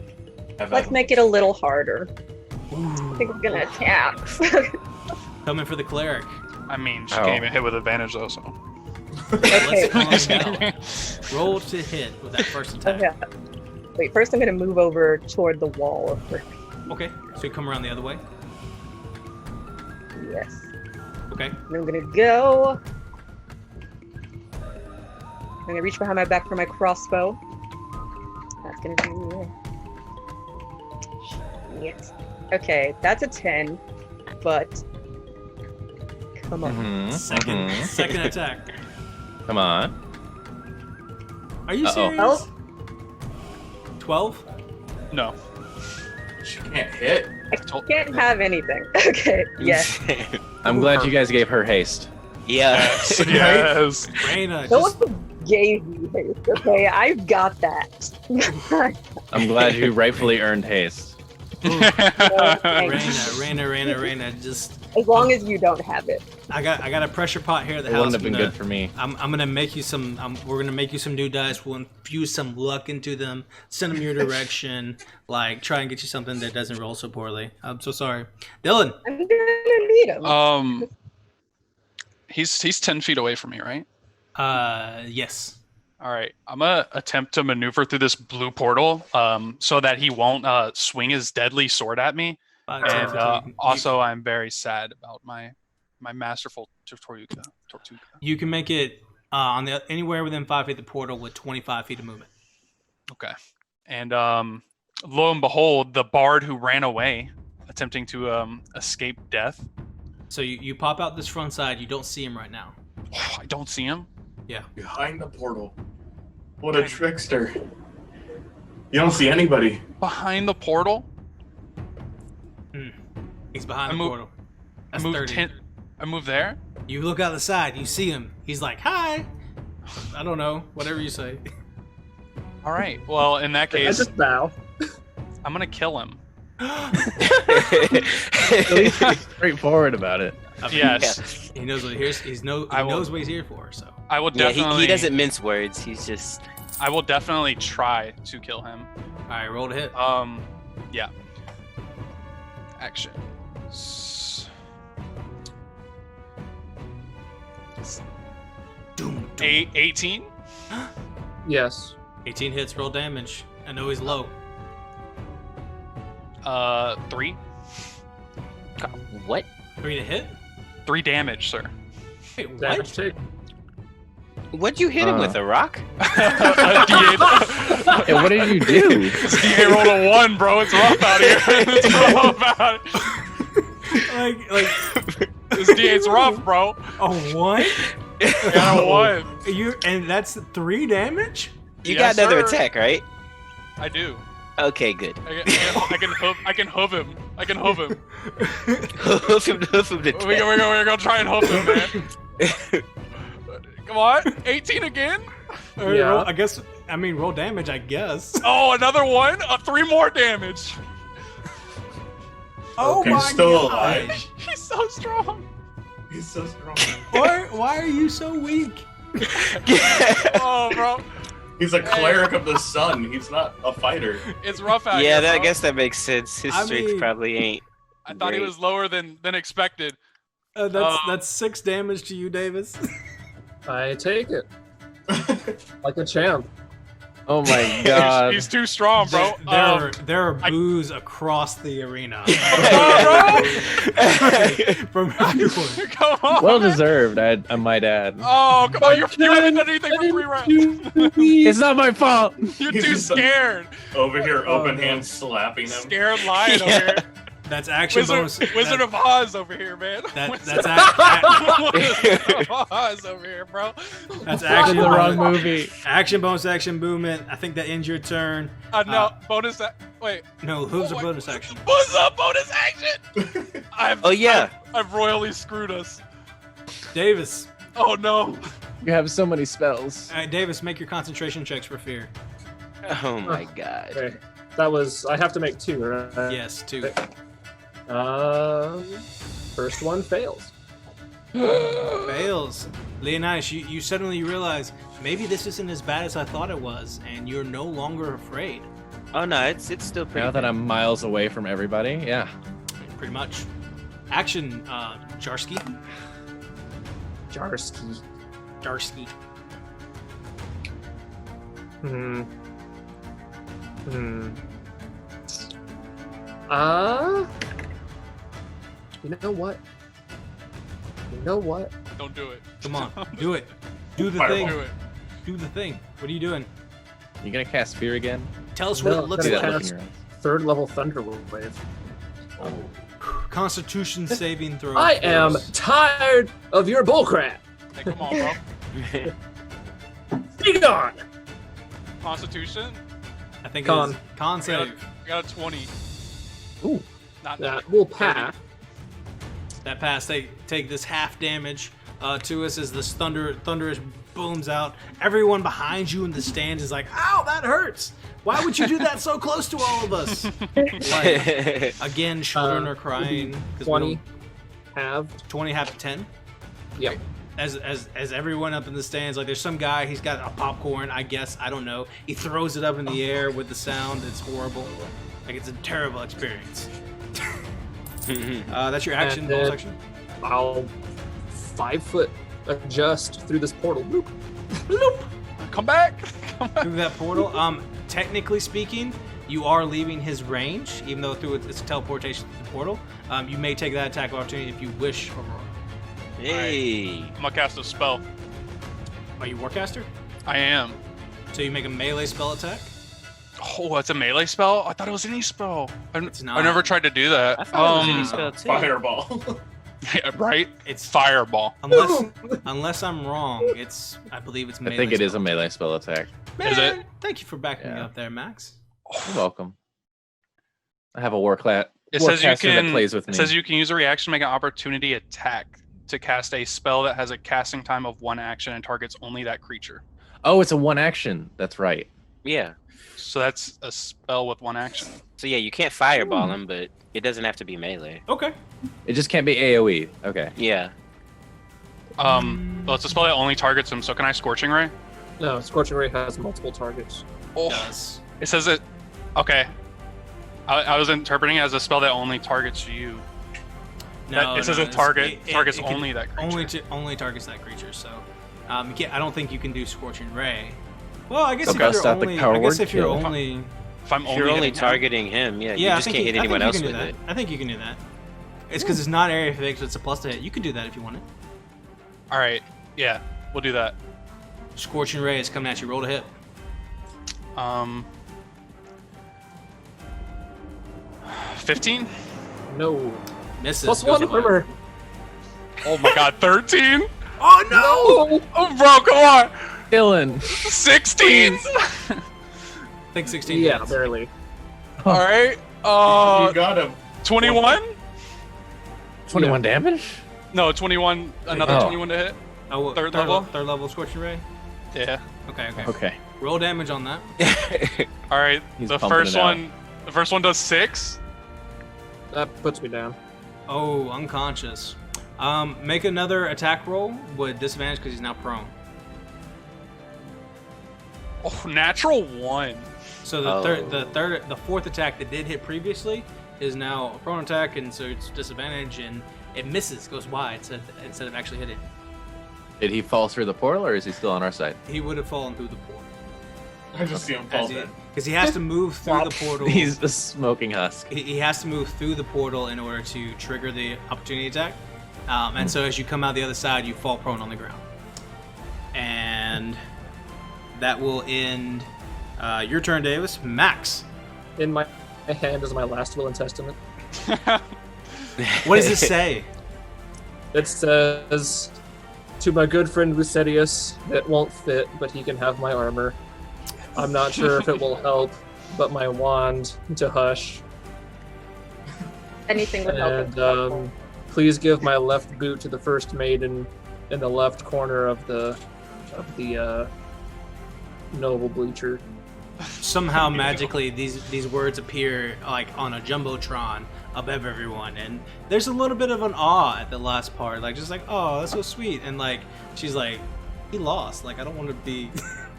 Let's make it a little harder. I think we're gonna attack. Coming for the cleric. I mean, she can't even hit with advantage though, so. Okay. Let's calm down. Roll to hit with that first attack. Okay. Wait, first I'm gonna move over toward the wall. Okay, so you come around the other way. Yes. Okay. And I'm gonna go. I'm gonna reach behind my back for my crossbow. That's gonna be. Shit. Okay, that's a 10, but come on. Second attack. Come on. Are you serious? 12? No. She can't hit. I can't have anything. Okay, yes. I'm glad you guys gave her haste. Yes. Yes. Rayna, No just one gave me haste, okay? I've got that. I'm glad you rightfully earned haste. Rayna, just As long as you don't have it. I got a pressure pot here at the It house. wouldn't have been good for me. I'm gonna make you some. We're gonna make you some new dice. We'll infuse some luck into them. Send them your direction. Like try and get you something that doesn't roll so poorly. I'm so sorry, Dillon. I'm gonna need them. He's 10 feet away from me, right? Yes. All right. I'm gonna attempt to maneuver through this blue portal, so that he won't swing his deadly sword at me. And also, I'm very sad about my masterful Tortuga. You can make it on the anywhere within 5 feet of the portal with 25 feet of movement. Okay. And lo and behold, the bard who ran away, attempting to escape death. So you pop out this front side. You don't see him right now. I don't see him. Yeah. Behind the portal. What a trickster. You don't see anybody. Behind the portal? He's behind the portal. That's I moved 30. I moved there? You look out the side. You see him. He's like, "Hi." I don't know. Whatever you say. All right. Well, in that I case, just bow. I'm going to kill him. At least he's straightforward about it. Yes. He knows what he knows what he's here for. So I will Yeah, definitely. he doesn't mince words. He's just. I will definitely try to kill him. all right, roll to hit. Yeah. Action. 18. Yes. 18 hits. Roll damage. I know he's low. 3. What? 3 to hit. 3 damage, sir. Wait, what? Damage taken. What'd you hit him with, a rock? Hey, what did you do? This DA rolled a 1, bro. It's rough out here. It's rough out. like This DA's rough, bro. a 1? I got a 1. And that's 3 damage. You Yes, got another sir. attack, right? I do. Okay, good. I can hoof him. I can hoof him. Hoof him to We're gonna try and hoof him, man. Come on, 18 again. Yeah. Roll, roll damage. I guess. Oh, another 1. 3 more damage. Oh He's my still god! alive. He's so strong. He's so strong. Why are you so weak? Oh, bro, He's a cleric of the sun. He's not a fighter. it's rough out Yeah, here. I bro. guess that makes sense. His I strength mean- probably ain't. I thought he great. was lower than expected. That's 6 damage to you, Davis. I take it. Like a champ. Oh my god. He's too strong, bro. There are boos across the arena. From everyone. Come on. Well deserved, I might add. Oh, come on. You haven't done anything for 3 rounds. It's not my fault. You're He's too just scared. Over here, open no. hand slapping him. Scared lion over here. That's action bonus. Wizard of Oz over here, man. That's Wizard of Oz over here, bro. that's In action the wrong bonus. movie. Action bonus, action movement. I think that ends your turn. No, bonus. Wait. No, hooves Oh are my- bonus action. What's up, bonus action? Oh, yeah. I've royally screwed us. Davis. Oh no. You have so many spells. Davis, make your concentration checks for fear. Oh my god. Okay. That was. I have to make 2, right? Yes, 2. First one fails. Fails. Leonidas, you suddenly realize maybe this isn't as bad as I thought it was, and you're no longer afraid. Oh no, it's still pretty. Now that bad. I'm miles away from everybody, yeah. Pretty much. Action, Jarsky. Jarsky. Jarsky. You know what? You know what? Don't do it. Come on, do it. Do the Fireball. thing. Do it. Do the thing. What are you doing? You gonna cast Spear again? Tell us what No, it looks See gonna that like. look in your eyes. 3rd level Thunder Wave. Constitution saving throw. I am first. tired of your bullcrap. Hey, come on, bro. Be gone. Constitution. I think Con. it is con save. I got a 20. Ooh. Not That will pass. That pass. They take this half damage to us as this thunderous booms out. Everyone behind you in the stands is like, "Ow, that hurts! Why would you do that so close to all of us?" Like, again, children are crying. 'cause we 20 don't- halved. 20 half to 10. Yep. As everyone up in the stands, like there's some guy, he's got a popcorn, I guess, I don't know. He throws it up in the air with the sound. It's horrible. Like it's a terrible experience. That's your action, And bonus then- action. I'll 5-foot adjust through this portal. Bloop. Bloop. Come back. Come back. Through that portal. Technically speaking, you are leaving his range, even though through it's a teleportation to the portal. You may take that attack of opportunity if you wish, Aurora. Hey. I'm gonna cast a spell. Are you Warcaster? I am. So you make a melee spell attack. Oh, that's a melee spell? I thought it was any spell. It's not. I never tried to do that. I thought it was any spell too. Fireball. Yeah, right? It's Fireball. unless I'm wrong. I believe it's I melee. think it is a spell melee spell attack. attack. Is it? Man, thank you for backing me Yeah. up there, Max. You're welcome. I have a warcaster It says you that can. plays with me. It says you can use a reaction to make an opportunity attack to cast a spell that has a casting time of 1 action and targets only that creature. Oh, it's a 1 action. That's right. Yeah. So that's a spell with 1 action. So yeah, you can't fireball him, but it doesn't have to be melee. Okay. It just can't be AoE. Okay. Yeah. Well, it's a spell that only targets him. So can I Scorching Ray? No, Scorching Ray has multiple targets. Oh, Does. it says it. Okay. I was interpreting it as a spell that only targets you. No, It says no, it targets can only that creature. only targets that creature. So, you can't, I don't think you can do Scorching Ray. Well, I guess So if cast you're out the only, power I guess word if you're kill. only, If I'm If you're only hitting him- targeting him, yeah, you yeah, just I can't think hit anyone else you with can do it. that. I think you can do that. It's because it's not area fixed. It's a plus to hit. You could do that if you wanted. All right. Yeah, we'll do that. Scorching Ray is coming at you. Roll to hit. 15. No. Misses. Plus Goes 1 low. armor. Oh my God, 13. Oh no! No. Oh, bro, come on. Dylan. 16. I think 16. Yeah, hits. barely. All right. You got him. 21. 21 damage? No, 21. Another Oh. 21 to hit. Oh, Third level? Third level Scorching Ray. Yeah. Okay. Okay. Roll damage on that. All right. He's The pumping first it out. one. The first one does 6. That puts me down. Oh, unconscious. Make another attack roll with disadvantage because he's now prone. Oh, natural 1. So the fourth attack that did hit previously is now a prone attack, and so it's disadvantage, and it misses, goes wide instead of actually hitting. Did he fall through the portal, or is he still on our side? He would have fallen through the portal I just see him fall dead. because he has to move through the portal. He's a smoking husk. He has to move through the portal in order to trigger the opportunity attack. And so as you come out the other side, you fall prone on the ground. And that will end your turn, Davis. Max, In my hand is my last will and testament. what does it say? It says, "To my good friend Lucetius, it won't fit, but he can have my armor. I'm not sure if it will help, but my wand to hush. Anything would help. And please give my left boot to the first maiden in the left corner of the noble bleacher." Somehow magically these words appear like on a jumbotron above everyone, and there's a little bit of an awe at the last part, like just like, oh, that's so sweet, and like she's like, he lost, like I don't want to be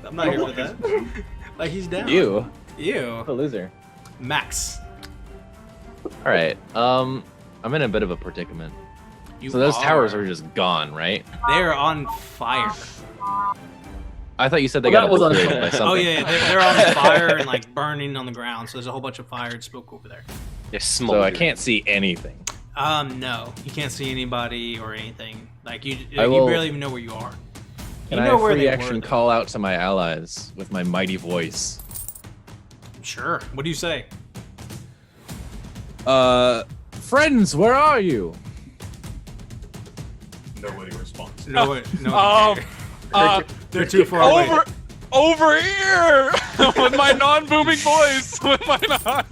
I'm not here for that. Like he's down. You. Ew. A loser. Max. All right. I'm in a bit of a predicament. You So those towers are just gone, right? They're on fire. I thought you said they Well, got that was obliterated by unfair. something. Oh yeah, they're on fire and like burning on the ground. So there's a whole bunch of fire and smoke over there. There's So smoke. I can't see anything. No, you can't see anybody or anything. Like you will- barely even know where you are. Can You I know where free they action were, though. call out to my allies with my mighty voice? Sure. What do you say? Friends, where are you? Nobody responds. No, no. They're too far away. Over here with my non-booming voice, with my non.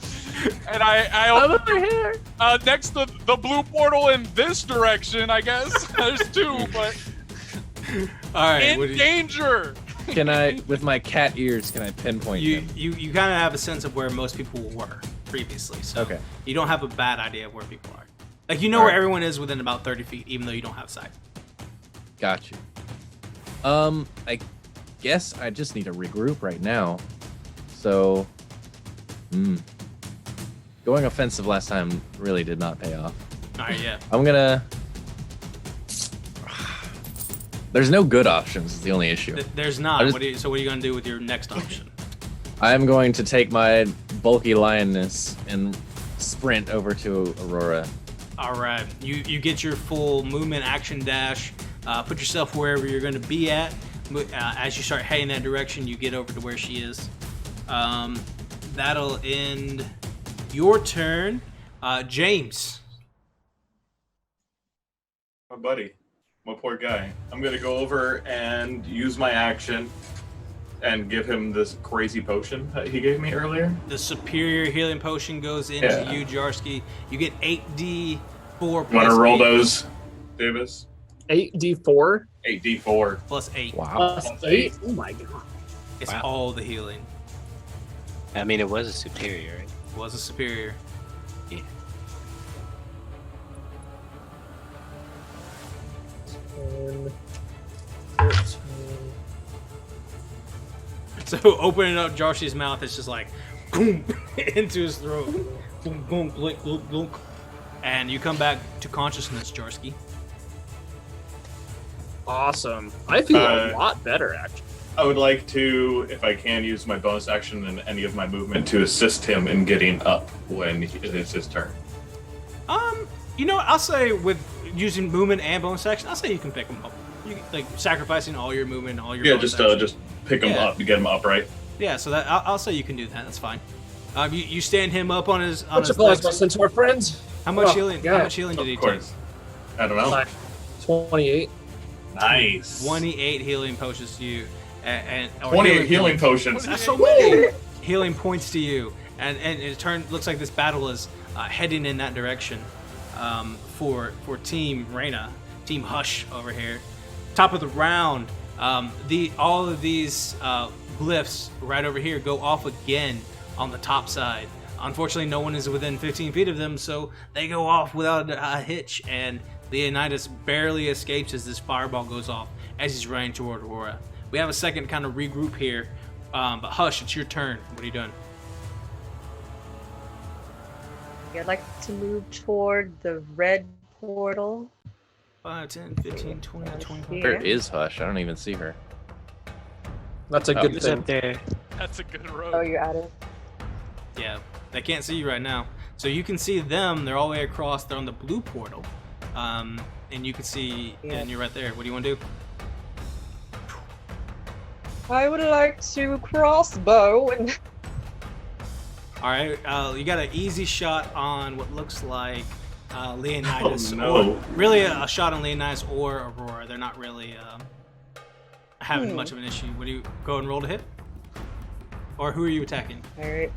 And I over here. Next to the blue portal in this direction, I guess. There's two, but All right. in What do you, danger. Can I, with my cat ears, can I pinpoint you him? you kind of have a sense of where most people were previously, so Okay. you don't have a bad idea of where people are. Like you know All where right. everyone is within about 30 feet, even though you don't have sight. Got you. I guess I just need to regroup right now. So, going offensive last time really did not pay off. All right, yeah. I'm gonna. There's no good options. Is the only issue. There's not. I just- So what are you gonna do with your next option? I am going to take my bulky lioness and sprint over to Aurora. All right, you get your full movement, action dash. Put yourself wherever you're going to be at. As you start heading that direction, you get over to where she is. That'll end your turn, James. My buddy, my poor guy. I'm gonna go over and use my action and give him this crazy potion that he gave me earlier. The superior healing potion goes into Yeah. you, Jarsky. You get 8d4 plus Want to roll 8, those, Davis? 8d4 8d4. plus 8. Wow. plus 8. Oh my god. It's Wow. all the healing. I mean, it was a superior, right? Was a superior. Yeah. 10, 13. So opening up Jarsky's mouth, it's just like boom into his throat. Boom, boom, blink, blink, blink. And you come back to consciousness, Jarsky. Awesome. I feel Uh, a lot better, actually. I would like to, if I can, use my bonus action and any of my movement to assist him in getting up when it is his turn. You know what? I'll say with using movement and bonus action, I'll say you can pick him up. You like sacrificing all your movement, and all your Yeah, bonus just action. just pick him Yeah. up to get him upright. Yeah, so that I'll say you can do that. That's fine. You stand him up on his Much his obliged, my legs. Centaur friends. How much Oh, healing? God. How much healing did he Of take? course. I don't know. 28. Nice. 28 healing potions to you, and or 28 healing points. potions. That's so many healing points to you, and it looks like this battle is heading in that direction for Team Rayna, Team Hush over here. Top of the round, all of these glyphs right over here go off again on the top side. Unfortunately, no one is within 15 feet of them, so they go off without a hitch, and Leonidas barely escapes as this fireball goes off as he's running toward Aurora. We have a second to kind of regroup here, but Hush, it's your turn. What are you doing? I'd like to move toward the red portal. 5, 10, 15, 20, 25. Where is Hush? I don't even see her. That's a Oh. good It's thing. up there. That's a good road. Oh, you're at it. Yeah, they can't see you right now. So you can see them. They're all the way across. They're on the blue portal. And you can see, Yeah. and you're right there. What do you want to do? I would like to crossbow and All right, you got an easy shot on what looks like Leonidas. Oh, no. Or, really, a shot on Leonidas or Aurora. They're not really having much of an issue. Would you go and roll to hit? Or who are you attacking? all right.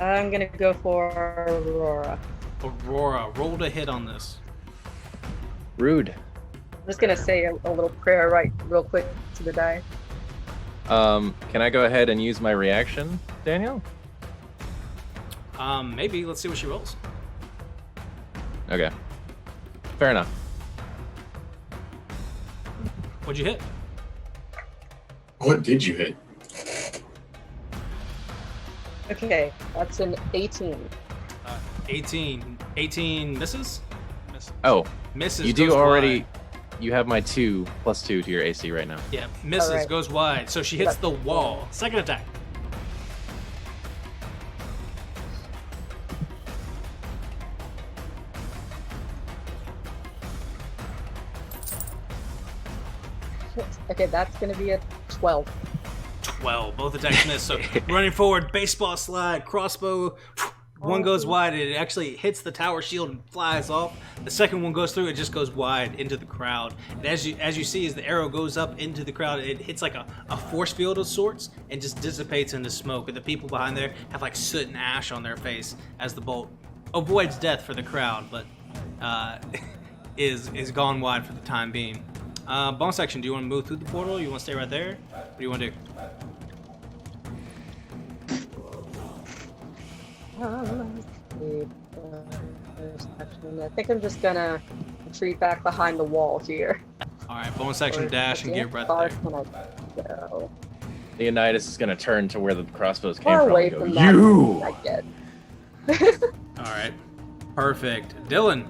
I'm gonna go for Aurora. Aurora, roll to hit on this. Rude. I'm just gonna say a little prayer right real quick to the die. Can I go ahead and use my reaction, Daniel? Maybe. Let's see what she rolls. Okay. Fair enough. What'd you hit? What did you hit? Okay, that's an 18. 18. 18 misses? Miss. Oh, Misses. you do goes already. wide. You have my 2+2 to your AC right now. Yeah, misses, Alright. goes wide. So she hits the wall. Second attack. Okay, that's gonna be a 12. 12. Both attacks miss. So running forward, baseball slide, crossbow. One goes wide, and it actually hits the tower shield and flies off. The second one goes through, it just goes wide into the crowd. And as you see, as the arrow goes up into the crowd, it hits like a force field of sorts and just dissipates into smoke. And the people behind there have like soot and ash on their face as the bolt avoids death for the crowd, but is gone wide for the time being. Bonus action, do you want to move through the portal? You want to stay right there? What do you want to do? I think I'm just gonna retreat back behind the wall here. Alright, bonus action, dash, and get right Far there. can I go? Leonidas is going to turn to where the crossbows came Far from. away and go, from that you! I get. Alright, perfect. Dylan,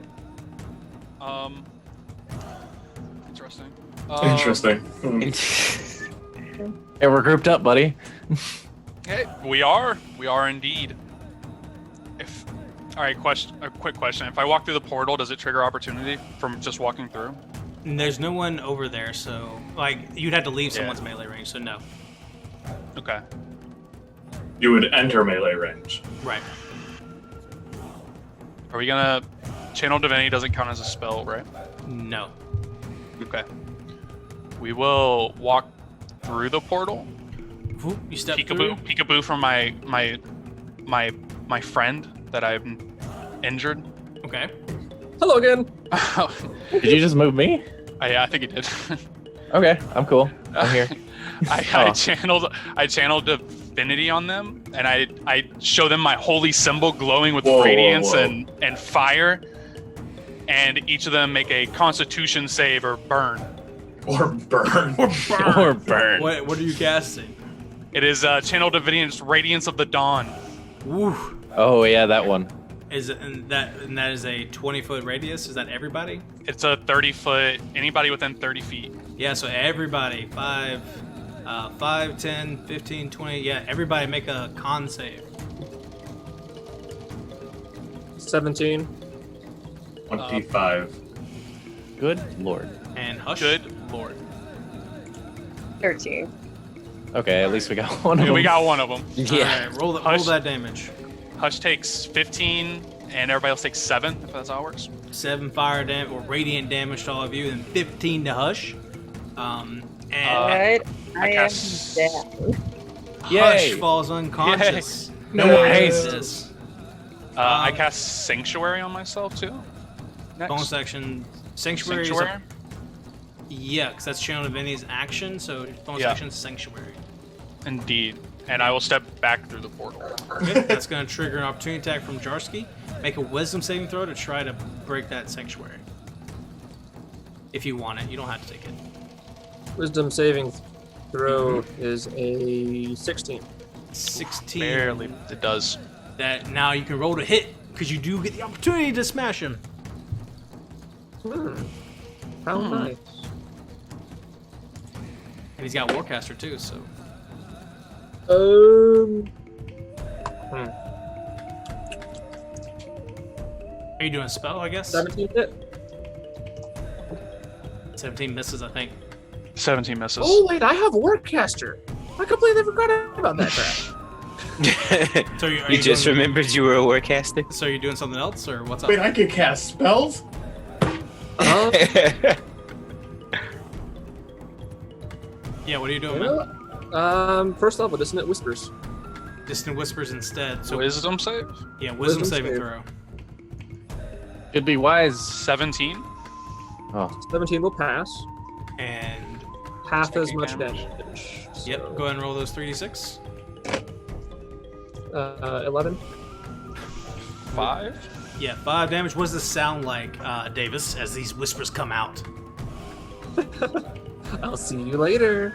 Interesting. Interesting. Hmm. Hey, we're grouped up, buddy. Hey, we are indeed. All right, a quick question. If I walk through the portal, does it trigger opportunity from just walking through? there's no one over there, so like you'd have to leave someone's melee range, so no. Okay. You would enter melee range. Right. Are we gonna... Channel Divinity doesn't count as a spell, right? No. Okay. We will walk through the portal. Whoop, you step through. Peekaboo from my friend that I've injured. Okay. Hello again. Did you just move me? I think it did. Okay, I'm cool. I'm here. I channeled divinity on them, and I show them my holy symbol glowing with radiance and fire, and each of them make a Constitution save or burn. Or burn. Or burn. What are you casting? It is channel divinity's radiance of the dawn. Woo. Oh yeah, that one. Is it, and that is a 20-foot radius? Is that everybody? It's a 30-foot. Anybody within 30 feet. Yeah, so everybody, 5, 10, 15, 20, yeah, everybody make a con save. 17. 25. Good lord. And hush. Good. Lord. 13. Okay, at least we got one of them. We got one of them. Yeah. Alright, roll Hush. that damage. Hush takes 15, and everybody else takes 7, if that's how it works. 7 fire damage or radiant damage to all of you, and 15 to hush. And Alright, I am cast- down. Hush Yay. falls unconscious. Nice. I cast Sanctuary on myself, too. Next. Bonus action. Sanctuary. Sanctuary? Yeah, because that's Channel Divinity's action, so bonus Yeah. action Sanctuary. Indeed. And I will step back through the portal. Okay, that's going to trigger an opportunity attack from Jarsky. Make a wisdom saving throw to try to break that Sanctuary. If you want it, you don't have to take it. Wisdom saving throw is a 16. 16. Barely. It does. That now you can roll to hit, because you do get the opportunity to smash him. How nice. And he's got Warcaster too, so. Are you doing a spell, I guess? 17 hit. 17 misses, I think. 17 misses. Oh wait, I have Warcaster. I completely forgot about that crap. So are You just doing, remembered you were a warcaster? So you're doing something else, or what's up? Wait, I can cast spells? Uh-huh. Yeah, what are you doing, man? First level, Dissonant Whispers. Distant Whispers instead. So Wisdom save? yeah, wisdom Wisdom saving save. throw. Should be wise. 17. Oh, 17 will pass. And Half as Taking much damage. damage. yep, So, go ahead and roll those 3d6. 11. 5? Yeah, 5 damage. What does this sound like, Davis, as these whispers come out? I'll see you later.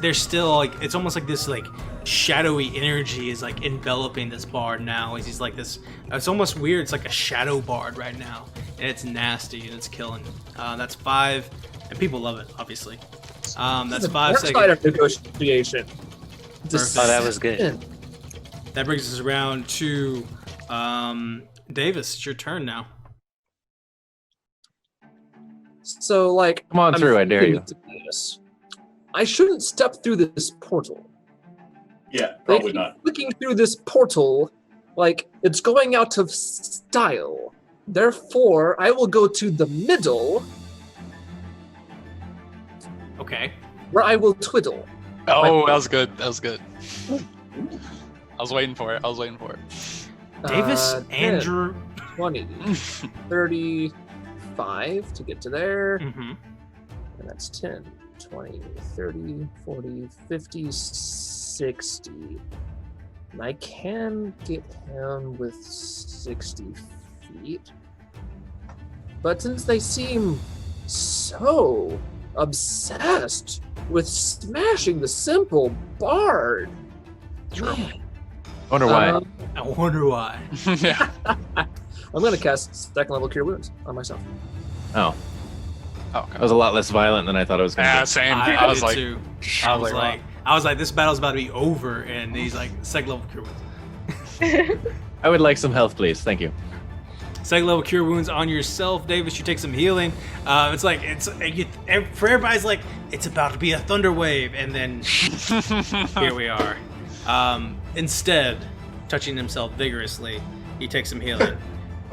They're still like, it's almost like this like shadowy energy is like enveloping this bard now. He's like this, it's almost weird. It's like a shadow bard right now. and it's nasty and it's killing. That's 5, and people love it, obviously. That's 5 Dark side seconds. of negotiation. Perfect. Oh, that was good. That brings us around to Davis. It's your turn now. So, like, Come on I'm through, I dare you. thinking to this. I shouldn't step through this portal. Yeah, They probably keep not. Looking through this portal, like it's going out of style. Therefore, I will go to the middle, Okay. where I will twiddle. Oh, that was good. That was good. I was waiting for it. Davis, 10, Andrew. 20, 35 to get to there. Mm-hmm. And that's 10, 20, 30, 40, 50, 60. And I can get him with 60 feet. But since they seem so obsessed with smashing the simple bard. True. man, Wonder why. I wonder why. Yeah. I'm going to cast second level Cure Wounds on myself. Oh, Okay. that was a lot less violent than I thought it was going to Yeah, be. same. I I was did like, too. I I was was like, like, this battle's about to be over, and he's like, second level cure wounds. I would like some health, please. Thank you. Second level cure wounds on yourself, Davis. You take some healing. For everybody's like, it's about to be a thunder wave, and then here we are. Instead, touching himself vigorously, he takes some healing.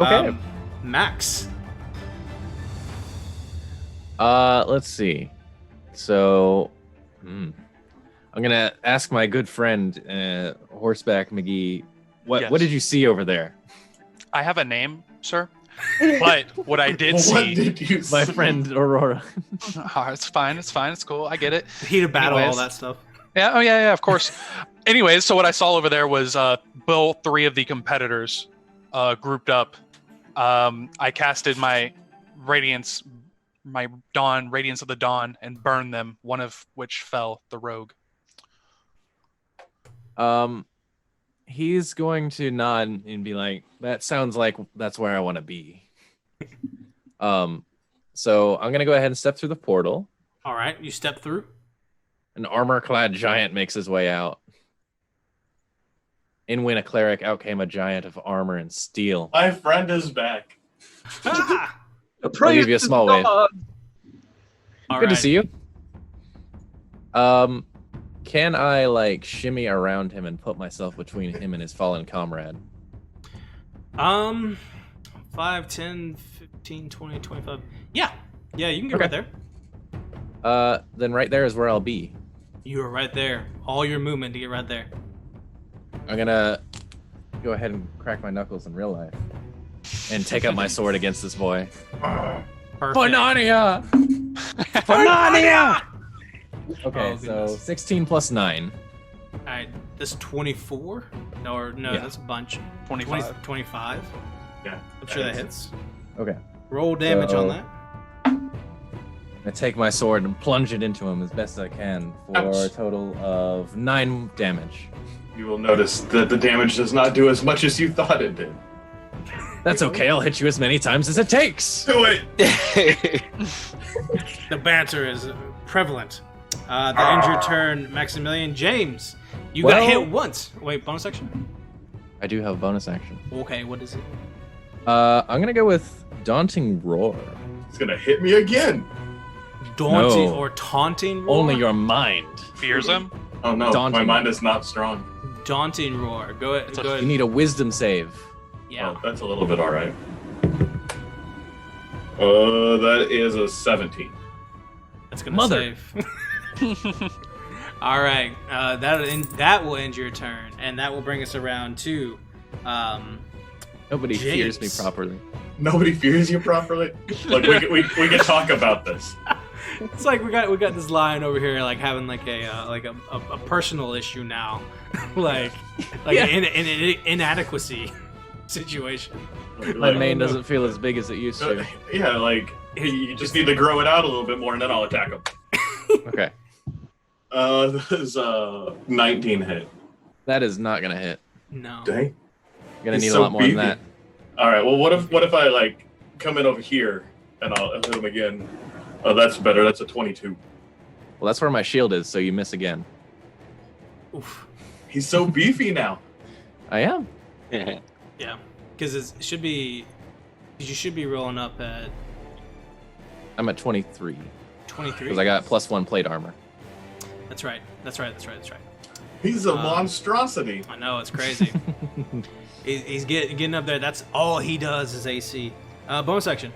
Okay. Max. Let's see. So, I'm gonna ask my good friend, Horseback McGee. What Yes. did you see over there, I have a name, sir. But what I did What see, did you my see? friend Aurora? it's fine, it's cool, I get it. Heat of battle, Anyways. all that stuff. Yeah, oh yeah, of course. Anyways, so what I saw over there was both 3 of the competitors grouped up. I casted my Radiance, my Dawn, Radiance of the Dawn, and burned them, one of which fell, the rogue. He's going to nod and be like, "That sounds like that's where I want to be." So I'm gonna go ahead and step through the portal. All right, you step through. An armor-clad giant makes his way out. In when a cleric, out came a giant of armor and steel. My friend is back. Ah! I'll give you a small wave. All Good to right. see you. Can I like shimmy around him and put myself between him and his fallen comrade? 5, 10, 15, 20, 25. Yeah, you can get Okay. right there. Then right there is where I'll be. You are right there. All your movement to get right there. I'm gonna go ahead and crack my knuckles in real life and take up my sword against this boy. Perfect. Banania! Banania! Okay, Oh, so goodness. 16 plus 9. All right, this 24? No, Yeah. that's a bunch. 25. 25? Yeah. I'm sure that hits. Okay. Roll damage So- on that. I take my sword and plunge it into him as best I can for a Ouch. total of 9 damage. You will notice that the damage does not do as much as you thought it did. That's okay, I'll hit you as many times as it takes. Do it! The banter is prevalent. The end your turn, Maximilian. James, you got Well- hit once. Wait, bonus action? I do have bonus action. Okay, what is it? I'm gonna go with Daunting Roar. It's gonna hit me again. Daunting No. or taunting roar? Only your mind. Fears him? Oh no, Daunting. my mind is not strong. Daunting roar. Go ahead. Go You ahead. need a wisdom save. Yeah. Oh, that's a little bit alright. That is a 17. That's gonna Mother. save. All right. That will end your turn, and that will bring us around to. Nobody fears me James. properly. Nobody fears you properly. Like we can talk about this. It's like we got this lion over here, like having like a personal issue now, like Yeah. an inadequacy situation. My mane doesn't feel as big as it used to. Yeah, like you just need to grow it out a little bit more, and then I'll attack him. Okay. This is 19 hit. That is not gonna hit. No. Dang. You're gonna He's need so a lot more beefy. than that. All right. Well, what if I like come in over here, and I'll hit him again. Oh, that's better. That's a 22. Well, that's where my shield is, so you miss again. Oof. He's so beefy now. I am. Yeah, because it should be. You should be rolling up at I'm at 23 23. because I got +1 plate armor. That's right. That's right. That's right. That's right. He's a monstrosity. I know, it's crazy. he's getting up there. That's all he does is AC. Bonus action.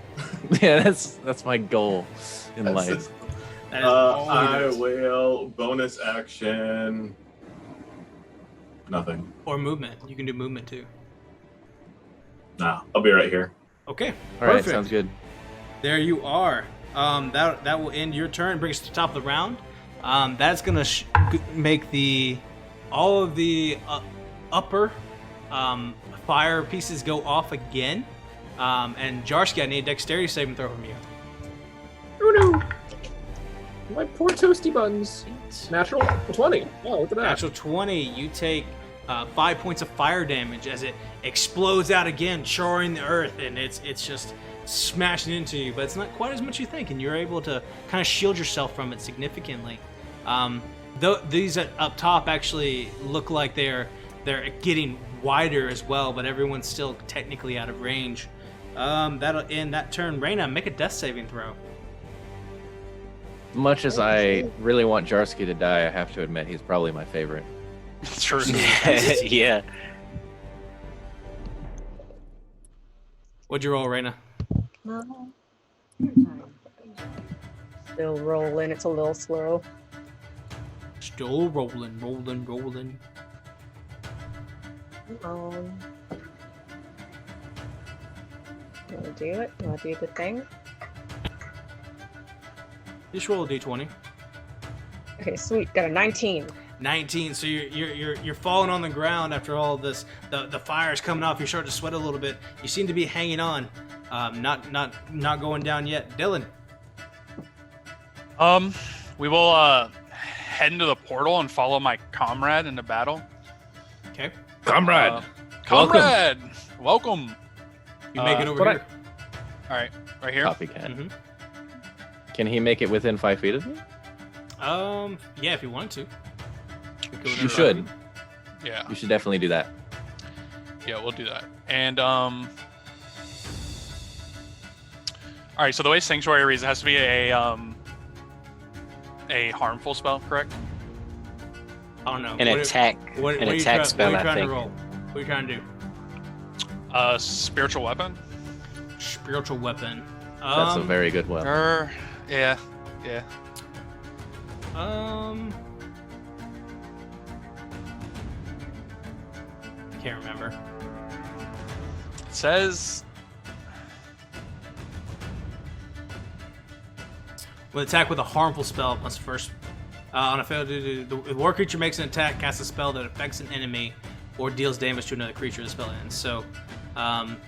Yeah, that's my goal in life. That is all he I does. will bonus action. Nothing. Or movement. You can do movement too. Nah, I'll be right here. Okay. All right, Perfect. sounds good. There you are. That will end your turn. Bring us to the top of the round. That's gonna make all of the upper fire pieces go off again. And Jarsky, I need a dexterity saving throw from you. Oh no! My poor toasty buns. Natural 20. Oh, look at that. Natural 20. You take 5 points of fire damage as it explodes out again, charring the earth, and it's just smashing into you. But it's not quite as much as you think, and you're able to kind of shield yourself from it significantly. These up top actually look like they're getting wider as well, but everyone's still technically out of range. That'll end that turn. Rayna, make a death saving throw. Much as I really want Jarsky to die, I have to admit he's probably my favorite. True. Yeah. What'd you roll, Rayna? No. Still rolling. It's a little slow. Still rolling. Wanna do it? Wanna do the thing? Just roll a d20. Okay, sweet. Got a 19. 19. So you're falling on the ground after all of this. The fire's coming off. You're starting to sweat a little bit. You seem to be hanging on. Not going down yet. Dillon. We will head into the portal and follow my comrade into battle. Okay. Comrade! Comrade! Welcome. You make it over what here. All right, right here. Copycat. Mhm. Can he make it within 5 feet of me? Yeah, if you want to. You should. Yeah, You should definitely do that. yeah, we'll do that. And all right. So the way Sanctuary reads, it has to be a harmful spell, correct? I don't know. An attack. What An are you attack spell, What are you I trying think. to roll? What are you trying to do? Spiritual weapon. Spiritual weapon. That's a very good one. Yeah. I can't remember. It says When attack with a harmful spell plus first on a failed the war creature makes an attack, casts a spell that affects an enemy, or deals damage to another creature the spell ends. So,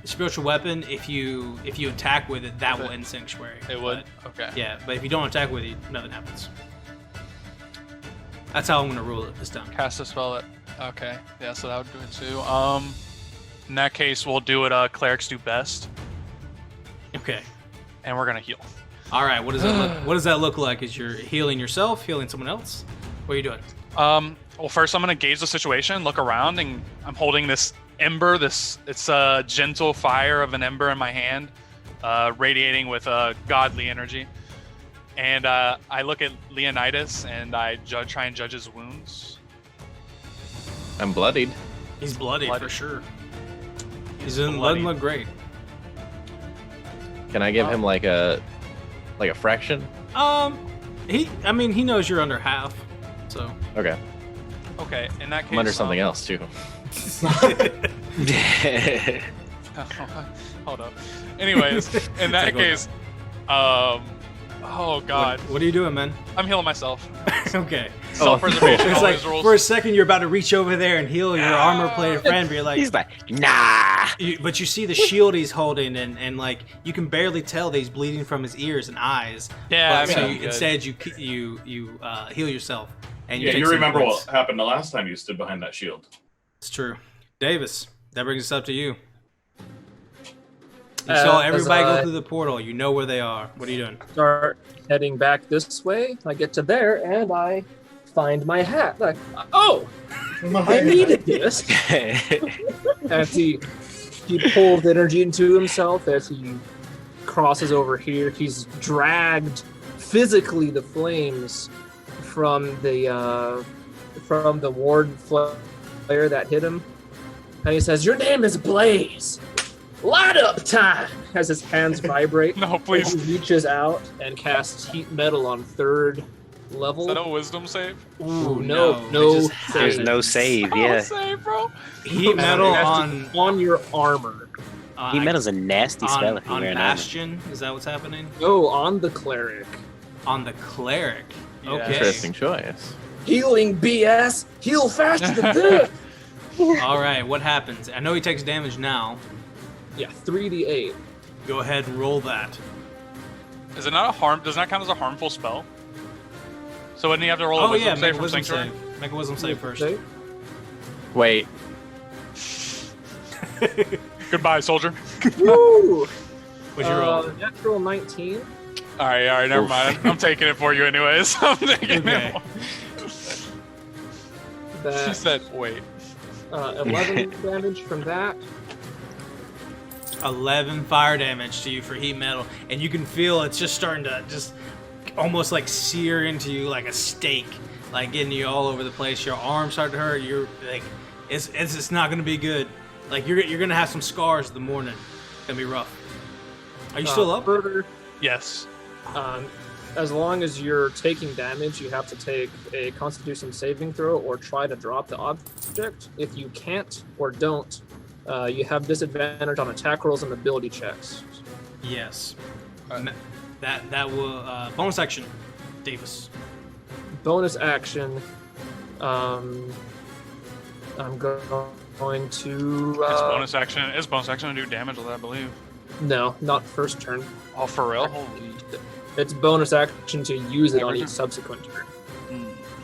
spiritual weapon, if you attack with it, that will end Sanctuary. it would. But, Okay. yeah, but if you don't attack with it, nothing happens. That's how I'm gonna rule it this time. Cast a spell that. Okay. Yeah. So that would do it too. In that case, we'll do it. Clerics do best, Okay. and we're gonna heal. All right. What does that look like? Is you're healing yourself, healing someone else? What are you doing? Well, first I'm gonna gauge the situation, look around, and I'm holding this ember. It's a gentle fire of an ember in my hand, radiating with godly energy. And I look at Leonidas and I try and judge his wounds. I'm bloodied. He's bloody Bloody. for sure. He's Doesn't bloody. look great. Can I give him like a fraction? He knows you're under half, so. Okay. Okay, in that case, I'm under something else too. Hold up. Anyways, in that Take one. case, oh god, What are you doing, man? I'm healing myself. Okay. Self-preservation It's like always rules. for a second you're about to reach over there and heal your armor-plated friend, but you're like, He's like, nah. but you see the shield he's holding, and like you can barely tell that he's bleeding from his ears and eyes. Yeah, But I so mean, you, instead you heal yourself, and you Yeah, take you some remember points. what happened the last time you stood behind that shield. It's true. Davis, that brings us up to you. You saw As everybody go I through the portal. You know where they are. What are you doing? start heading back this way. I get to there and I find my hat. Like, oh, I needed this. As he pulls energy into himself as he crosses over here, he's dragged physically the flames from the ward flare that hit him, and he says, "Your name is Blaze. Light up time!" As his hands vibrate. No, please. He reaches out and casts heat metal on 3rd level. Is that a wisdom save? Ooh, it no just save. There's happened. no save, Oh, yeah. save, bro. Heat metal on your armor. Heat metal's a nasty spell if you on wear an armor. Bastion. Is that what's happening? No, on the cleric. On the cleric. Yeah. Okay. Interesting choice. Healing BS. Heal faster than this. All right. What happens? I know he takes damage now. Yeah, 3d8. Go ahead and roll that. Is it not a harm? Does not count as a harmful spell? So wouldn't he have to roll a Oh wisdom yeah, save make a from wisdom Sanctuary? save. Make a wisdom save first. Okay. Wait. Goodbye, soldier. Woo! What'd you roll? Natural 19. All right, never Oof. mind. I'm taking it for you anyways. I'm taking Okay. it. She That said, "Wait." 11 damage from that. 11 fire damage to you for heat metal, and you can feel it's just starting to just almost like sear into you like a steak, like getting you all over the place. Your arms start to hurt. You're like, it's not gonna be good. Like you're gonna have some scars in the morning. It's gonna be rough. Are you still up? Further, Yes. as long as you're taking damage, you have to take a Constitution saving throw or try to drop the object. If you can't or don't, you have disadvantage on attack rolls and ability checks. Yes. Alright. That will bonus action, Davis. Bonus action. I'm going to. It's bonus action. It's bonus action to do damage with that, I believe. No, not first turn. Oh, for real? Holy. It's bonus action to use it on Every each turn? subsequent turn.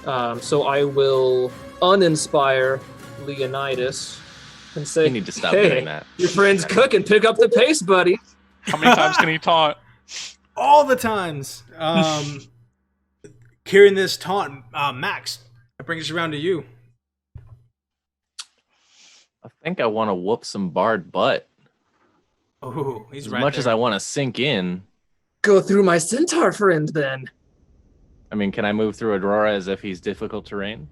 Hmm. So I will uninspire Leonidas and say, You need to stop "Hey, doing that. your friend's cooking. Pick up the pace, buddy." How many times can he taunt? All the times. Carrying this taunt, Max. That brings us around to you. I think I want to whoop some Bard butt. Oh, he's As right much there. as I want to sink in. Go through my centaur friend, then. I mean, can I move through Aurora as if he's difficult terrain?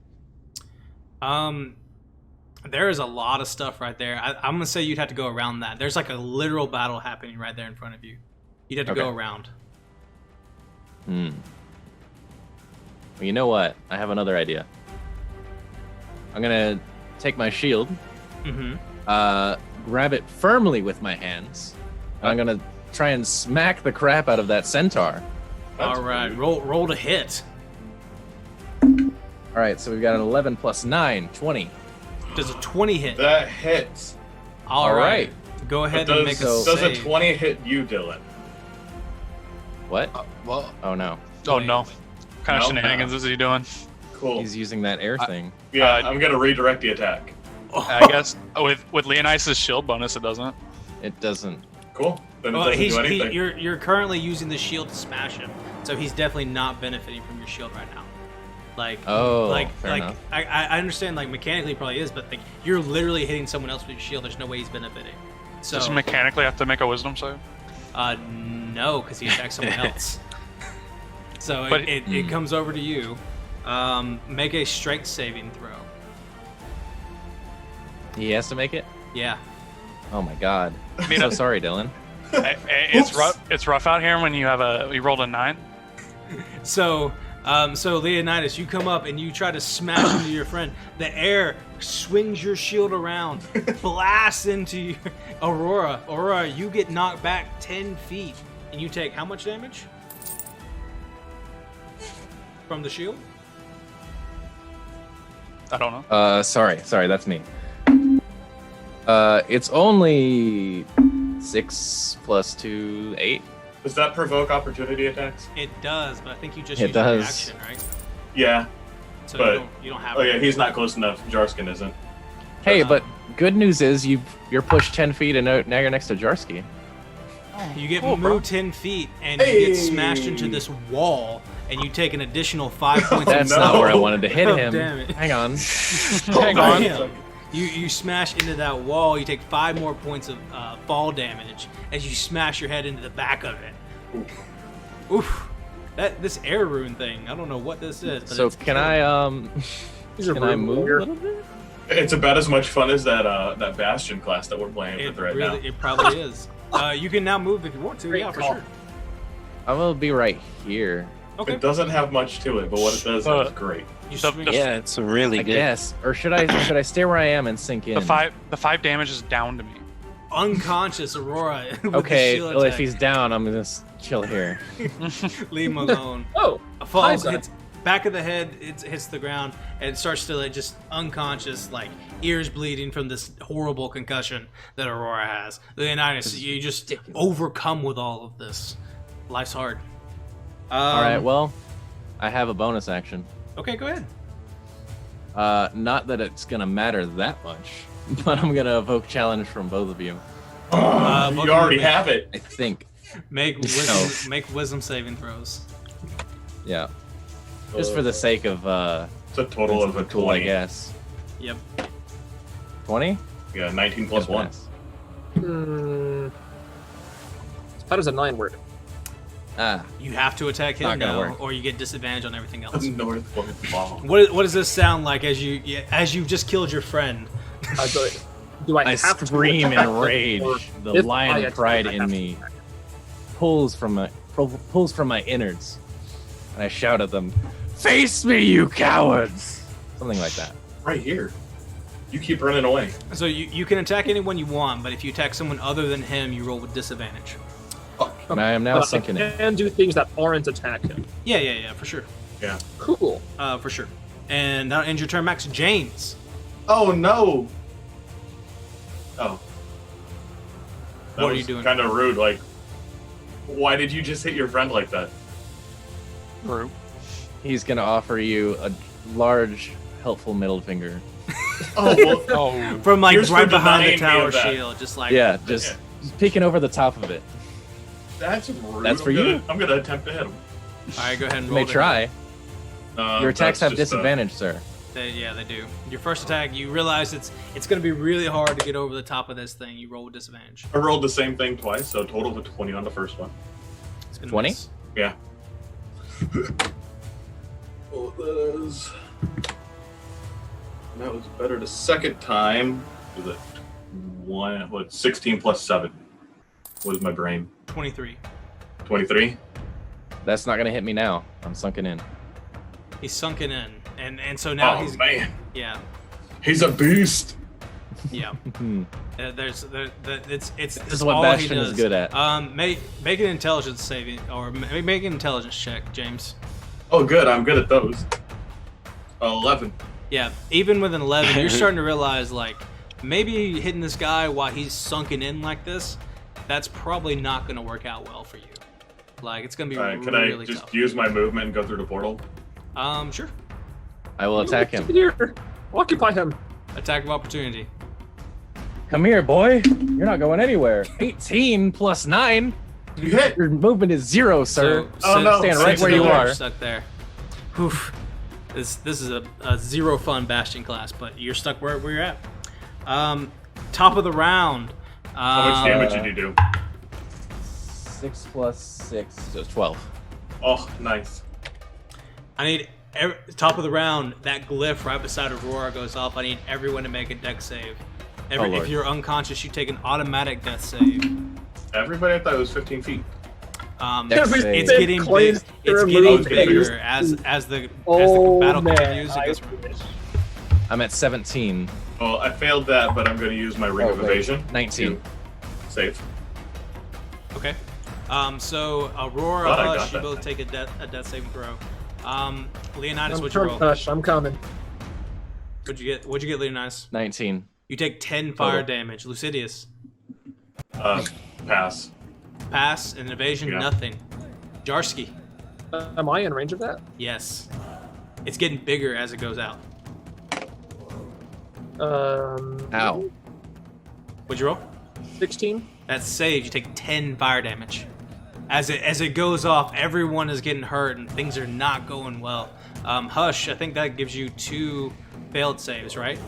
There is a lot of stuff right there. I'm gonna say you'd have to go around that. There's like a literal battle happening right there in front of you. You'd have to go Okay. around. Well, you know what? I have another idea. I'm gonna take my shield, Mm-hmm. grab it firmly with my hands, and I'm gonna try and smack the crap out of that centaur. All right, roll to hit. All right, so we've got an 11 plus 9, 20. Does a 20 hit? That hits. All right. Go ahead But and make a does a save. 20 hit you, Dylan? What? Well, Oh no, oh no. What kind of No. shenanigans is he doing? Cool. he's using that air thing. Yeah, I'm gonna redirect the attack. I guess with Leonidas' shield bonus, it doesn't. It doesn't. Cool. Then it Well, doesn't do anything. you're currently using the shield to smash him, so he's definitely not benefiting from your shield right now. Like, Oh, fair like enough. I understand, like mechanically he probably is, but like you're literally hitting someone else with your shield. There's no way he's benefiting. So, Does he mechanically have to make a wisdom save? no, because he attacked someone else. So But- it comes over to you. Make a strength saving throw. He has to make it. Yeah. Oh my god. I mean, So sorry, Dylan. It's Oops. rough. It's rough out here when you rolled a 9. So Leonidas, you come up and you try to smash into your friend. The air swings your shield around, blasts into you. Aurora, you get knocked back 10 feet, and you take how much damage from the shield? I don't know. Sorry, that's me. It's only 6 plus 2, 8. Does that provoke opportunity attacks? It does, but I think you just It use your does. reaction, right? Yeah. So But- you don't have. Oh yeah, he's not close enough. Jarskin isn't. Hey, but good news is you're pushed 10 feet and now you're next to Jarsky. You get Cool, bro. moved 10 feet, and you get smashed into this wall, and you take an additional 5 points That's of not where I no. wanted to hit Oh, him. damn it. Hang on. Hang on. Bam. You smash into that wall. You take 5 more points of fall damage as you smash your head into the back of it. Oof. This air rune thing. I don't know what this is. But So it's can killing. can I move a little bit? It's about as much fun as that Bastion class that we're playing It with right really, now. it probably is. You can now move if you want to. Great Yeah, for call. sure. I will be right here. Okay. It doesn't have much to it, but what it does is great. You The- swing- the- Yeah, it's really I good. guess. Or should I stay where I am and sink in? The 5 damage is down to me. unconscious Aurora. With the Okay, shield well, if attack. he's down, I'm gonna chill here. Leave him alone. Oh, A fall Hi, Zach. hits back of the head. It hits the ground and it starts to like, just unconscious, like ears bleeding from this horrible concussion that Aurora has. Leonidas, you just overcome with all of this. Life's hard. All right, well, I have a bonus action. Okay, go ahead. Not that it's gonna matter that much, but I'm gonna evoke challenge from both of you. You already have it. I think. Make wisdom, make wisdom saving throws. Yeah. Just for the sake of It's a total of a cool, I 20. guess. Yep. 20? Yeah, 19 plus 1. How does a 9 work? Ah, You have to attack him Not gonna now, work. or you get disadvantage on everything else. Northwood Ball. What does this sound like as you've just killed your friend? Do I I have to scream attack in them, rage. or The if I lion of attack, pride I in have to me attack? pulls from my innards, and I shout at them, "Face me, you cowards!" Something like that. Right here. You keep running away. So you can attack anyone you want, but if you attack someone other than him, you roll with disadvantage. And I am now But sunken I in. can do things that aren't attacking. Yeah, for sure. Yeah. Cool. For sure. And that ends your turn, Max. James. Oh no. Oh. What are you doing? Kind of rude. Like, why did you just hit your friend like that? Group. He's gonna offer you a large, helpful middle finger. Oh, well, Oh, From like Here's right for behind the denying me tower of that. shield, just like Yeah, just peeking over the top of it. that's rude. That's for I'm gonna, you. I'm gonna attempt to hit him. All right, go ahead and You roll. may try. Your attacks That's have just, disadvantage, sir. They do. Your first attack, you realize it's going to be really hard to get over the top of this thing. You roll with disadvantage. I rolled the same thing twice, so a total of 20 on the first one. It's gonna 20? miss. Yeah. That was better the second time. Was it 16 plus 7 was my brain. 23. 23? That's not gonna hit me now. I'm sunken in. He's sunken in, and so now Oh he's man, yeah. he's a beast. It's This is what all he Bastion is does. good at. Make an intelligence saving or make an intelligence check, James. Oh good, I'm good at those. 11. Yeah, even with an 11, you're starting to realize like maybe hitting this guy while he's sunken in like this, that's probably not going to work out well for you. Like it's going to be Can I really just tough. use my movement and go through the portal? Sure. I will attack him. Here. Occupy him. Attack of opportunity. Come here, boy. You're not going anywhere. 18 plus 9. You hit. Your movement is 0, sir. Oh, no. Stand right Since where you you're are. Stuck there. Oof. This is a zero fun Bastion class, but you're stuck where you're at. Top of the round. How much damage did you do? 6 plus 6. So it's 12. Oh, nice. I need top of the round. That glyph right beside Aurora goes off. I need everyone to make a dex save. If Lord. you're unconscious, you take an automatic death save. Everybody, I thought it was 15 feet. Dex It's save. getting big. Coins It's to getting remove bigger things. as the Oh, battle man. continues. It I gets wish. I'm at 17. Well, I failed that, but I'm going to use my ring of wait. evasion. 19. to Save. okay. So Aurora, Thought I got Hush, you that. both take a death saving throw. Leonidas, I'm what'd you roll? Hush, I'm coming. What'd you get, Leonidas? 19. You take 10 fire Total. damage. Lucidius, Pass. pass, and evasion, Yeah. nothing. Jarsky, Am I in range of that? yes. It's getting bigger as it goes out. Ow. What'd you roll? 16? That's saved. You take 10 fire damage. As it goes off, everyone is getting hurt and things are not going well. Hush, I think that gives you 2 failed saves, right?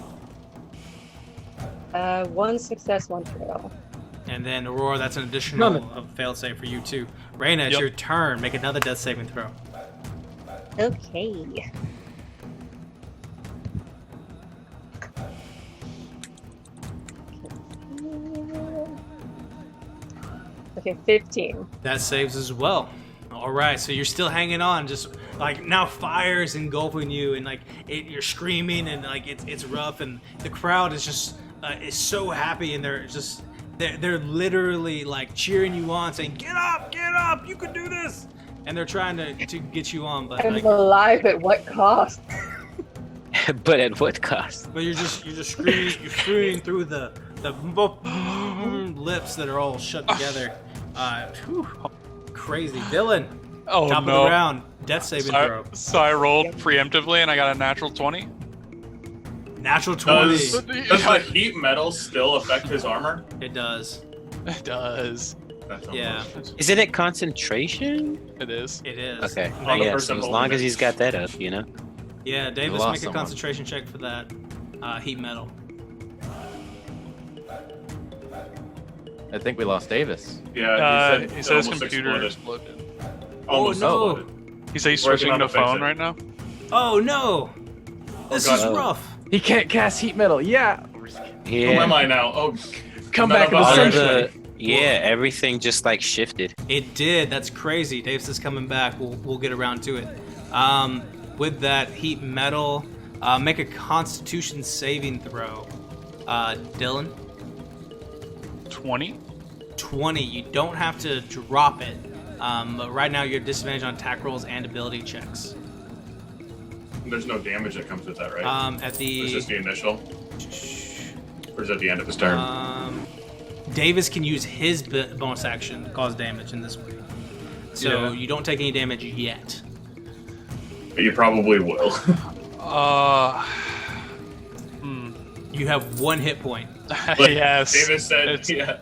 1 success, 1 fail. And then Aurora, that's an additional failed save for you too. Rayna, it's your turn. Make another death saving throw. Okay. Okay, 15. That saves as well. All right, so you're still hanging on. Just like now, fire is engulfing you, and like you're screaming, and like it's rough, and the crowd is just is so happy, and they're literally like cheering you on, saying, "Get up, you can do this!" And they're trying to get you on, but I'm like, alive at what cost? But at what cost? but you're just screaming through the lips that are all shut together. Whew, crazy, Dillon. Oh Top no! of the round, death saving throw. So I rolled preemptively and I got a natural 20. Natural 20. Does the heat metal still affect his armor? It does. It does. That's Yeah, Isn't it concentration? It is. it is. Okay. On the Yeah, person so as holding long it. as he's got that up, you know. Yeah, Davis, lost make a someone. concentration check for that heat metal. I think we lost Davis. Yeah, He said his almost computer exploded. exploded. Almost no. exploded. He said he's Working switching on to the fix phone it. right now. Oh no! This God. is rough. He can't cast heat metal. Yeah. Who am Yeah. I now? Oh, Come none back of in the us All are of sunshine. the everything just like shifted. It did. That's crazy. Davis is coming back. We'll get around to it. With that heat metal, make a Constitution saving throw. Dillon, 20. 20. You don't have to drop it. But right now you're disadvantaged on attack rolls and ability checks. There's no damage that comes with that, right? At It's the just the initial? Or is it the end of his turn? Davis can use his bonus action to cause damage in this way. So Yeah. you don't take any damage yet. You probably will. You have 1 hit point. But Yes. Davis said, It's- yeah.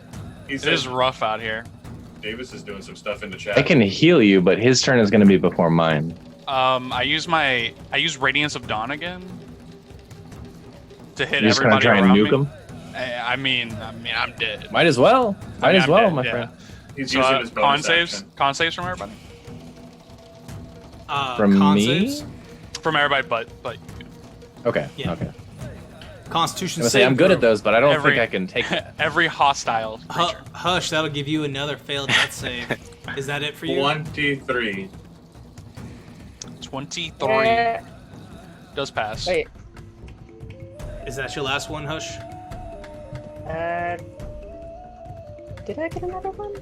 He It said is rough out here. Davis is doing some stuff in the chat. I can heal you, but his turn is going to be before mine. I use Radiance of Dawn again to hit You're just going to everybody try and around nuke me. him? I mean, I'm dead. Might as well. Might as I'm well, dead, my yeah. friend. He's So, using his bonus action. con saves from everybody, From Con me? saves? from everybody, but Okay. Yeah. Okay. Constitution I'm saving I'm good throw. at those, but I don't Every- think I can take it. every hostile creature. Hush, that'll give you another failed death save. Is that it for you? 23. 23 does pass. Wait. Is that your last one, Hush? Did I get another one?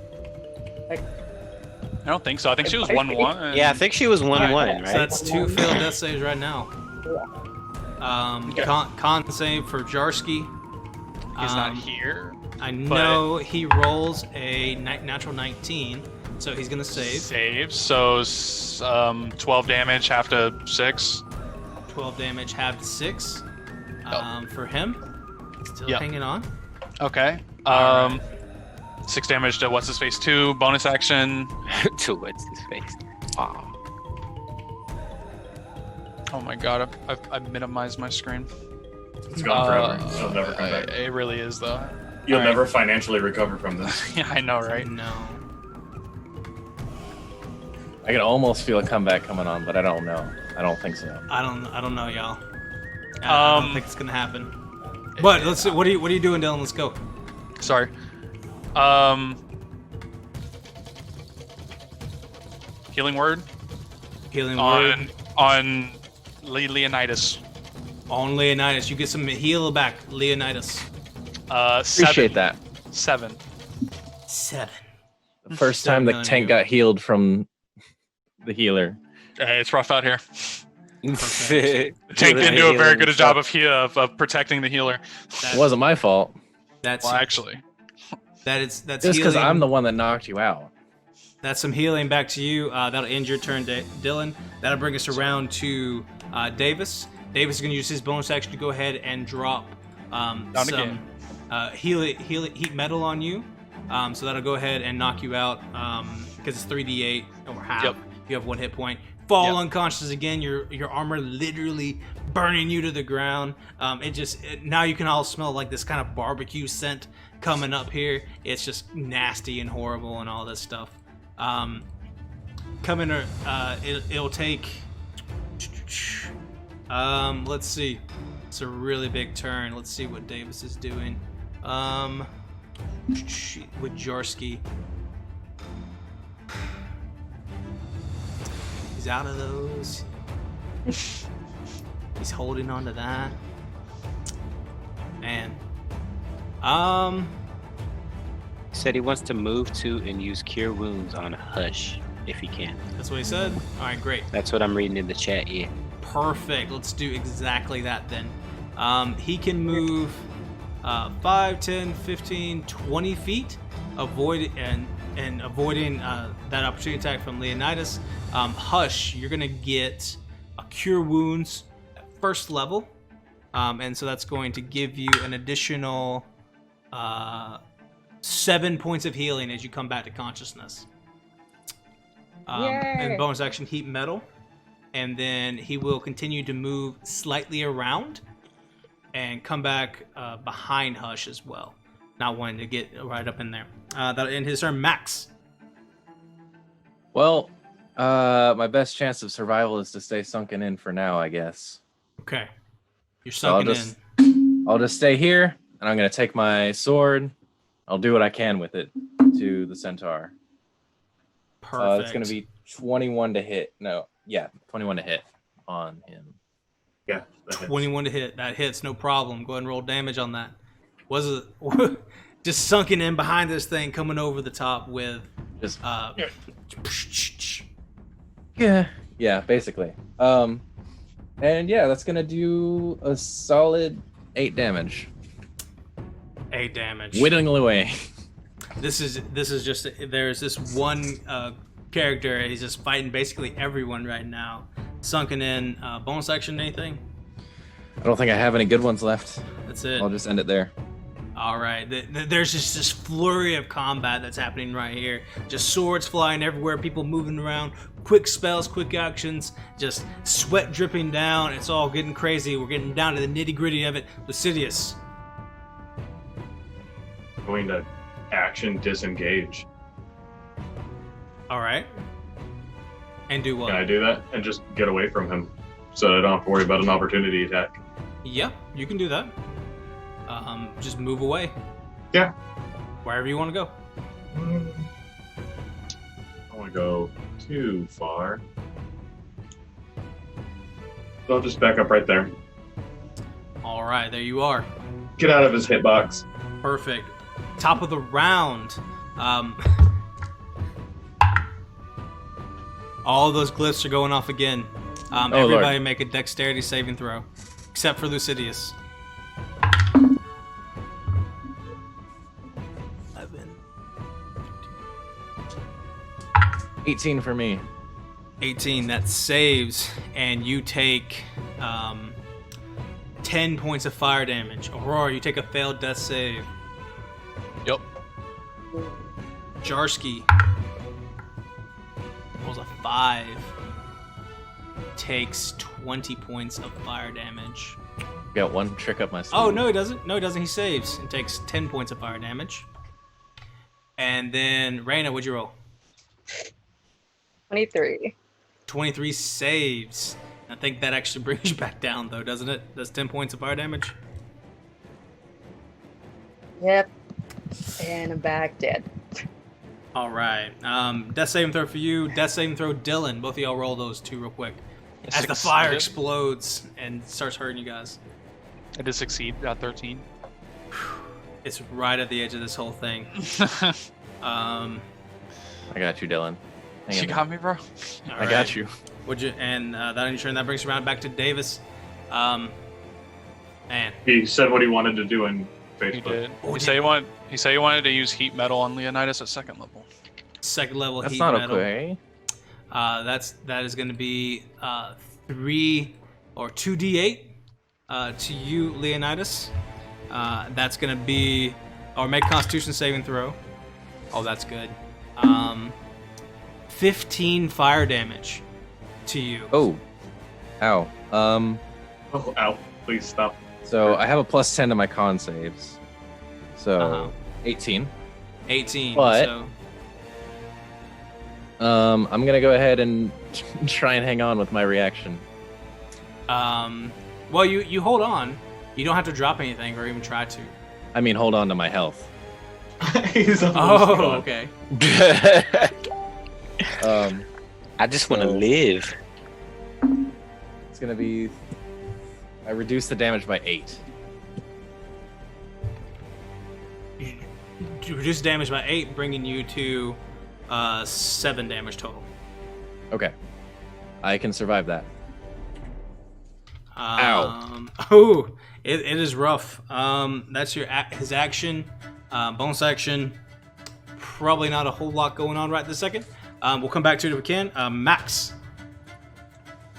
I don't think so. I think she was 1-1. Yeah, I think she was 1-1, right? So that's 2 failed death saves right now. Con save for Jarsky. He's not here. I know he rolls a natural 19, so he's gonna save. Saves. So 12 damage, half to 6. 12 damage, half to 6. For him, still Yep. hanging on. Okay. Alright. 6 damage to what's his face 2. Bonus action. To what's his face? Aw. Oh my god, I've minimized my screen. It's gone forever. It'll never come back. It really is though. You'll Alright. never financially recover from this. Yeah, I know, right? No. I can almost feel a comeback coming on, but I don't know. I don't think so. I don't know, y'all. I don't think it's gonna happen. But let's see. What are you doing, Dylan? Let's go. Sorry. Healing word Healing word on Leonidas. on Leonidas. You get some heal back, Leonidas. 7. Appreciate that. 7. 7. The first time the Seven on tank you. got healed from the healer. Hey, it's rough out here. Tank Tank didn't do a very good job of protecting the healer. It wasn't my fault. That's Well, actually, that's Just because healing. I'm the one that knocked you out. That's some healing back to you. That'll end your turn, Dylan. That'll bring us around to Davis. Davis is going to use his bonus action to go ahead and drop some again. heat metal on you. So that'll go ahead and knock you out because it's 3d8 or half. Yep. You have 1 hit point. Fall Yep. unconscious again. Your armor literally burning you to the ground. Now you can all smell like this kind of barbecue scent coming up here. It's just nasty and horrible and all this stuff. It'll take. Let's see. It's a really big turn. Let's see what Davis is doing. With Jarsky. He's out of those. He's holding on to that. Man. He said he wants to move to and use Cure Wounds on Hush if he can. That's what he said? Alright, great. That's what I'm reading in the chat, yeah. Perfect. Let's do exactly that then. He can move 5, 10, 15, 20 feet, avoiding that opportunity attack from Leonidas. Hush, you're gonna get a Cure Wounds at first level, and so that's going to give you an additional 7 points of healing as you come back to consciousness. And bonus action, Heat Metal, and then he will continue to move slightly around and come back behind Hush as well, not wanting to get right up in there. That'll end his turn. Max. Well, my best chance of survival is to stay sunken in for now, I guess. Okay. You're So sunken in. I'll just stay here, and I'm gonna take my sword. I'll do what I can with it to the centaur. Perfect. It's gonna be 21 to hit. No, yeah, 21 to hit on him. Yeah. that hits. 21 to hit. That hits, no problem. Go ahead and roll damage on that. Was it just sunken in behind this thing, coming over the top with Just yeah. yeah, basically. And yeah, that's gonna do a solid 8 damage. 8 damage. Whittling away. This is just, there's this one character. He's just fighting basically everyone right now. Sunken in. Bonus action, anything? I don't think I have any good ones left. That's it. I'll just end it there. All right. There's just this flurry of combat that's happening right here. Just swords flying everywhere, people moving around, quick spells, quick actions, just sweat dripping down. It's all getting crazy. We're getting down to the nitty gritty of it. Lucidius. Going to action disengage. All right. And do what? Can I do that and just get away from him so I don't have to worry about an opportunity attack? Yep, you can do that. Just move away. Yeah. Wherever you want to go. I don't want to go too far. So I'll just back up right there. All right, there you are. Get out of his hitbox. Perfect. Top of the round. All those glyphs are going off again. Everybody Lord. make a dexterity saving throw, except for Lucidius. 18 for me. 18, that saves, and you take 10 points of fire damage. Aurora, you take a failed death save. Yep. Jarsky rolls a 5. Takes 20 points of fire damage. Got one trick up my sleeve. Oh, no, he doesn't. No, he doesn't. He saves and takes 10 points of fire damage. And then, Rayna, what'd you roll? 23. 23 saves. I think that actually brings you back down, though, doesn't it? That's 10 points of fire damage. Yep. And I'm back dead. All right. Death saving throw for you. Death saving throw, Dillon. Both of y'all roll those two real quick. As the fire explodes and starts hurting you guys. I did succeed. Got 13. It's right at the edge of this whole thing. I got you, Dylan. Hang You in there. got me, bro. I got you. Would you? And that on your turn, that brings you around back to Davis. Man. He said what he wanted to do in He Facebook. did. Oh, He said he wanted to use heat metal on Leonidas at 2nd level. Second level That's heat not metal. okay. That is going to be 3 or 2d8 to you, Leonidas. That's going to be, or make Constitution saving throw. Oh, that's good. 15 fire damage to you. Oh, ow. Oh, ow. Please stop. So I have a +10 to my con saves. So Uh-huh. 18. 18. But- So I'm gonna go ahead and try and hang on with my reaction. well, you hold on. You don't have to drop anything or even try to. I mean, hold on to my health. He's almost Oh, gone. okay. I just want to So- live. It's gonna be. I reduce the damage by 8. You reduce damage by 8, bringing you to 7 damage total. Okay, I can survive that. Oh, it is rough. That's his action, bonus action. Probably not a whole lot going on right this second. We'll come back to it if we can. Max.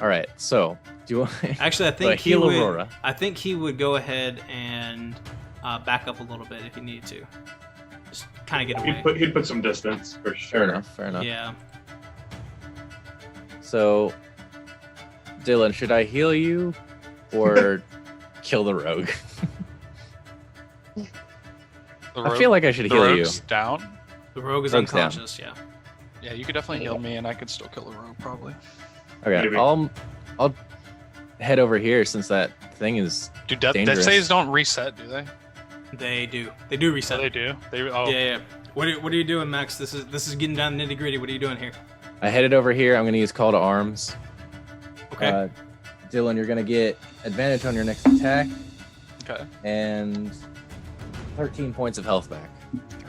All right, so do you want? Actually, I Do I think he heal would. Aurora? I think he would go ahead and back up a little bit if he needed to. Just kind of get away. He'd put some distance for sure. Fair enough. Fair enough. Yeah. So, Dylan, should I heal you or kill the rogue? I feel like I should the heal you. rogue's down. The rogue is Rogue's down. unconscious. Yeah. Yeah, you could definitely heal me, and I could still kill the rogue probably. Okay, Maybe. I'll head over here since that thing is. Dude, death Dangerous. saves don't reset, do they? They do. They do So reset. they do. They oh Yeah. What are you doing, Max? This is getting down nitty gritty. What are you doing here? I headed over here. I'm going to use Call to Arms. Okay. Dylan, you're going to get advantage on your next attack okay. and 13 points of health back.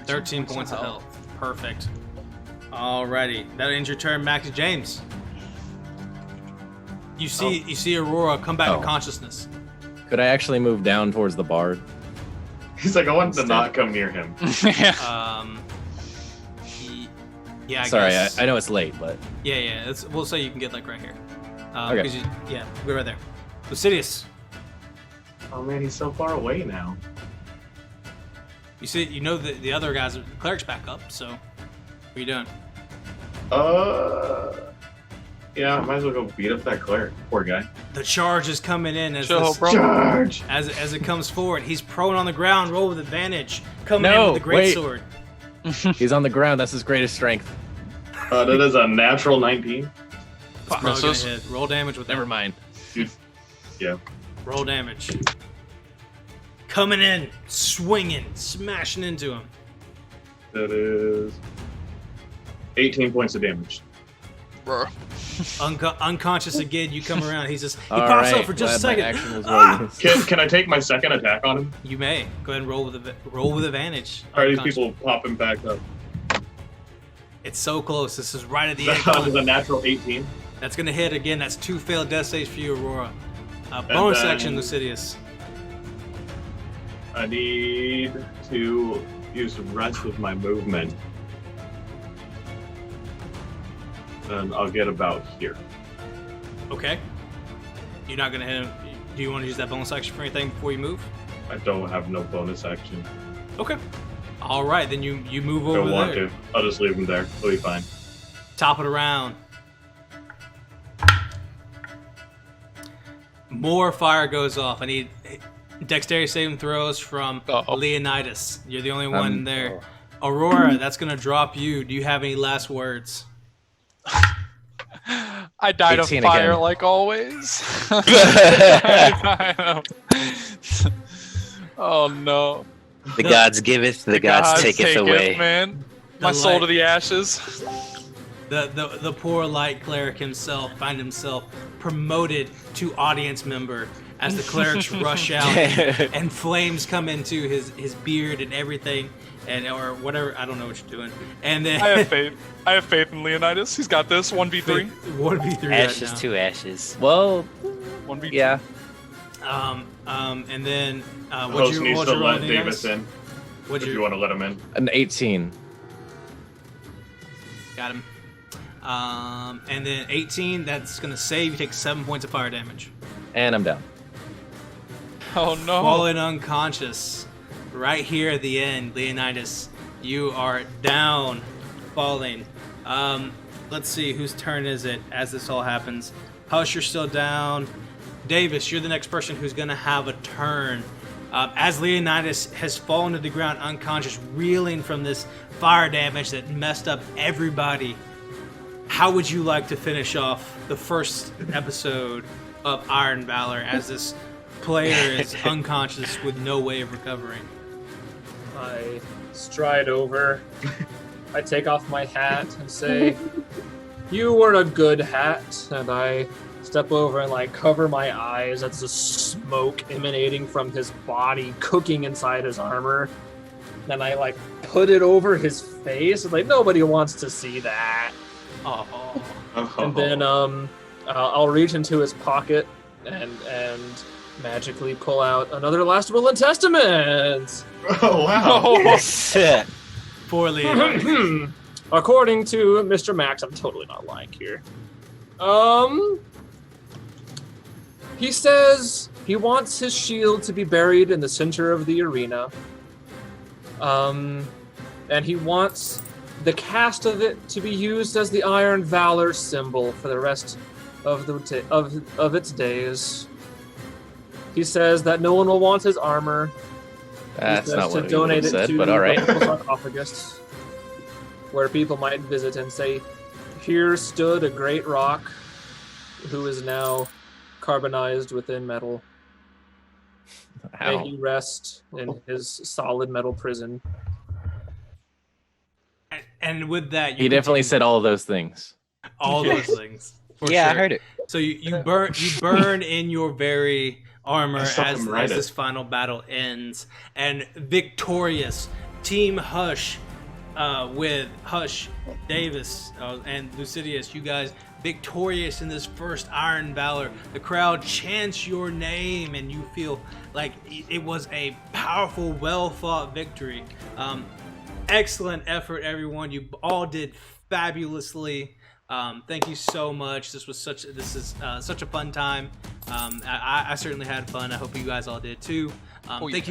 13 points of health. Perfect. Alrighty. That ends your turn, Max. James. You see Aurora come back Oh. to consciousness. Could I actually move down towards the bard? He's like, I want to not come near him. yeah. Yeah. I Sorry, guess. I know it's late, but Yeah. We'll say you can get like right here. Okay. 'Cause we're right there. Lucidius. Oh man, he's so far away now. You see, the other guys, the cleric's back up. So, what are you doing? Yeah, might as well go beat up that cleric. Poor guy. The charge is coming in as Show, this, bro. Charge! as it comes forward. He's prone on the ground. Roll with advantage. Coming in No, with the great wait. sword. he's on the ground. That's his greatest strength. That is a natural 19. It's probably gonna Misses. hit. Roll damage with that. Never mind. Yeah. Roll damage. Coming in, swinging, smashing into him. That is 18 points of damage. Bro. Unconscious again. You come around. He's just he All pops right, up for just a glad my second. action was well used. Can I take my second attack on him? You may go ahead and roll with advantage. Are these Unconscious. people popping back up? It's so close. This is right at the That was end. a natural 18. That's gonna hit again. That's 2 failed death saves for you, Aurora. Bonus then- action, Lucidius. I need to use the rest of my movement. And I'll get about here. Okay. You're not gonna hit him. Do you want to use that bonus action for anything before you move? I don't have no bonus action. Okay. All right, then you move over Don't want there. to. I'll just leave him there. He'll be fine. Top of the round. More fire goes off. I need dexterity saving throws from Uh-oh. Leonidas. You're the only one Um, there. Aurora, that's gonna drop you. Do you have any last words? I died of 18 fire again. like always. Oh no. The gods giveth, the gods taketh away. Man. My The soul light- to the ashes. The poor light cleric himself find himself promoted to audience member as the clerics rush out and flames come into his beard and everything or whatever. I don't know what you're doing. And then I have faith. I have faith in Leonidas. He's got this. 1v3. 1v3 Ashes right to ashes. Well, 1v3. yeah. now. And then The what'd host you needs what'd to you roll, let Davis Leonidas? in What'd if you you want to let him in. An 18. got him? And then 18. That's gonna save. You take 7 points of fire damage. And I'm down. Oh no. Falling unconscious. Right here at the end, Leonidas You are down, falling. Let's see, whose turn is it as this all happens? Hush, you're still down. Davis, you're the next person who's going to have a turn. As Leonidas has fallen to the ground unconscious, reeling from this fire damage that messed up everybody, how would you like to finish off the first episode of Iron Valor as this player is unconscious with no way of recovering? I stride over. I take off my hat and say, "You were a good hat." And I step over and like cover my eyes. That's the smoke emanating from his body, cooking inside his armor. Then I like put it over his face. Like nobody wants to see that. Oh. And then I'll reach into his pocket and magically pull out another Last Will and Testament. Oh wow! Sick. Poor Leonidas. According to Mr. Max, I'm totally not lying here. He says he wants his shield to be buried in the center of the arena. And he wants the cast of it to be used as the Iron Valor symbol for the rest of of its days. He says that no one will want his armor. That's He not says what to he would donate have it said, to but all right. the sarcophagus, where people might visit and say, "Here stood a great rock, who is now carbonized within metal. May How? he rest in his solid metal prison." And with that, He definitely said all of those things. all those things. For Yeah, sure. I heard it. So you burn in your very armor I saw as him write it. this final battle ends, and victorious Team Hush, with Hush, Davis, and Lucidius, you guys victorious in this first Iron Valor. The crowd chants your name, and you feel like it was a powerful, well-fought victory. Excellent effort, everyone. You all did fabulously. Thank you so much. This is such a fun time. I certainly had fun. I hope you guys all did too. Thank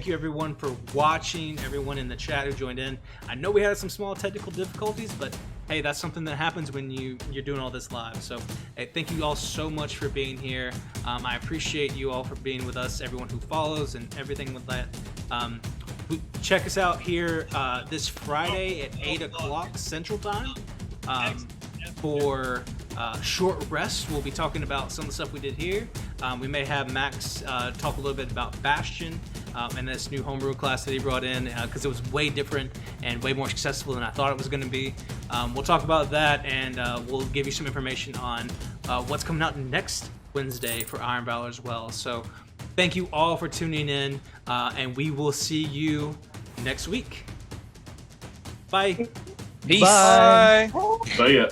you everyone for watching. Everyone in the chat who joined in. I know we had some small technical difficulties, but hey, that's something that happens when you're doing all this live. So hey, thank you all so much for being here. I appreciate you all for being with us. Everyone who follows and everything with that. Check us out here this Friday at 8 o'clock Central Time. For short rest, we'll be talking about some of the stuff we did here. We may have Max talk a little bit about Bastion and this new homebrew class that he brought in because it was way different and way more successful than I thought it was going to be. We'll talk about that, and we'll give you some information on what's coming out next Wednesday for Iron Valor as well. So thank you all for tuning in, and we will see you next week. Bye. Peace. Bye. So yeah.